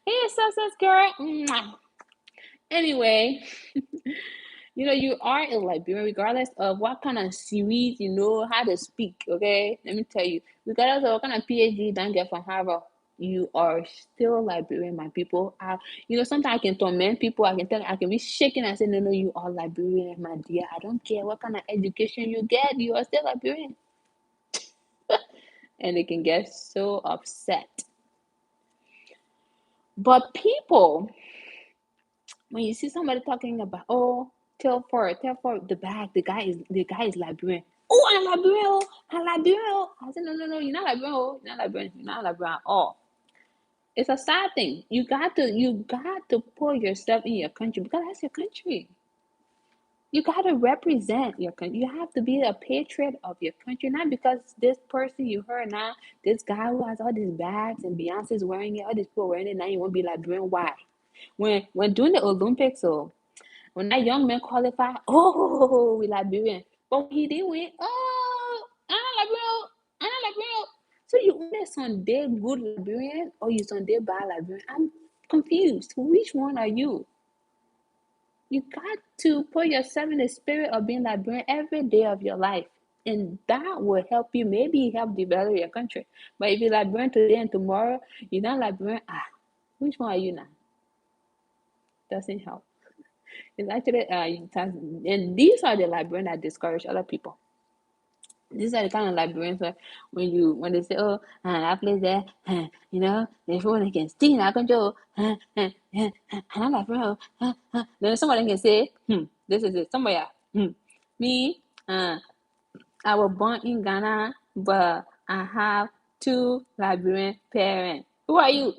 S1: Hey, success girl. Mwah. Anyway, you are a Liberian regardless of what kind of series you know how to speak. Okay, let me tell you, regardless of what kind of PhD you don't get from Harvard, you are still Liberian, my people. Sometimes I can torment people. I can be shaking and say, no, no, you are Liberian, my dear. I don't care what kind of education you get, you are still Liberian. And they can get so upset. But people, when you see somebody talking about, oh, tell for the guy is Liberian. Oh, I'm Liberian. Oh, I'm Liberian. Oh. I said, no, no, no, you're not Liberian. Oh, you're not Liberian. You're not Liberian at all. It's a sad thing. You got to put yourself in your country, because that's your country. You got to represent your country. You have to be a patriot of your country, not because this person you heard now, this guy who has all these bags and Beyonce's wearing it, all these people wearing it, now you won't be Liberian. Why? When doing the Olympics, so when that young man qualified, oh, we Liberian. But when he didn't win, oh, I'm not Liberian. I'm not Liberian. So you only Sunday good Liberian or you Sunday bad Liberian? I'm confused. Which one are you? You got to put yourself in the spirit of being Liberian every day of your life. And that will help you, maybe help develop your country. But if you're Liberian today and tomorrow, you're not Liberian, which one are you now? Doesn't help. It's actually, and these are the Liberians that discourage other people. These are the kind of Liberians where when they say, "Oh, that place there, everyone can sing, I control, and I'm Liberian," then somebody can say, this is it, somewhere, me, I was born in Ghana, but I have two Liberian parents. Who are you?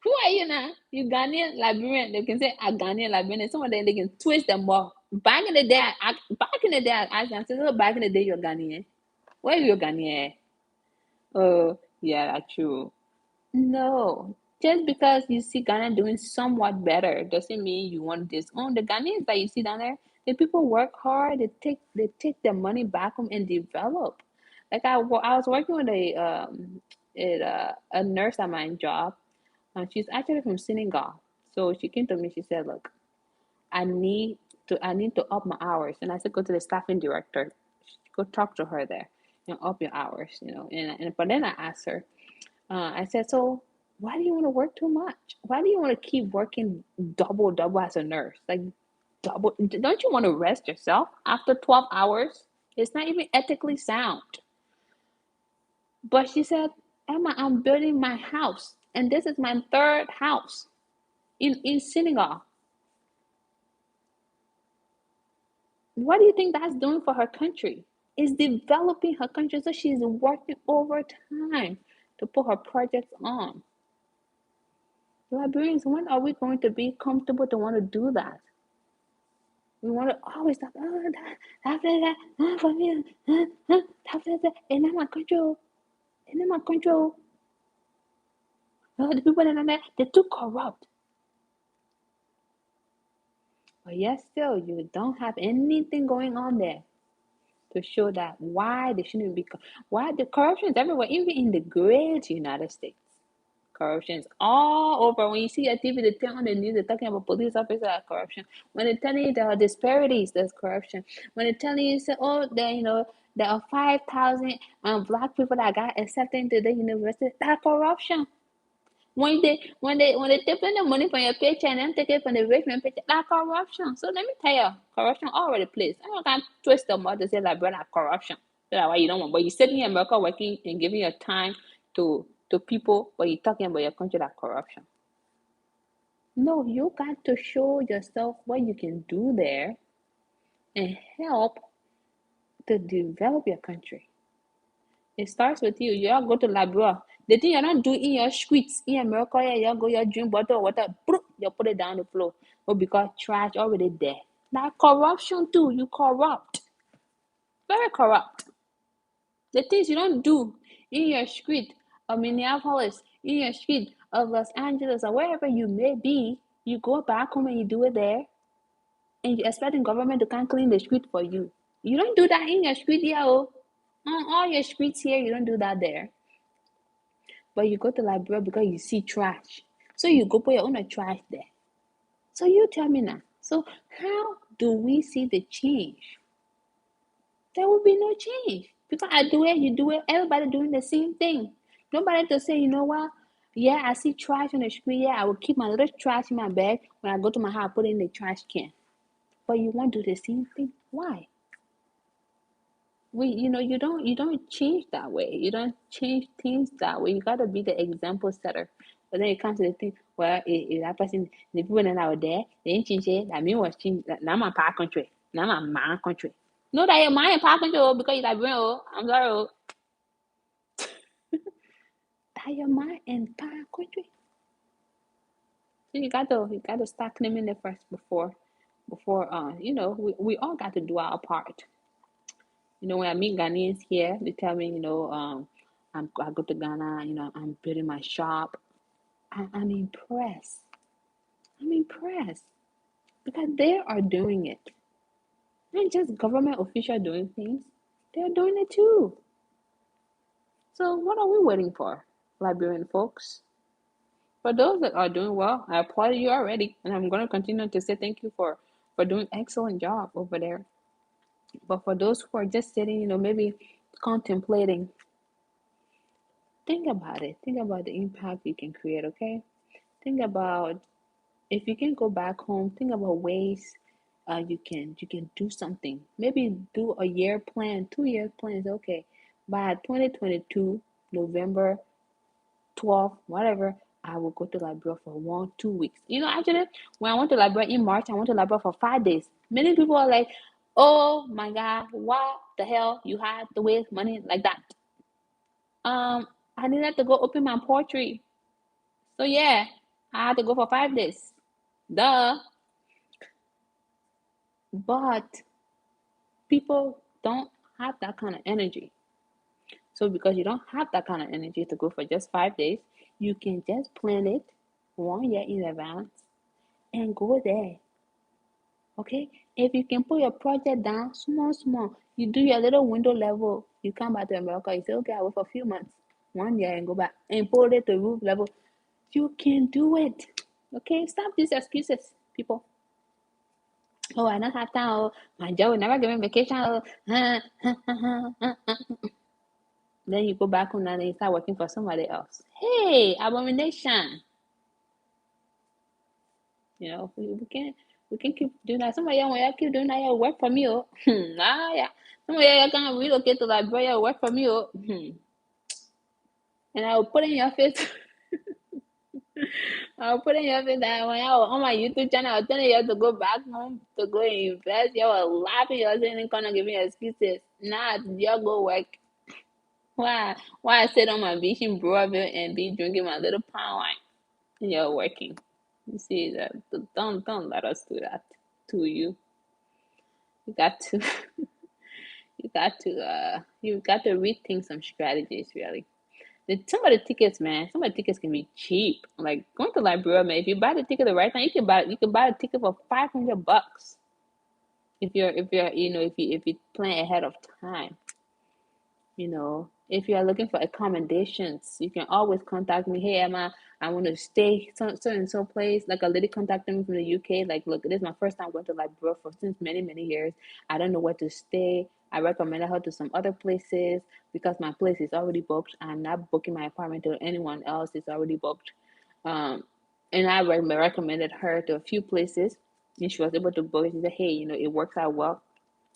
S1: Who are you now? You Ghanaian Liberian. They can say a Ghanaian Liberian. And some of them they can twist them up. Back in the day, I asked them, I said, "Oh, back in the day, you're Ghanaian. Where are you Ghanaian?" Oh, yeah, that's true. No. Just because you see Ghana doing somewhat better doesn't mean you want this. Oh, the Ghanaians that you see down there, the people work hard. They take their money back home and develop. Like I was working with a nurse at my job, and she's actually from Senegal. So she came to me. She said, "Look, I need to up my hours." And I said, "Go to the staffing director. Go talk to her there, up your hours." And but then I asked her. I said, "So why do you want to work too much? Why do you want to keep working double as a nurse? Like double? Don't you want to rest yourself after 12 hours? It's not even ethically sound." But she said, "Emma, I'm building my house, and this is my third house in Senegal. What do you think that's doing for her country? Is developing her country, so she's working overtime to put her projects on." Liberians, when are we going to be comfortable to want to do that? We want to always talk, oh, that, for me, that, and then my control, and then my control. Oh, the people that are there, they're too corrupt. But yet still, you don't have anything going on there to show that why they shouldn't be, why the corruption is everywhere, even in the great United States. Corruption is all over. When you see a TV, they turn on the news, they're talking about police officers are corruption. When they're telling you there are disparities, there's corruption. When they're telling you, say, oh, there are 5,000 black people that got accepted into the university, that's corruption. When they taking the money from your paycheck and then take it from the rich man paycheck, that's corruption. So let me tell you, corruption all over the place. I don't can twist the mouth to say like brother corruption. That's why you don't want. But you sitting in America working and giving your time to people, but you're talking about your country that corruption. No, you got to show yourself what you can do there and help to develop your country. It starts with you. You all go to Liberia. The thing you don't do in your streets in America, you go your drink bottle of water, you put it down the floor. But because trash already there. That corruption too. You corrupt. Very corrupt. The things you don't do in your street of Minneapolis, in your street of Los Angeles, or wherever you may be, you go back home and you do it there, and you expecting government to come clean the street for you. You don't do that in your street here, oh. On all your streets here, you don't do that there. But you go to Liberia because you see trash. So you go put your own trash there. So you tell me now. So how do we see the change? There will be no change. Because I do it, you do it, everybody doing the same thing. Nobody to say, you know what? Yeah, I see trash on the street. Yeah, I will keep my little trash in my bag. When I go to my house, I put it in the trash can. But you won't do the same thing. Why? You don't change that way. You don't change things that way. You gotta be the example setter. But then it comes to the thing, well, if that person, the people that are there, they ain't change it. That mean was change. Now my power country. Now my man country. No, that your mind power country because you like bro. I'm sorry. That your mind and power country. So you gotta start claiming it first before we all got to do our part. When I meet Ghanaians here, they tell me, I go to Ghana, I'm building my shop. I'm impressed. I'm impressed because they are doing it. Not just government official doing things, they're doing it too. So what are we waiting for, Liberian folks? For those that are doing well, I applaud you already, and I'm going to continue to say thank you for doing excellent job over there. But for those who are just sitting, maybe contemplating, think about it. Think about the impact you can create, okay? Think about if you can go back home, think about ways you can do something. Maybe do a year plan, 2 year plans. Okay, by 2022 November 12th, whatever, I will go to Liberia for 1-2 weeks. Actually, when I went to Liberia in March, I went to Liberia for 5 days. Many people are like, "Oh my God, what the hell you had to waste money like that?" I needed to go open my poultry, so yeah, I had to go for 5 days. Duh. But people don't have that kind of energy. So because you don't have that kind of energy to go for just 5 days, you can just plan it 1 year in advance and go there. Okay? If you can put your project down small, small, you do your little window level, you come back to America, you say, okay, I work for a few months, 1 year and go back and put it to roof level. You can do it. Okay? Stop these excuses, people. Oh, I don't have time. Oh, my job will never give me vacation. Oh, then you go back home and you start working for somebody else. Hey, abomination. We can keep doing that. Somebody else will keep doing that. You work for me. Oh. Yeah. Somebody else can relocate to Liberia. Work for me. Oh. And I will put in your face. I'll put in your face that when I was on my YouTube channel, I was telling you to go back home to go and invest. You were laughing. You were saying, "Gonna give me excuses." Nah, you go work. Why I sit on my beach in Broadville and be drinking my little palm wine and you're working? You see that? Don't let us do that to you. You got to you got to rethink some strategies really. Some of the tickets, man, some of the tickets can be cheap. Like going to Liberia, man, if you buy the ticket the right time, you can buy a ticket for $500 if you plan ahead of time. If you are looking for accommodations, you can always contact me. Hey, Emma, I want to stay so and so place. Like a lady contacted me from the UK. Like, look, this is my first time going to Liberia for since many, many years. I don't know where to stay. I recommended her to some other places because my place is already booked. I'm not booking my apartment to anyone else. It's already booked. Um, and I recommended her to a few places, and she was able to book. She said, hey, it works out well.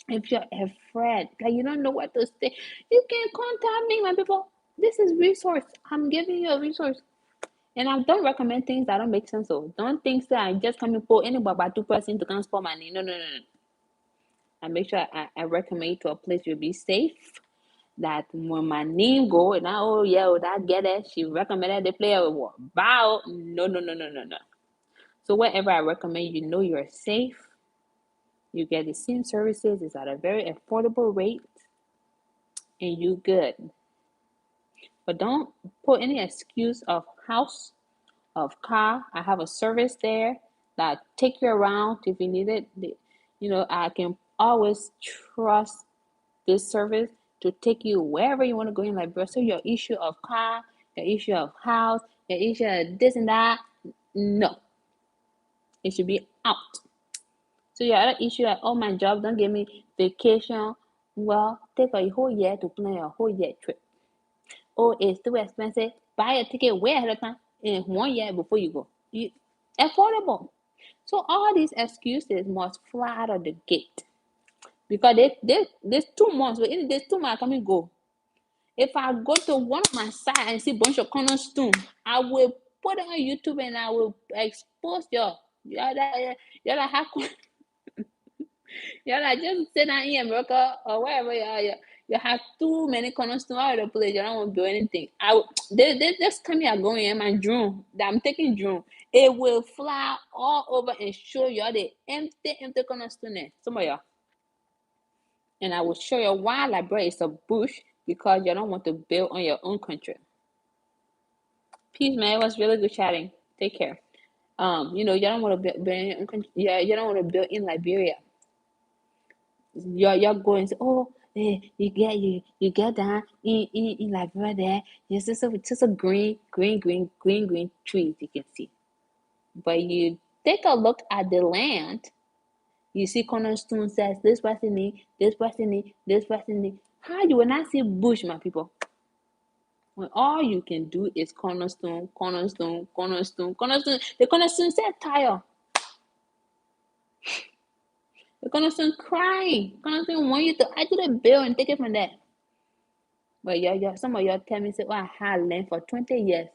S1: If you're afraid, like you don't know what to say, you can contact me, my people. This is resource. I'm giving you a resource. And I don't recommend things that don't make sense. So don't think that I just come and pull anybody by 2% to come spend money. No, no, no, no. I make sure I recommend you to a place you'll be safe. That when my name go and oh yeah, that get it. She recommended the player bow. No, no, no, no, no, no. So wherever I recommend, you're safe. You get the same services. It's at a very affordable rate, and you good. But don't put any excuse of house, of car. I have a service there that take you around if you need it. I can always trust this service to take you wherever you want to go in Liberia. So your issue of car, your issue of house, your issue of this and that, no, it should be out. So your other issue like, oh, my job don't give me vacation. Well, take a whole year to plan your whole year trip. Oh, it's too expensive. Buy a ticket way ahead of time in 1 year before you go. Affordable. So all these excuses must fly out of the gate because there's 2 months. But in there's 2 months, I can go. If I go to one of my sites and see a bunch of cornerstone, I will put it on YouTube and I will expose y'all. Y'all that have y'all that just sit down in America or wherever you are. You have too many cornerstones all over the place. You don't want to do anything. They just come here going in my drone that I'm taking drone. It will fly all over and show you all the empty cornerstone there. Some of y'all. And I will show you why Liberia is a bush because you don't want to build on your own country. Peace, man. It was really good chatting. Take care. You don't want to build in your own country. Yeah, you don't want to build in Liberia. You're going to you get down in Liberia there. There's just a green trees you can see. But you take a look at the land. You see cornerstone says this person need, this person need, this person need. How you will not see bush, my people? When all you can do is cornerstone, cornerstone, cornerstone, cornerstone. The cornerstone said tire. The cornerstone crying. Cornerstone want you to add to the bill and take it from there. But some of y'all tell me, say, oh, I had land for 20 years.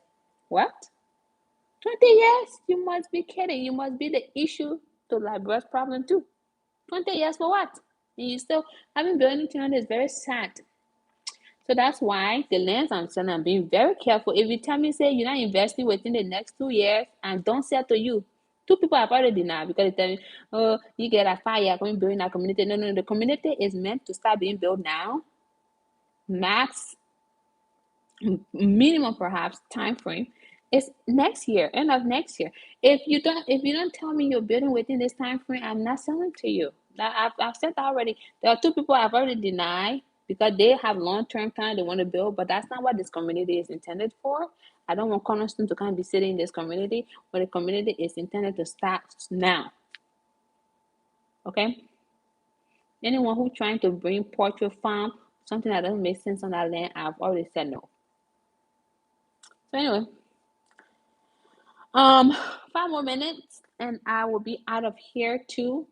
S1: What? 20 years? You must be kidding. You must be the issue to Liberia's problem too. 20 years for what? And you still haven't built anything on this. Very sad. So that's why the lands I'm selling, I'm being very careful. If you tell me, say, you're not investing within the next 2 years, and don't sell to you. 2 people have already denied because they tell me, oh, you get a fire going building a community. No, no, the community is meant to start being built now. Max minimum perhaps time frame is next year, end of next year. If you don't tell me you're building within this time frame, I'm not selling to you. I've said that already. There are 2 people I've already denied because they have long-term plan they want to build, but that's not what this community is intended for. I don't want Cornerstone to kind of be sitting in this community, but the community is intended to start now. Okay. Anyone who's trying to bring portrait farm, something that doesn't make sense on that land, I've already said no. So anyway, 5 more minutes and I will be out of here too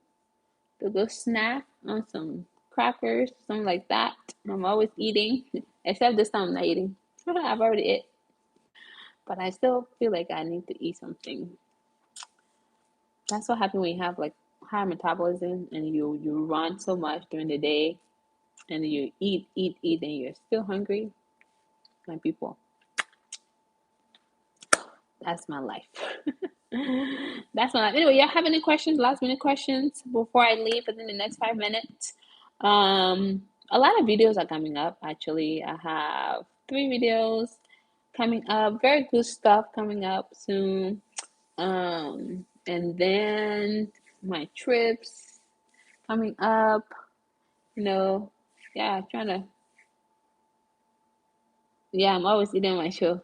S1: to go snack on some crackers, something like that. I'm always eating, except this time I'm not eating. I've already ate, but I still feel like I need to eat something. That's what happens when you have like high metabolism and you run so much during the day, and you eat, and you're still hungry. My people, that's my life. That's my life. Anyway, y'all have any questions, last minute questions before I leave within the next 5 minutes? A lot of videos are coming up. Actually, I have 3 videos coming up. Very good stuff coming up soon. And then my trips coming up. Yeah, trying to Yeah, I'm always eating my show.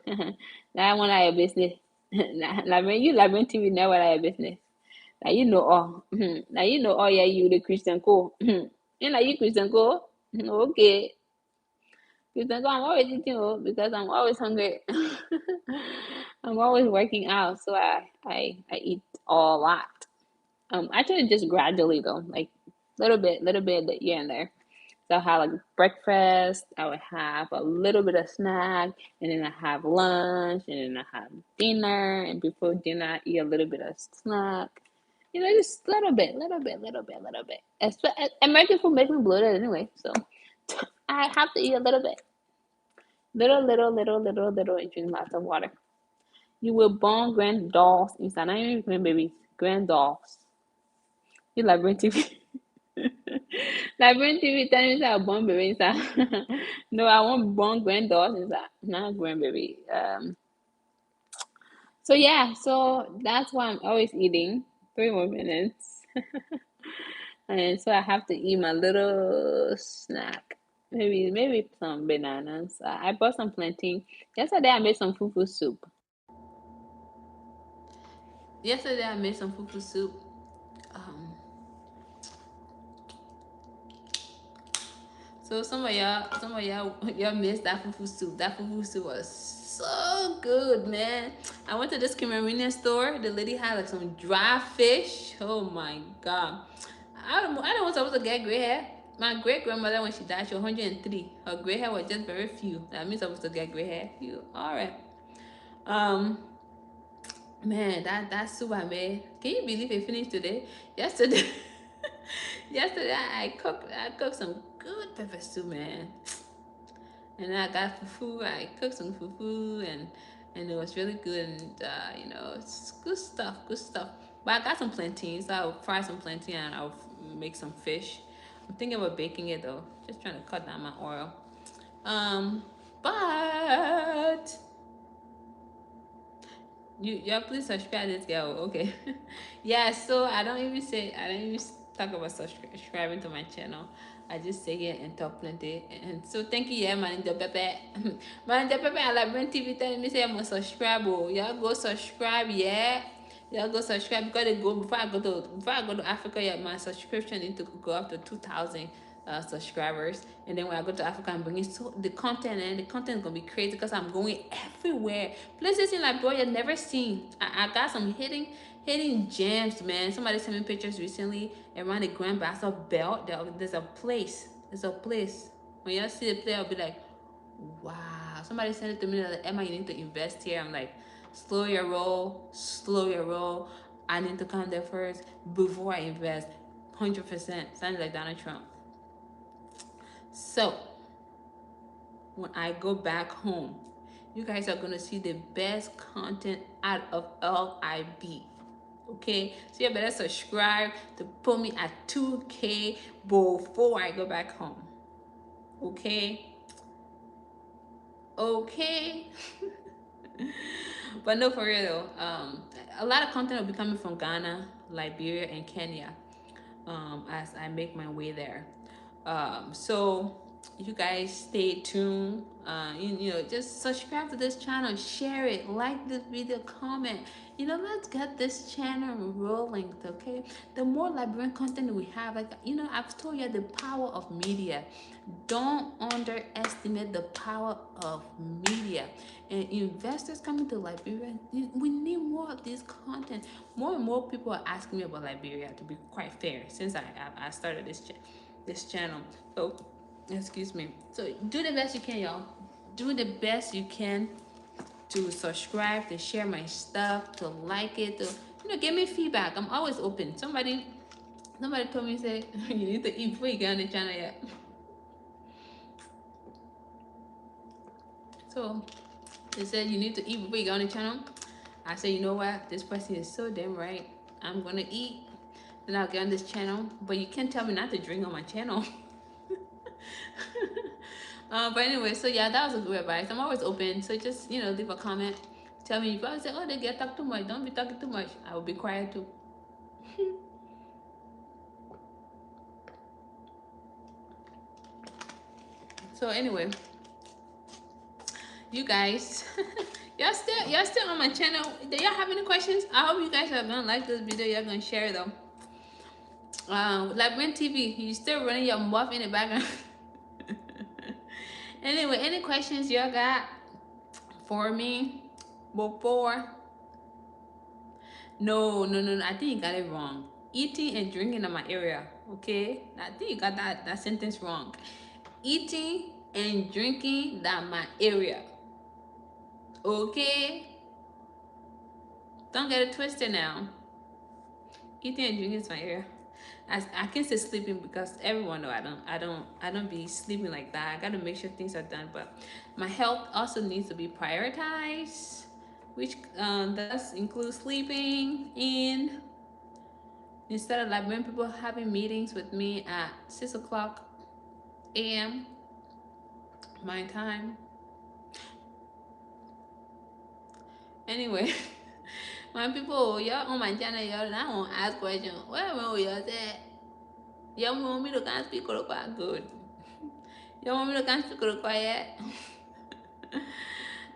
S1: That one I a business. Like when you like when TV never I a business. Like you know all. Like you know all yeah you the Christian co. And like you Christian co. Okay. Christian co I'm always eating because I'm always hungry. I'm always working out, so I eat a lot. Actually just gradually though, like little bit here and there. So I have like breakfast, I would have a little bit of snack, and then I have lunch, and then I have dinner, and before dinner I eat a little bit of snack. You know, just little bit, little bit. American food makes me bloated anyway, so I have to eat a little bit. Little, and drink lots of water. You will born grand dolls inside, not even grandbabies, grand dolls. You like brain TV. Like brain TV telling me say I born baby inside. No, I want born granddaughters inside, not grandbaby. So yeah, so that's why I'm always eating. 3 more minutes. And so I have to eat my little snack. Maybe some bananas. I bought some plantain. Yesterday I made some fufu soup. Yesterday I made some fufu soup. Um, So y'all missed that fufu soup. That fufu soup was so good, man. I went to this Cameroonian store. The lady had like some dry fish. Oh my god. I don't was supposed to get gray hair. My great grandmother when she died, she was 103. Her gray hair was just very few. That means I was supposed to get gray hair. You alright. Um Man, that soup I made. Can you believe it finished today? Yesterday, yesterday I cooked some good pepper soup, man. And I got fufu. I cooked some fufu, and it was really good. And it's good stuff, good stuff. But I got some plantains, so I'll fry some plantain and I'll make some fish. I'm thinking about baking it though. Just trying to cut down my oil. Um, but yeah, please subscribe this girl. Okay. Yeah, so I don't even talk about subscribing to my channel. I just say it and talk plenty. And so thank you, yeah, man. The Pepe. Man, the Pepe, I like when TV telling me say I'm a subscribe. Oh, y'all go subscribe, yeah. Y'all go subscribe because they go before I go to Africa, yeah, my subscription need to go up to 2,000 subscribers. And then when I go to Africa, I'm bringing so the content, and the content is gonna be crazy because I'm going everywhere, places in Liberia you've never seen. I got some hidden gems, man. Somebody sent me pictures recently around the Grand Bassa belt. There's a place. When y'all see the place, I'll be like, wow. Somebody sent it to me like, Emma, you need to invest here. I'm like, slow your roll, slow your roll. I need to come there first before I invest. 100%. Sounds like Donald Trump. So when I go back home, you guys are gonna see the best content out of LIB. Okay, so you better subscribe to put me at 2K before I go back home. Okay, okay. But no, for real though, a lot of content will be coming from Ghana, Liberia, and Kenya, as I make my way there. So you guys stay tuned. Just subscribe to this channel, share it, like this video, comment. Let's get this channel rolling, okay? The more Liberian content we have, like, I've told you the power of media. Don't underestimate the power of media. And investors coming to Liberia, we need more of this content. More and more people are asking me about Liberia, to be quite fair, since I started this channel. So, excuse me. So do the best you can, y'all. Do the best you can to subscribe, to share my stuff, to like it, to give me feedback. I'm always open. Somebody told me, say you need to eat before you get on the channel yet. So they said you need to eat before you get on the channel. I said, you know what? This person is so damn right. I'm gonna eat, then I'll get on this channel. But you can't tell me not to drink on my channel. But anyway, so yeah, that was a good advice. I'm always open, so just leave a comment. Tell me if I say, oh, they get talk too much. Don't be talking too much. I will be quiet too. So anyway, You guys, y'all still on my channel. Do y'all have any questions? I hope you guys are gonna like this video. Y'all gonna share it though. Labyrinth TV, you still running your mouth in the background. Anyway, any questions y'all got for me before? No. I think you got it wrong. Eating and drinking in my area. Okay, I think you got that sentence wrong. Eating and drinking that my area. Okay, don't get it twisted now. Eating and drinking is my area. I can say sleeping because everyone know I don't be sleeping like that. I gotta make sure things are done, but my health also needs to be prioritized, which does include sleeping in. Instead of like when people having meetings with me at 6 o'clock a.m. my time. Anyway, when people y'all on my channel, y'all I won't ask questions. Where will y'all say? Y'all want me to can't speak quite good. Y'all want me to can't speak quiet?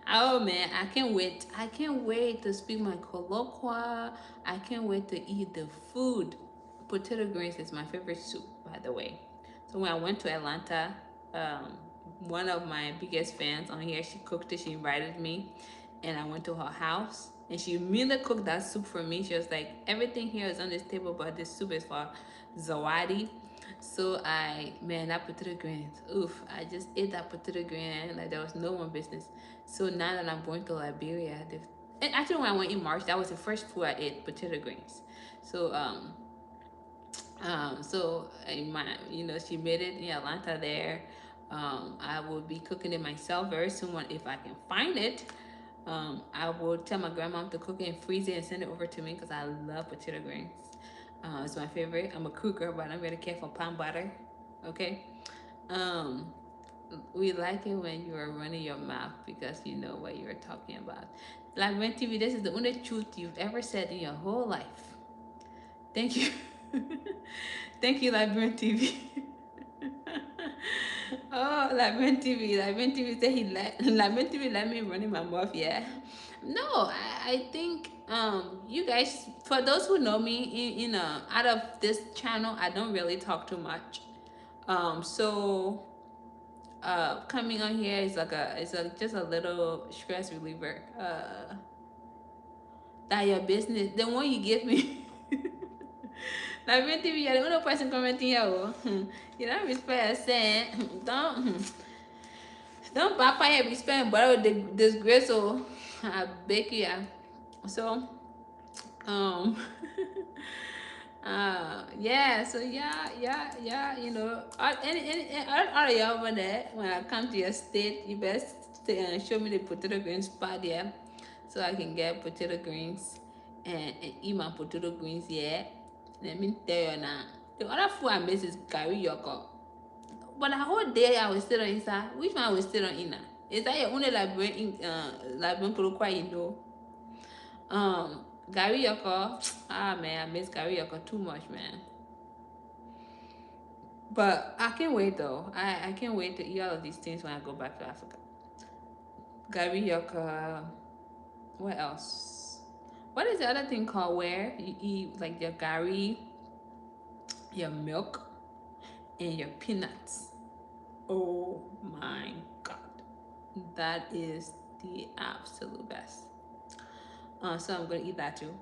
S1: Oh man, I can't wait. I can't wait to speak my colloquia. I can't wait to eat the food. Potato greens is my favorite soup, by the way. So when I went to Atlanta, um, one of my biggest fans on here, she cooked it. She invited me, and I went to her house, and she immediately cooked that soup for me. She was like, "Everything here is on this table, but this soup is for Zawadi." So man, that potato greens, oof! I just ate that potato green like there was no one business. So now that I'm going to Liberia, and actually when I went in March, that was the first food I ate, potato greens. So my, she made it in Atlanta there. I will be cooking it myself very soon if I can find it. I will tell my grandma to cook it and freeze it and send it over to me because I love potato greens. It's my favorite. I'm a cooker, but I'm very careful palm butter. Okay. Um, we like it when you are running your mouth because you know what you're talking about. Like when TV, this is the only truth you've ever said in your whole life. Thank you. Thank you, Librarian TV. Oh, Librarian TV. Librarian TV said Librarian TV let me run in my mouth, yeah. No, I think you guys, for those who know me out of this channel, I don't really talk too much. So coming on here is like just a little stress reliever. That your business, the one you give me. Like TV, you're the only person commenting here. You don't respect a cent. Don't backfire be spending borrow the disgrace. So I beg you. Yeah. So um yeah, so yeah, all of y'all over there, when I come to your state, you best show me the potato green spot, yeah, so I can get potato greens and eat my potato greens, yeah. Let me tell you now, the other food I miss is curry yoko. But the whole day I was still on inside. Which one I was still on in? Is that your only librarian you know? Gary Yoko, man, I miss Gary Yoko too much, man. But I can't wait though. I can't wait to eat all of these things when I go back to Africa. Gary Yoko, what else? What is the other thing called where you eat like your gari, your milk, and your peanuts? Oh my god, that is the absolute best. So I'm gonna eat that too.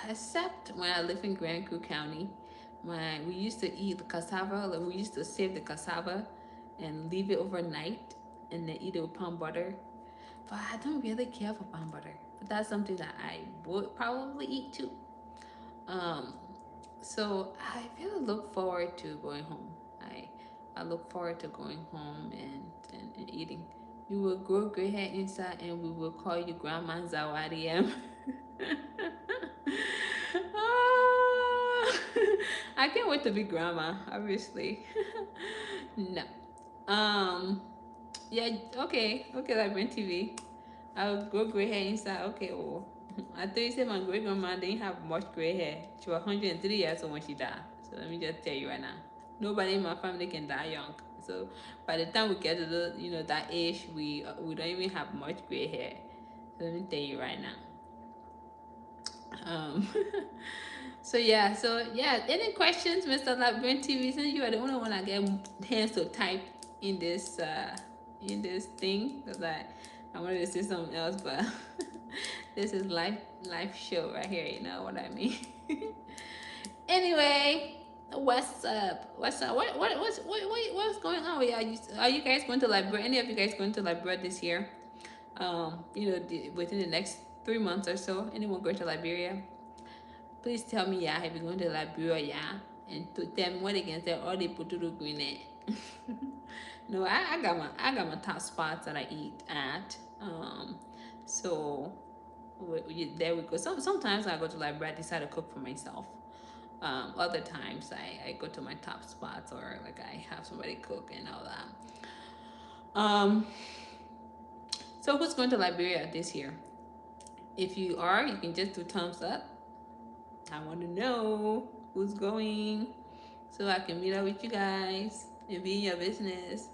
S1: Except when I live in Grand Crew County, when we used to eat the cassava, like we used to save the cassava and leave it overnight and then eat it with palm butter. But I don't really care for palm butter. But that's something that I would probably eat too. So I really look forward to going home. I look forward to going home and eating. You will grow gray hair inside and we will call you Grandma Zawadi. I can't wait to be grandma, obviously. No. Yeah, okay, like TV. I'll grow gray hair inside. Okay, well, I thought you said my great grandma didn't have much gray hair. She was 103 years old when she died. So let me just tell you right now. Nobody in my family can die young. So by the time we get to the, that age, we don't even have much gray hair. So let me tell you right now. Um, so yeah. Any questions, Mr. Labyrinth TV? Since you are the only one I get hands to type in this thing, because I wanted to say something else, but this is live show right here. You know what I mean? Anyway, what's up? What's up? What's going on? Are you guys going to Liberia? Any of you guys going to Liberia this year? Within the next 3 months or so, anyone going to Liberia? Please tell me, yeah, have you going to Liberia, yeah? And to tell me what they can say, all they put to the green it. No, I got my top spots that I eat at. So there we go. Sometimes I go to Liberia, I decide to cook for myself. Other times I go to my top spots, or like I have somebody cook and all that. So who's going to Liberia this year? If you are, you can just do thumbs up. I want to know who's going so I can meet up with you guys and be in your business.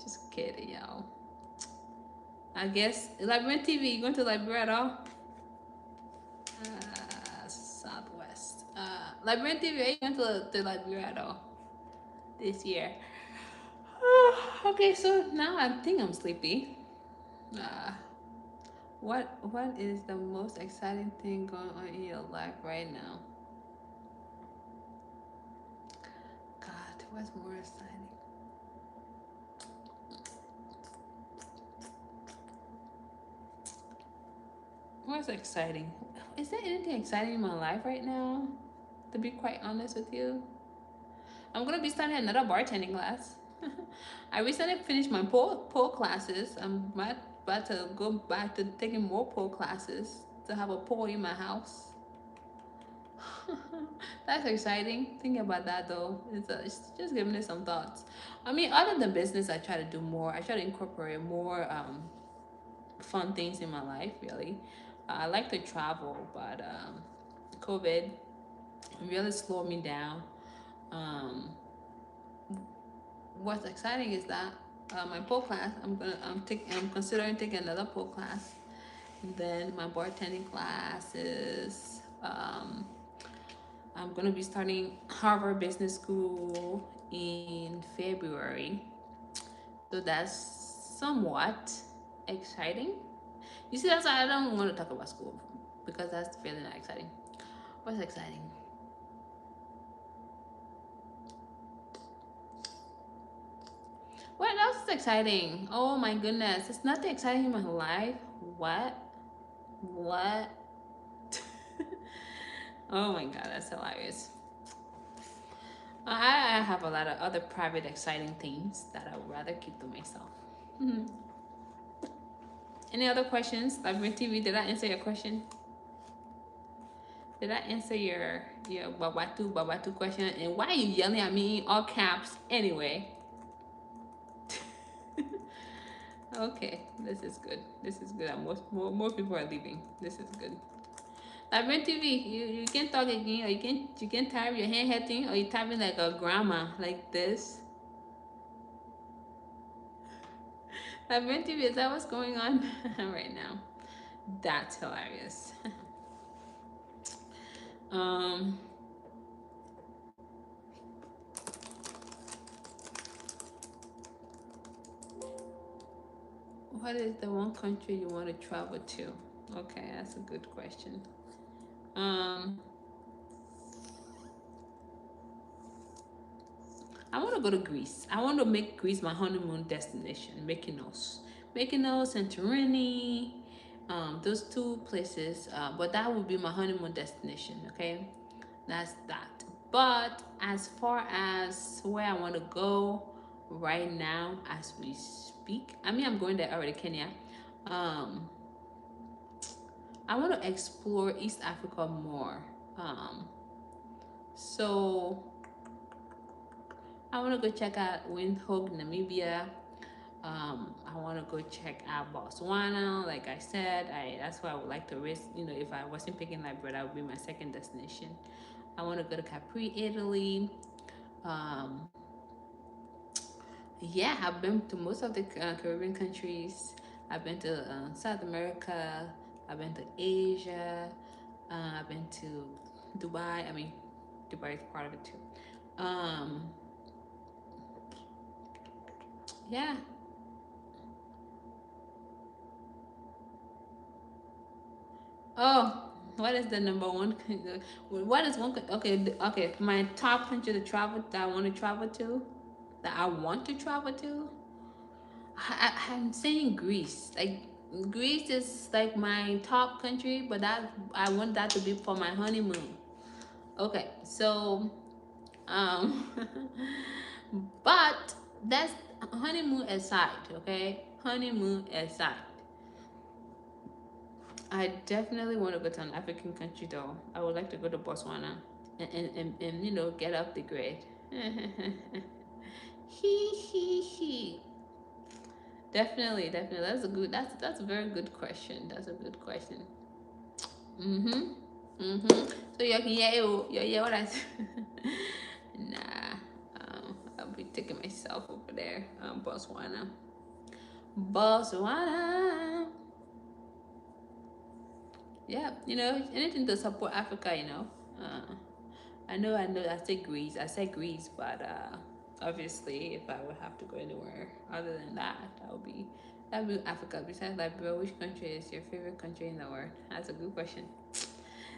S1: Just kidding, y'all. I guess Labyrinth TV, you going to Liberia at all? Southwest. Labyrinth TV, are you going to Liberia at all this year? Okay, so now I think I'm sleepy. Uh, what is the most exciting thing going on in your life right now? God, what's more exciting? What's exciting? Is there anything exciting in my life right now? To be quite honest with you, I'm gonna be starting another bartending class. I recently finished my pole classes. I'm about to go back to taking more pole classes to have a pole in my house. That's exciting. Thinking about that though, it's just giving me some thoughts. I mean, other than business, I try to do more. I try to incorporate more fun things in my life. Really, I like to travel, but COVID really slowed me down. Um, what's exciting is that my pole class, I'm considering taking another pole class, and then my bartending classes. I'm gonna be starting Harvard Business School in February, so that's somewhat exciting. You see, that's why I don't want to talk about school, because that's really not exciting. What's exciting? What else is exciting? Oh my goodness, it's nothing exciting in my life. What? What? Oh my god, that's hilarious. I have a lot of other private exciting things that I would rather keep to myself. Mhm. Any other questions? Labyrinth TV, did I answer your question? Did I answer your babatu question? And why are you yelling at me in all caps anyway? Okay, this is good. This is good. More people are leaving. This is good. Labyrinth TV, you can talk again, or you can type your hand thing, or you typing like a grandma like this. Labyrinth TV, is that what's going on right now? That's hilarious. um what is the one country you want to travel to? Okay, that's a good question. um I want to go to Greece. I want to make Greece my honeymoon destination. Mykonos, Santorini, those two places. But that would be my honeymoon destination. Okay, that's that. But as far as where I want to go right now, as we speak, I mean, I'm going there already, Kenya. Um, I want to explore East Africa more. So I want to go check out Windhoek, Namibia. I want to go check out Botswana. Like I said, that's why I would like to risk. If I wasn't picking Liberia, that would be my second destination. I want to go to Capri, Italy. Um, Yeah, I've been to most of the Caribbean countries. I've been to South America. I've been to Asia. I've been to Dubai. I mean, Dubai is part of it too. Um, yeah. Oh, what is the number one? What is one? Okay, okay. My top country to travel that I want to travel to, that I want to travel to. I'm saying Greece. Like Greece is like my top country, but that I want that to be for my honeymoon. Okay, so um, but that's honeymoon aside. Okay, honeymoon aside. I definitely want to go to an African country though. I would like to go to Botswana and you know get up the grade. He he. Definitely, definitely. That's a good. That's a very good question. That's a good question. Mhm. Mhm. So yeah, what I. Nah. I'll be taking myself over there. Botswana. Botswana. Yeah, you know, anything to support Africa, you know. I know, I say Greece, but obviously, if I would have to go anywhere other than that, that would be Africa. Besides Liberia, which country is your favorite country in the world? That's a good question.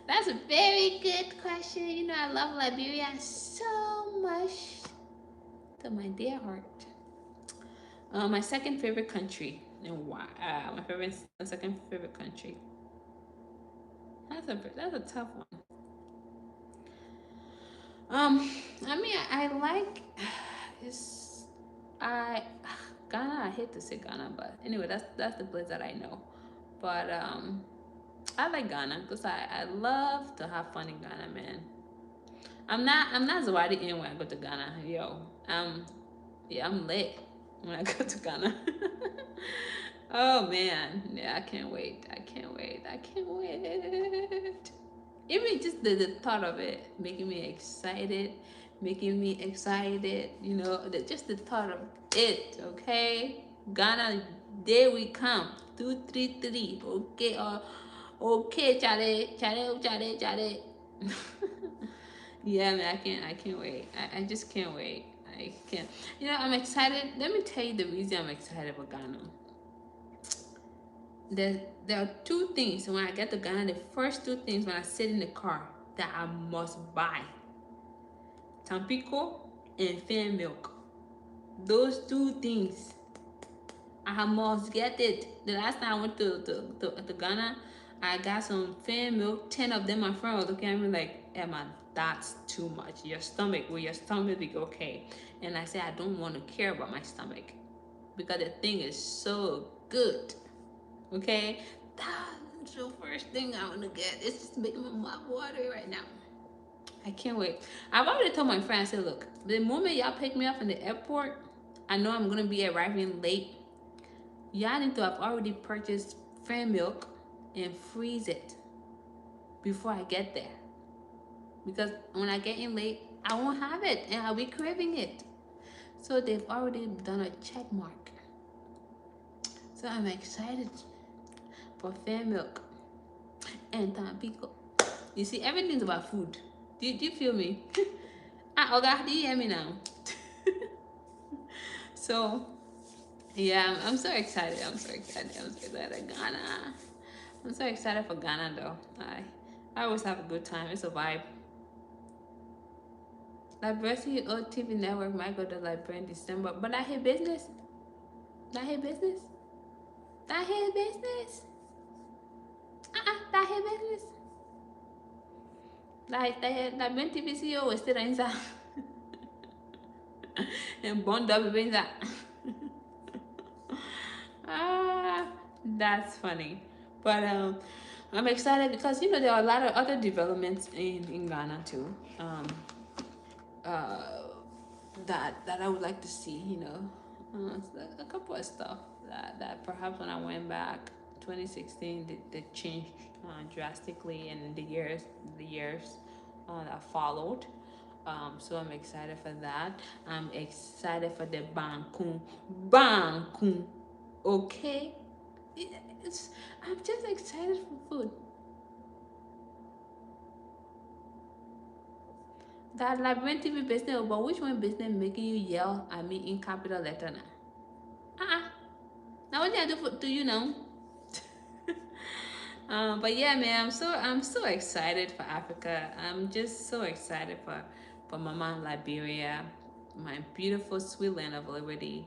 S1: That's a very good question. You know, I love Liberia so much to my dear heart. My second favorite country, and why? My second favorite country. That's a tough one. Um, I mean, I like it's I Ghana. I hate to say Ghana, but anyway, that's the place that I know. But I like Ghana because I love to have fun in Ghana, man. I'm not Zawadi in when I go to Ghana, yo. Yeah, I'm lit when I go to Ghana. Oh man, yeah, I can't wait. I can't wait. I can't wait. Even just the thought of it making me excited, you know, just the thought of it, okay? Ghana, there we come. 233. Okay, okay, Charlie, Charlie, Charlie, Charlie. Yeah, man, I can't wait. I just can't wait. I can't. You know, I'm excited. Let me tell you the reason I'm excited about Ghana. There are two things when I get to Ghana. The first two things when I sit in the car that I must buy: Tampico and fan milk. Those two things I must get it. The last time I went to Ghana, I got some fan milk. 10 of them. My friend was looking at me like, Emma, that's too much. Will your stomach be okay? And I said, I don't want to care about my stomach because the thing is so good. Okay, that's the first thing I want to get. It's just making my mouth water right now. I can't wait. I've already told my friend, I said, look, the moment y'all pick me up in the airport, I know I'm gonna be arriving late. Y'all need to have already purchased fan milk and freeze it before I get there. Because when I get in late, I won't have it and I'll be craving it. So they've already done a check mark. So I'm excited for fan milk and Tampico. You see, everything's about food. Do you feel me? Ah, Oga, do you hear me now? So, yeah, I'm so excited. I'm so excited. I'm so excited. Ghana. I'm so excited for Ghana, though. I always have a good time. It's a vibe. Diversity or TV network might go to Liberia in December, but I hear business. That hear business. That hear business. That hear business. Like when TVCO was still inside and bond up inside. Ah, that's funny. But I'm excited because you know there are a lot of other developments in Ghana too. Uh, that I would like to see. You know, a couple of stuff that perhaps when I went back 2016 they changed drastically in the years that followed. So I'm excited for that. I'm excited for the Banku. Okay, it's, I'm just excited for food. That Labyrinth TV business, but which one business making you yell at me in capital letter now? Uh-uh. Now what did I do to you now? But yeah, man, I'm so excited for Africa. I'm just so excited for Mama Liberia, my beautiful sweet land of liberty,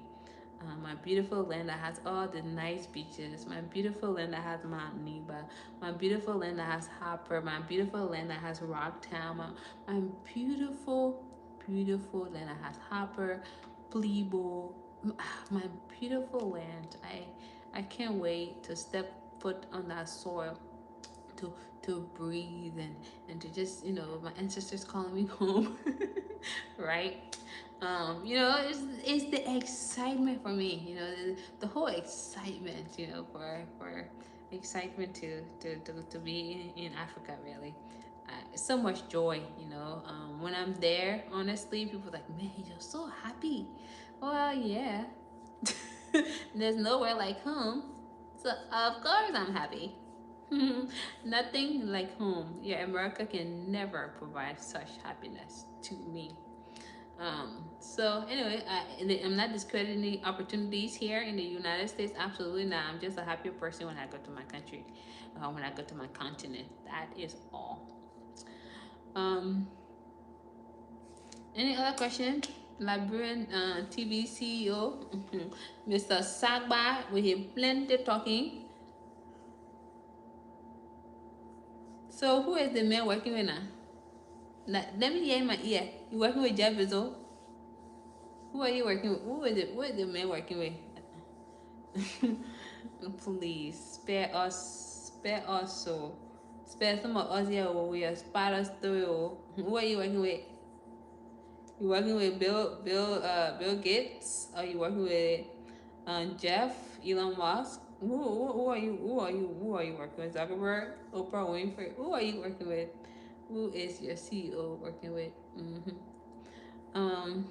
S1: my beautiful land that has all the nice beaches, my beautiful land that has Mount Neba, my beautiful land that has Hopper, my beautiful land that has Rocktown, my beautiful, beautiful land that has Hopper, Plebo, my beautiful land. I can't wait to step foot on that soil to to breathe and to just my ancestors calling me home. Right. It's the excitement for me, the whole excitement, for excitement to be in Africa, really. So much joy, when I'm there. Honestly, people are like, man, you're so happy. Well, yeah. There's nowhere like home, so of course I'm happy. Nothing like home. Yeah, America can never provide such happiness to me. So anyway, I'm not discrediting the opportunities here in the United States. Absolutely not. I'm just a happier person when I go to my country, when I go to my continent. That is all. Um, any other question? Liberian TV CEO, Mr. Sagba, with him plenty talking. So who is the man working with now? Let me hear in my ear. You working with Jeff Bezos? Who are you working with? Who is the man working with? Please spare us, so spare some of us here when we are spare us through. Who are you working with? You working with Bill Gates? Or you working with Jeff, Elon Musk? Who are you working with? Zuckerberg, Oprah Winfrey? Who are you working with? Who is your CEO working with? Um,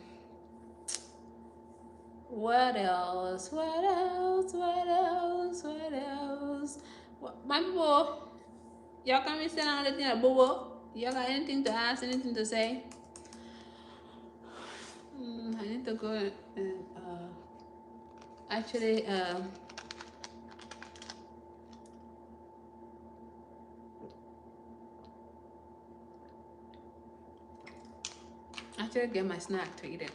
S1: what else? What else? What else? What else? My people, y'all come and sit down and listen to Bobo. Y'all got anything to ask? Anything to say? I need to go and actually get my snack to eat it.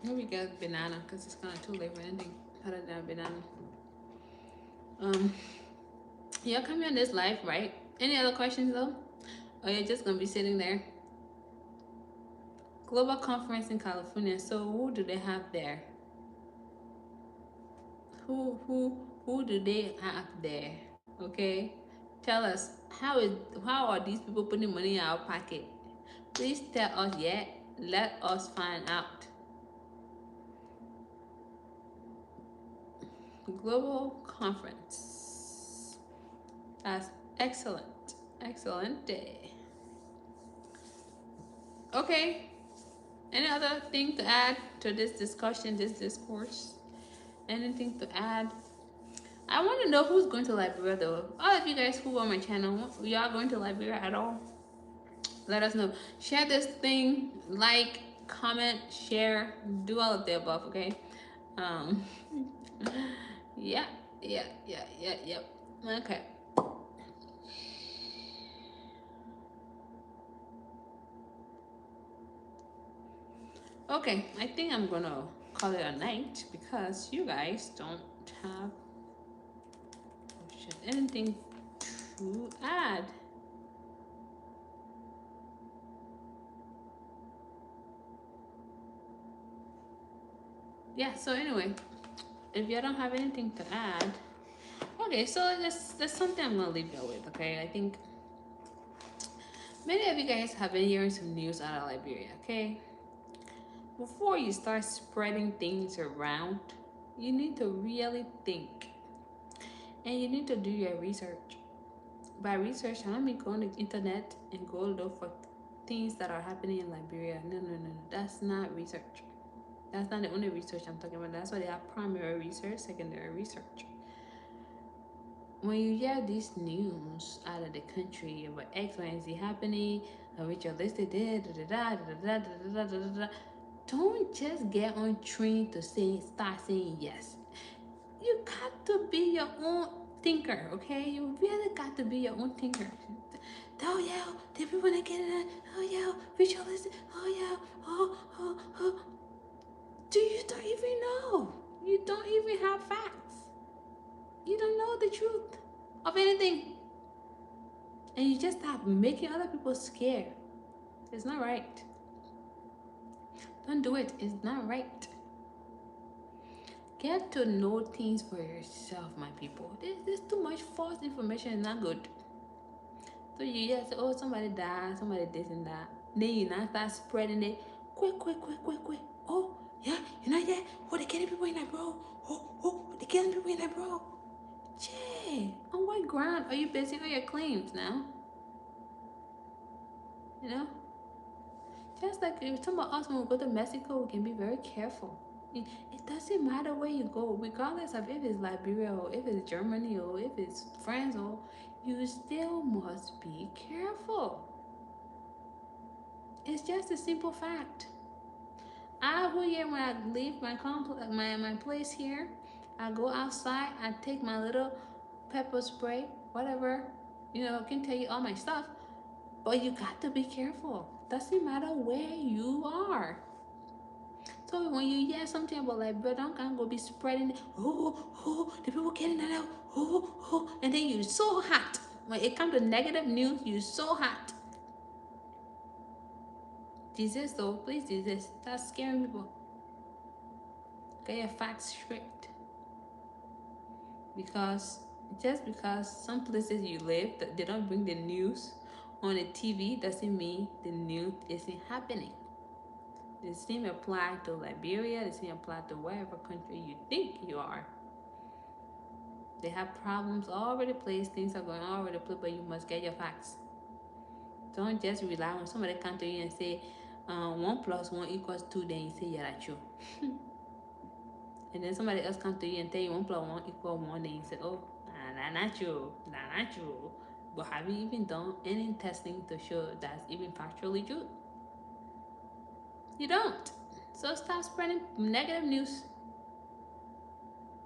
S1: Maybe get banana because it's kind of too late for anything other than a banana. Y'all come here on this live, right? Any other questions though? Or you're just gonna be sitting there? Global conference in California. So who do they have there? Who do they have there? Okay, tell us how are these people putting money in our pocket? Please tell us yet. Let us find out. Global conference. That's excellent. Excellent day. Okay. Any other thing to add to this discussion, this discourse? Anything to add? I want to know who's going to Liberia though. All of you guys who are on my channel, y'all going to Liberia at all? Let us know. Share this thing, like, comment, share, do all of the above, okay? Um, yeah, yeah. Okay. Okay, I think I'm gonna call it a night because you guys don't have anything to add. Yeah, so anyway, if you don't have anything to add, okay, so that's something I'm gonna leave you with, okay? I think many of you guys have been hearing some news out of Liberia, okay? Before you start spreading things around, you need to really think and you need to do your research. By research, I don't mean go on the internet and go look for things that are happening in Liberia. No, no, no, no. That's not research. That's not the only research I'm talking about. That's why they have primary research, secondary research. When you hear this news out of the country about X, Y, and Z happening, ritualistic, don't just get on train to start saying yes. You got to be your own thinker, okay? You really got to be your own thinker. Oh yeah, the people that get it. Oh yeah, ritualistic. Oh yeah, oh. Do you don't even know? You don't even have facts. You don't know the truth of anything, and you just start making other people scared. It's not right. Don't do it. It's not right. Get to know things for yourself, my people. There's too much false information. It's not good. So you just say, oh, somebody died, somebody this and that. Then you now start spreading it. Quick. Oh, yeah, you know, yeah. Oh, they're killing people in that, bro. Oh, they're killing people in that, bro. Jay, on what ground are you basing on your claims now? You know? Just like if some of us, when we go to Mexico, we can be very careful. It doesn't matter where you go, regardless of if it's Liberia or if it's Germany or if it's France, or you still must be careful. It's just a simple fact. When I leave my place here, I go outside, I take my little pepper spray, whatever, can tell you all my stuff. But you got to be careful. Doesn't matter where you are. So when you hear something about like, bro, don't go be spreading, the people getting that out, and then you're so hot. When it comes to negative news, you're so hot. Desist though, please desist. That's scaring people. Get your facts straight. Because just because some places you live, they don't bring the news on the TV, doesn't mean the news isn't happening. The same apply to Liberia, the same apply to wherever country you think you are. They have problems all over the place, things are going all over the place, but you must get your facts. Don't just rely on somebody come to you and say 1 + 1 = 2, then you say, yeah, that's true. And then somebody else come to you and tell you 1 + 1 = 1, then you say, oh, nah, not true. But have you even done any testing to show that's even factually true? You don't. So stop spreading negative news.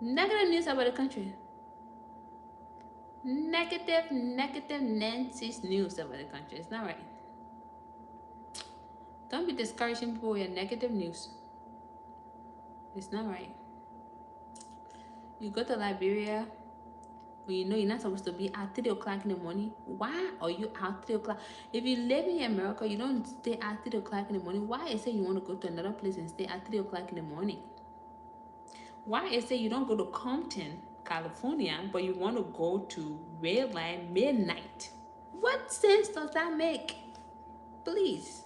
S1: Negative news about the country. Negative Nancy's news about the country. It's not right. Don't be discouraging people with your negative news. It's not right. You go to Liberia when you know you're not supposed to be out 3 o'clock in the morning. Why are you out 3 o'clock? If you live in America, you don't stay out 3 o'clock in the morning. Why is it you want to go to another place and stay at 3 o'clock in the morning? Why is it you don't go to Compton, California, but you want to go to red light midnight? What sense does that make? Please.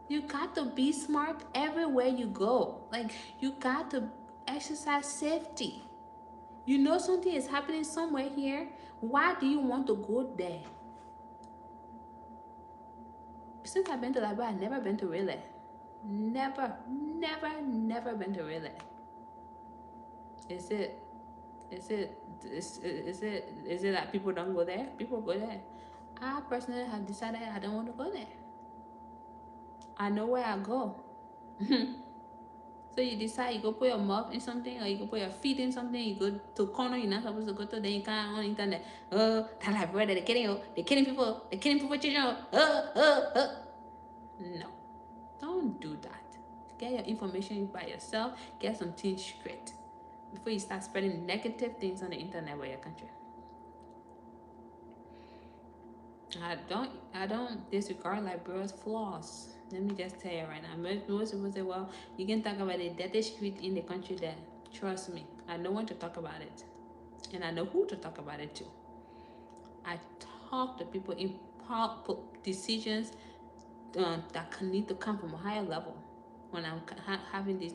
S1: You got to be smart everywhere you go. Like, you got to exercise safety. You know something is happening somewhere here. Why do you want to go there? Since I've been to Liberia, I've never been to Relay. Never been to Relay. Is it that people don't go there? People go there. I personally have decided I don't want to go there. I know where I go. So you decide you go put your mouth in something, or you go put your feet in something, you go to a corner you're not supposed to go to, then you can't on the internet. Oh, that like brother, they're killing people, children. No. Don't do that. Get your information by yourself, get some things straight before you start spreading negative things on the internet about your country. I don't disregard Liberia's flaws. Let me just tell you right now. Most people say, well, you can talk about the dirtiest street in the country there. Trust me, I know when to talk about it. And I know who to talk about it to. I talk to people in decisions that need to come from a higher level. When I'm having these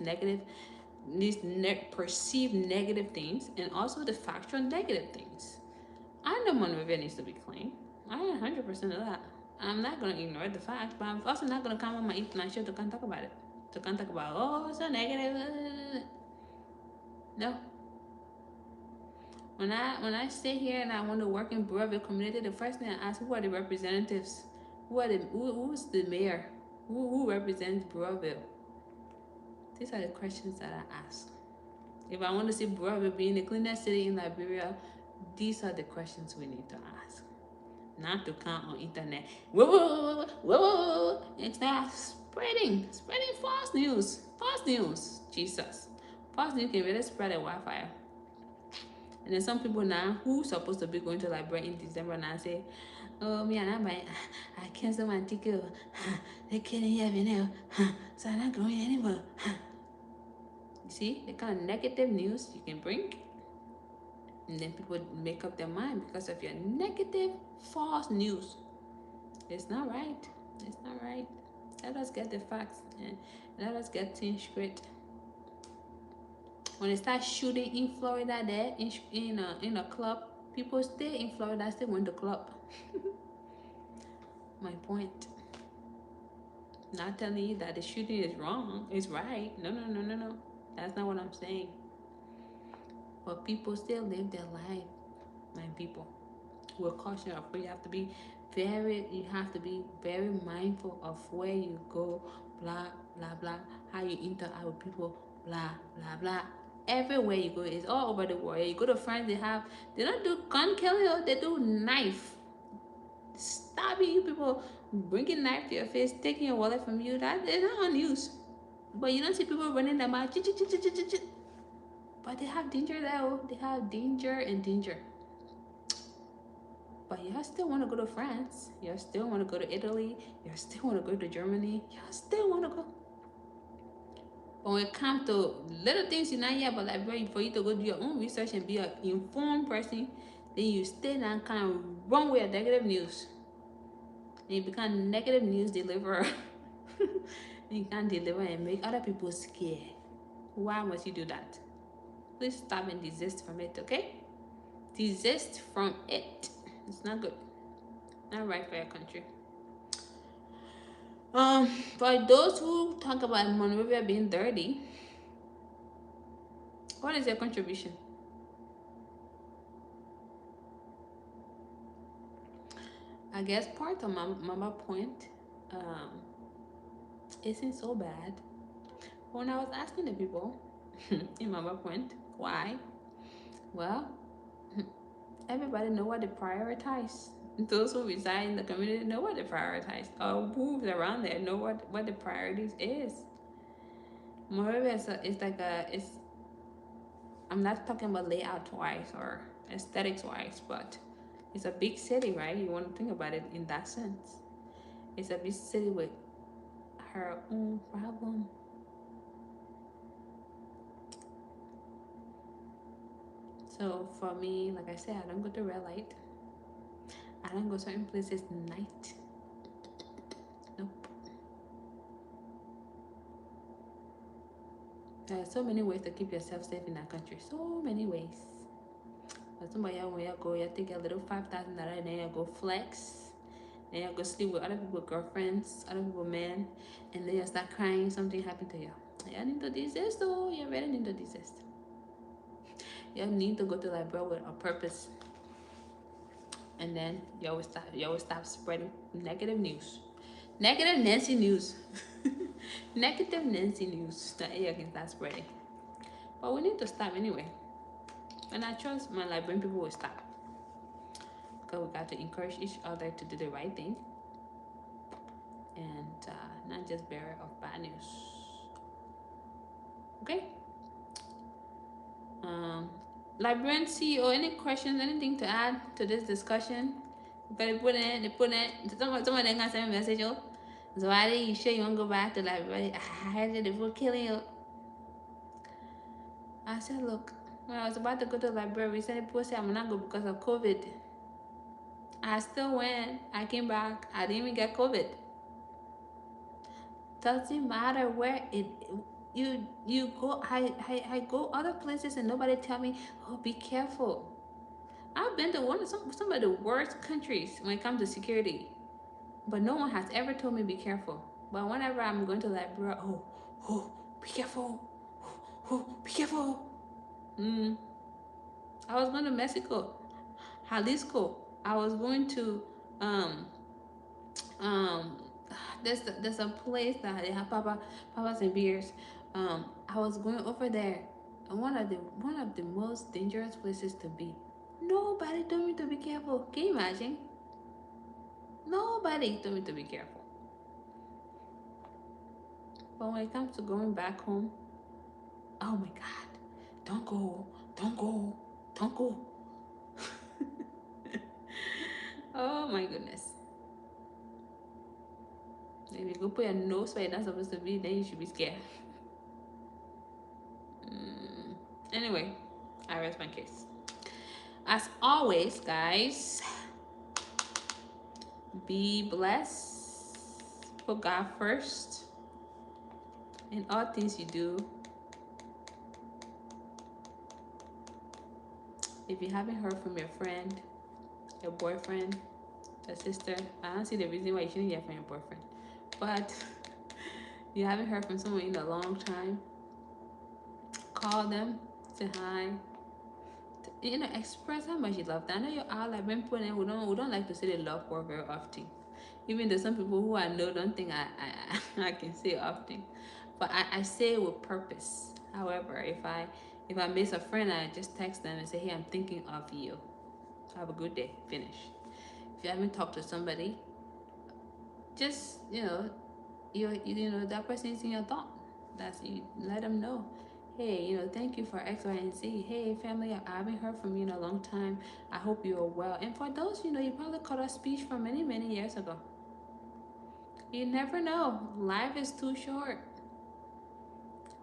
S1: perceived negative things, and also the factual negative things. I know Monrovia needs to be clean. I 100% of that. I'm not gonna ignore the fact, but I'm also not gonna come on my show to come talk about it. To come talk about, oh, so negative. No. When I stay here and I want to work in Burrillville community, the first thing I ask, who are the representatives? Who's the mayor? Who represents Burrillville? These are the questions that I ask. If I want to see Burrillville being the cleanest city in Liberia, these are the questions we need to ask. Not to count on internet. Whoa. It's not spreading false news. False news. Jesus. False news can really spread like wildfire. And then some people now who supposed to be going to Liberia in December now say, oh, me and I cancel my ticket. They can't have it now. So I'm not going anymore. You see the kind of negative news you can bring? And then people make up their mind because of your negative, false news. It's not right. It's not right. Let us get the facts and let us get things straight. When they start shooting in Florida, there in a club, people stay in Florida, still went to club. My point. Not telling you that the shooting is wrong, it's right. No. That's not what I'm saying. But people still live their life, my people. We're cautioned of you have to be very mindful of where you go, blah blah blah, how you interact with people, blah blah blah. Everywhere you go, it's all over the world. You go to France, they don't do gun killing, they do knife stabbing you, people bringing knife to your face, taking your wallet from you. That is not on news. But you don't see people running their mouth. But they have danger there. They have danger and danger. But you still want to go to France. You still want to go to Italy. You still want to go to Germany. You still want to go. But when it comes to little things you're not here, but like for you to go do your own research and be an informed person, then you stay and kind of run with negative news. And you become negative news deliverer. You can't deliver and make other people scared. Why must you do that? Please stop and desist from it, okay? Desist from it. It's not good. Not right for your country. For those who talk about Monrovia being dirty, what is your contribution? I guess part of my point isn't so bad. When I was asking the people in Mama Point, why? Well, everybody know what they prioritize. Those who reside in the community know what they prioritize. Or who's around there know what the priorities is. Moreover, I'm not talking about layout wise or aesthetics wise, but it's a big city, right? You want to think about it in that sense. It's a big city with her own problem. So for me, like I said, I don't go to red light. I don't go certain places night. Nope. There are so many ways to keep yourself safe in that country. So many ways. But somebody when you go, you take a little $5,000 and then you go flex. Then you go sleep with other people's girlfriends, other people's men, and then you start crying, something happened to you. You need to desist, though. You really need to desist. You need to go to Liberia with a purpose. And then you always stop spreading negative news. Negative Nancy news. Negative Nancy news that you can start spreading. But we need to stop anyway. And I trust my Liberian people will stop. Because we got to encourage each other to do the right thing. And not just bearer of bad news. Okay? Liberian CEO, any questions, anything to add to this discussion? But they put in, somebody got send a message, oh. So why are you sure you want to go back to Liberia? I heard that they were killing you. I said, look, when I was about to go to Liberia, we said people say I'm not going because of COVID. I still went. I came back. I didn't even get COVID. Doesn't matter where you go. I go other places and nobody tell me, oh, be careful. I've been to some of the worst countries when it comes to security. but no one has ever told me be careful. But whenever I'm going to Liberia, oh, be careful, be careful. I was going to Mexico, Jalisco. I was going to um um there's a place that they have papas and beers. I was going over there, and one of the most dangerous places to be. Nobody told me to be careful. Can you imagine? Nobody told me to be careful. But when it comes to going back home, oh my God, don't go, don't go, don't go. Oh my goodness. If you go put your nose where you're not supposed to be, then you should be scared. Anyway, I rest my case. As always, guys, be blessed. Put God first in all things you do. If you haven't heard from your friend, your boyfriend, your sister, I don't see the reason why you shouldn't hear from your boyfriend. But you haven't heard from someone in a long time, call them, say hi, express how much you love them. I know you're all like been putting in, we don't like to say the love word very often. Even though some people who I know don't think I can say it often. But I say it with purpose. However, if I miss a friend, I just text them and say, hey, I'm thinking of you. Have a good day. Finish. If you haven't talked to somebody, just that person is in your thought. That's you. Let them know. Hey, thank you for X, Y, and Z. Hey, family, I haven't heard from you in a long time. I hope you are well. And for those, you probably caught a speech from many, many years ago. You never know. Life is too short.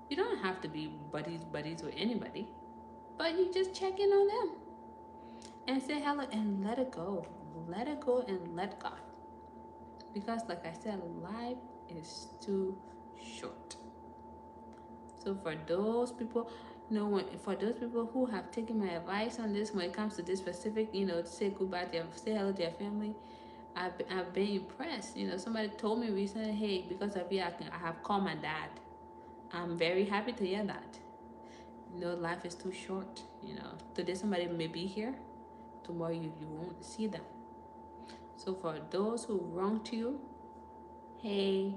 S1: You don't have to be buddies with anybody, but you just check in on them and say hello and let it go. Let it go and let God. Because like I said, life is too short. So for those people, for those people who have taken my advice on this when it comes to this specific, say goodbye to say hello to your family, I've been impressed. Somebody told me recently, hey, because of you, I have called my dad. I'm very happy to hear that. Life is too short. Today somebody may be here, tomorrow you won't see them. So for those who wronged you, hey,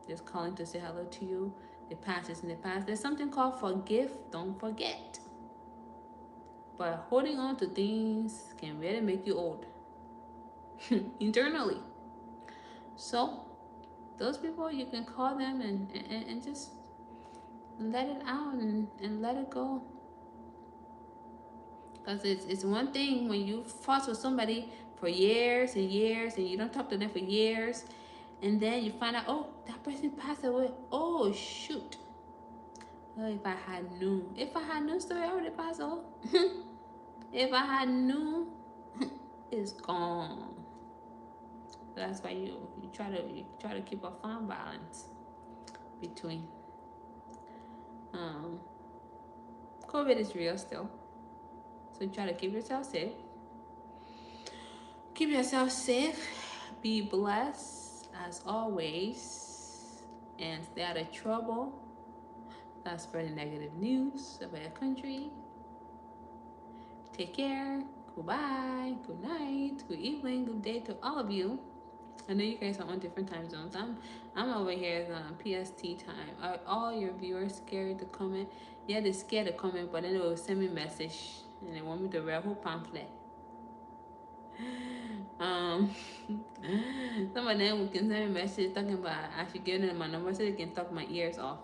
S1: just calling to say hello to you. The past is in the past. There's something called forgive, don't forget. But holding on to things can really make you old internally. So those people, you can call them and just let it out and let it go. Because it's one thing when you fuss with somebody for years and years and you don't talk to them for years, and then you find out, oh, that person passed away. Oh, shoot. Oh, if I had known story, I already passed away. If I had known, it's gone. That's why you try to keep a fine balance between. COVID is real still, so try to keep yourself safe. Keep yourself safe. Be blessed as always, and stay out of trouble. Not spreading negative news about your country. Take care. Goodbye. Good night. Good evening. Good day to all of you. I know you guys are on different time zones. I'm over here at PST time. Are all your viewers scared to comment? Yeah, they're scared to comment, but then they will send me a message and they want me to read a whole pamphlet. Some of them can send me a message talking about I should give them my number so they can talk my ears off.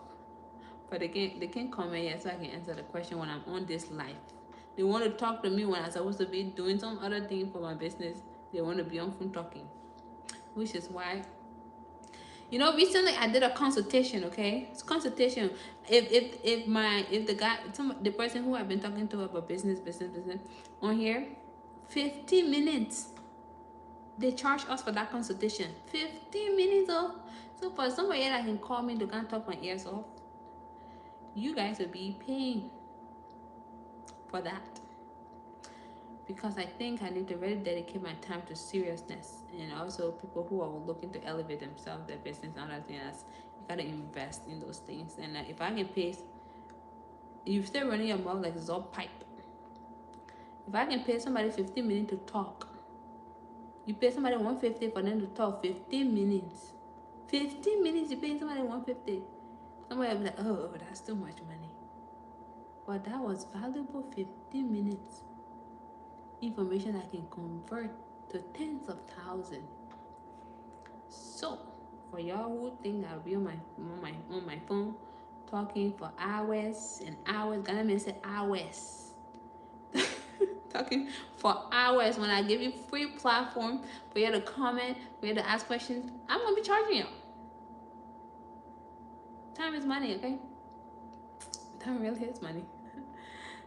S1: But they can't comment yet so I can answer the question when I'm on this live. They want to talk to me when I'm supposed to be doing some other thing for my business. They want to be on phone talking. Which is why recently I did a consultation. Okay, it's consultation. If the person who I've been talking to about business on here, 15 minutes. They charge us for that consultation. 15 minutes off. So for somebody that can call me to can't talk my ears off, you guys will be paying for that. because I think I need to really dedicate my time to seriousness, and also people who are looking to elevate themselves, their business, and other things. You gotta invest in those things. And if I can pay, you stay running your mouth like it's all pipe. If I can pay somebody 15 minutes to talk, you pay somebody 150 for them to talk 15 minutes. 15 minutes you pay somebody 150. Somebody will be like, oh, that's too much money. But that was valuable 15 minutes. Information I can convert to tens of thousands. So for y'all who think I'll be on my phone talking for hours and hours, gonna mean say hours. Talking for hours when I give you free platform for you to comment, for you to ask questions, I'm gonna be charging you. Time is money, okay? Time really is money.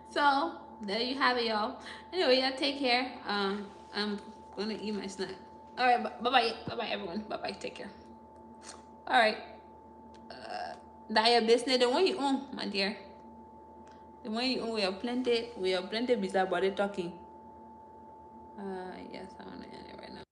S1: So there you have it, y'all. Anyway, y'all take care. I'm gonna eat my snack. All right, bye bye, everyone. Bye bye. Take care. All right. That your business, the one you own, my dear. The one you own, we are plenty bizarre body talking. Yes, I wanna end it right now.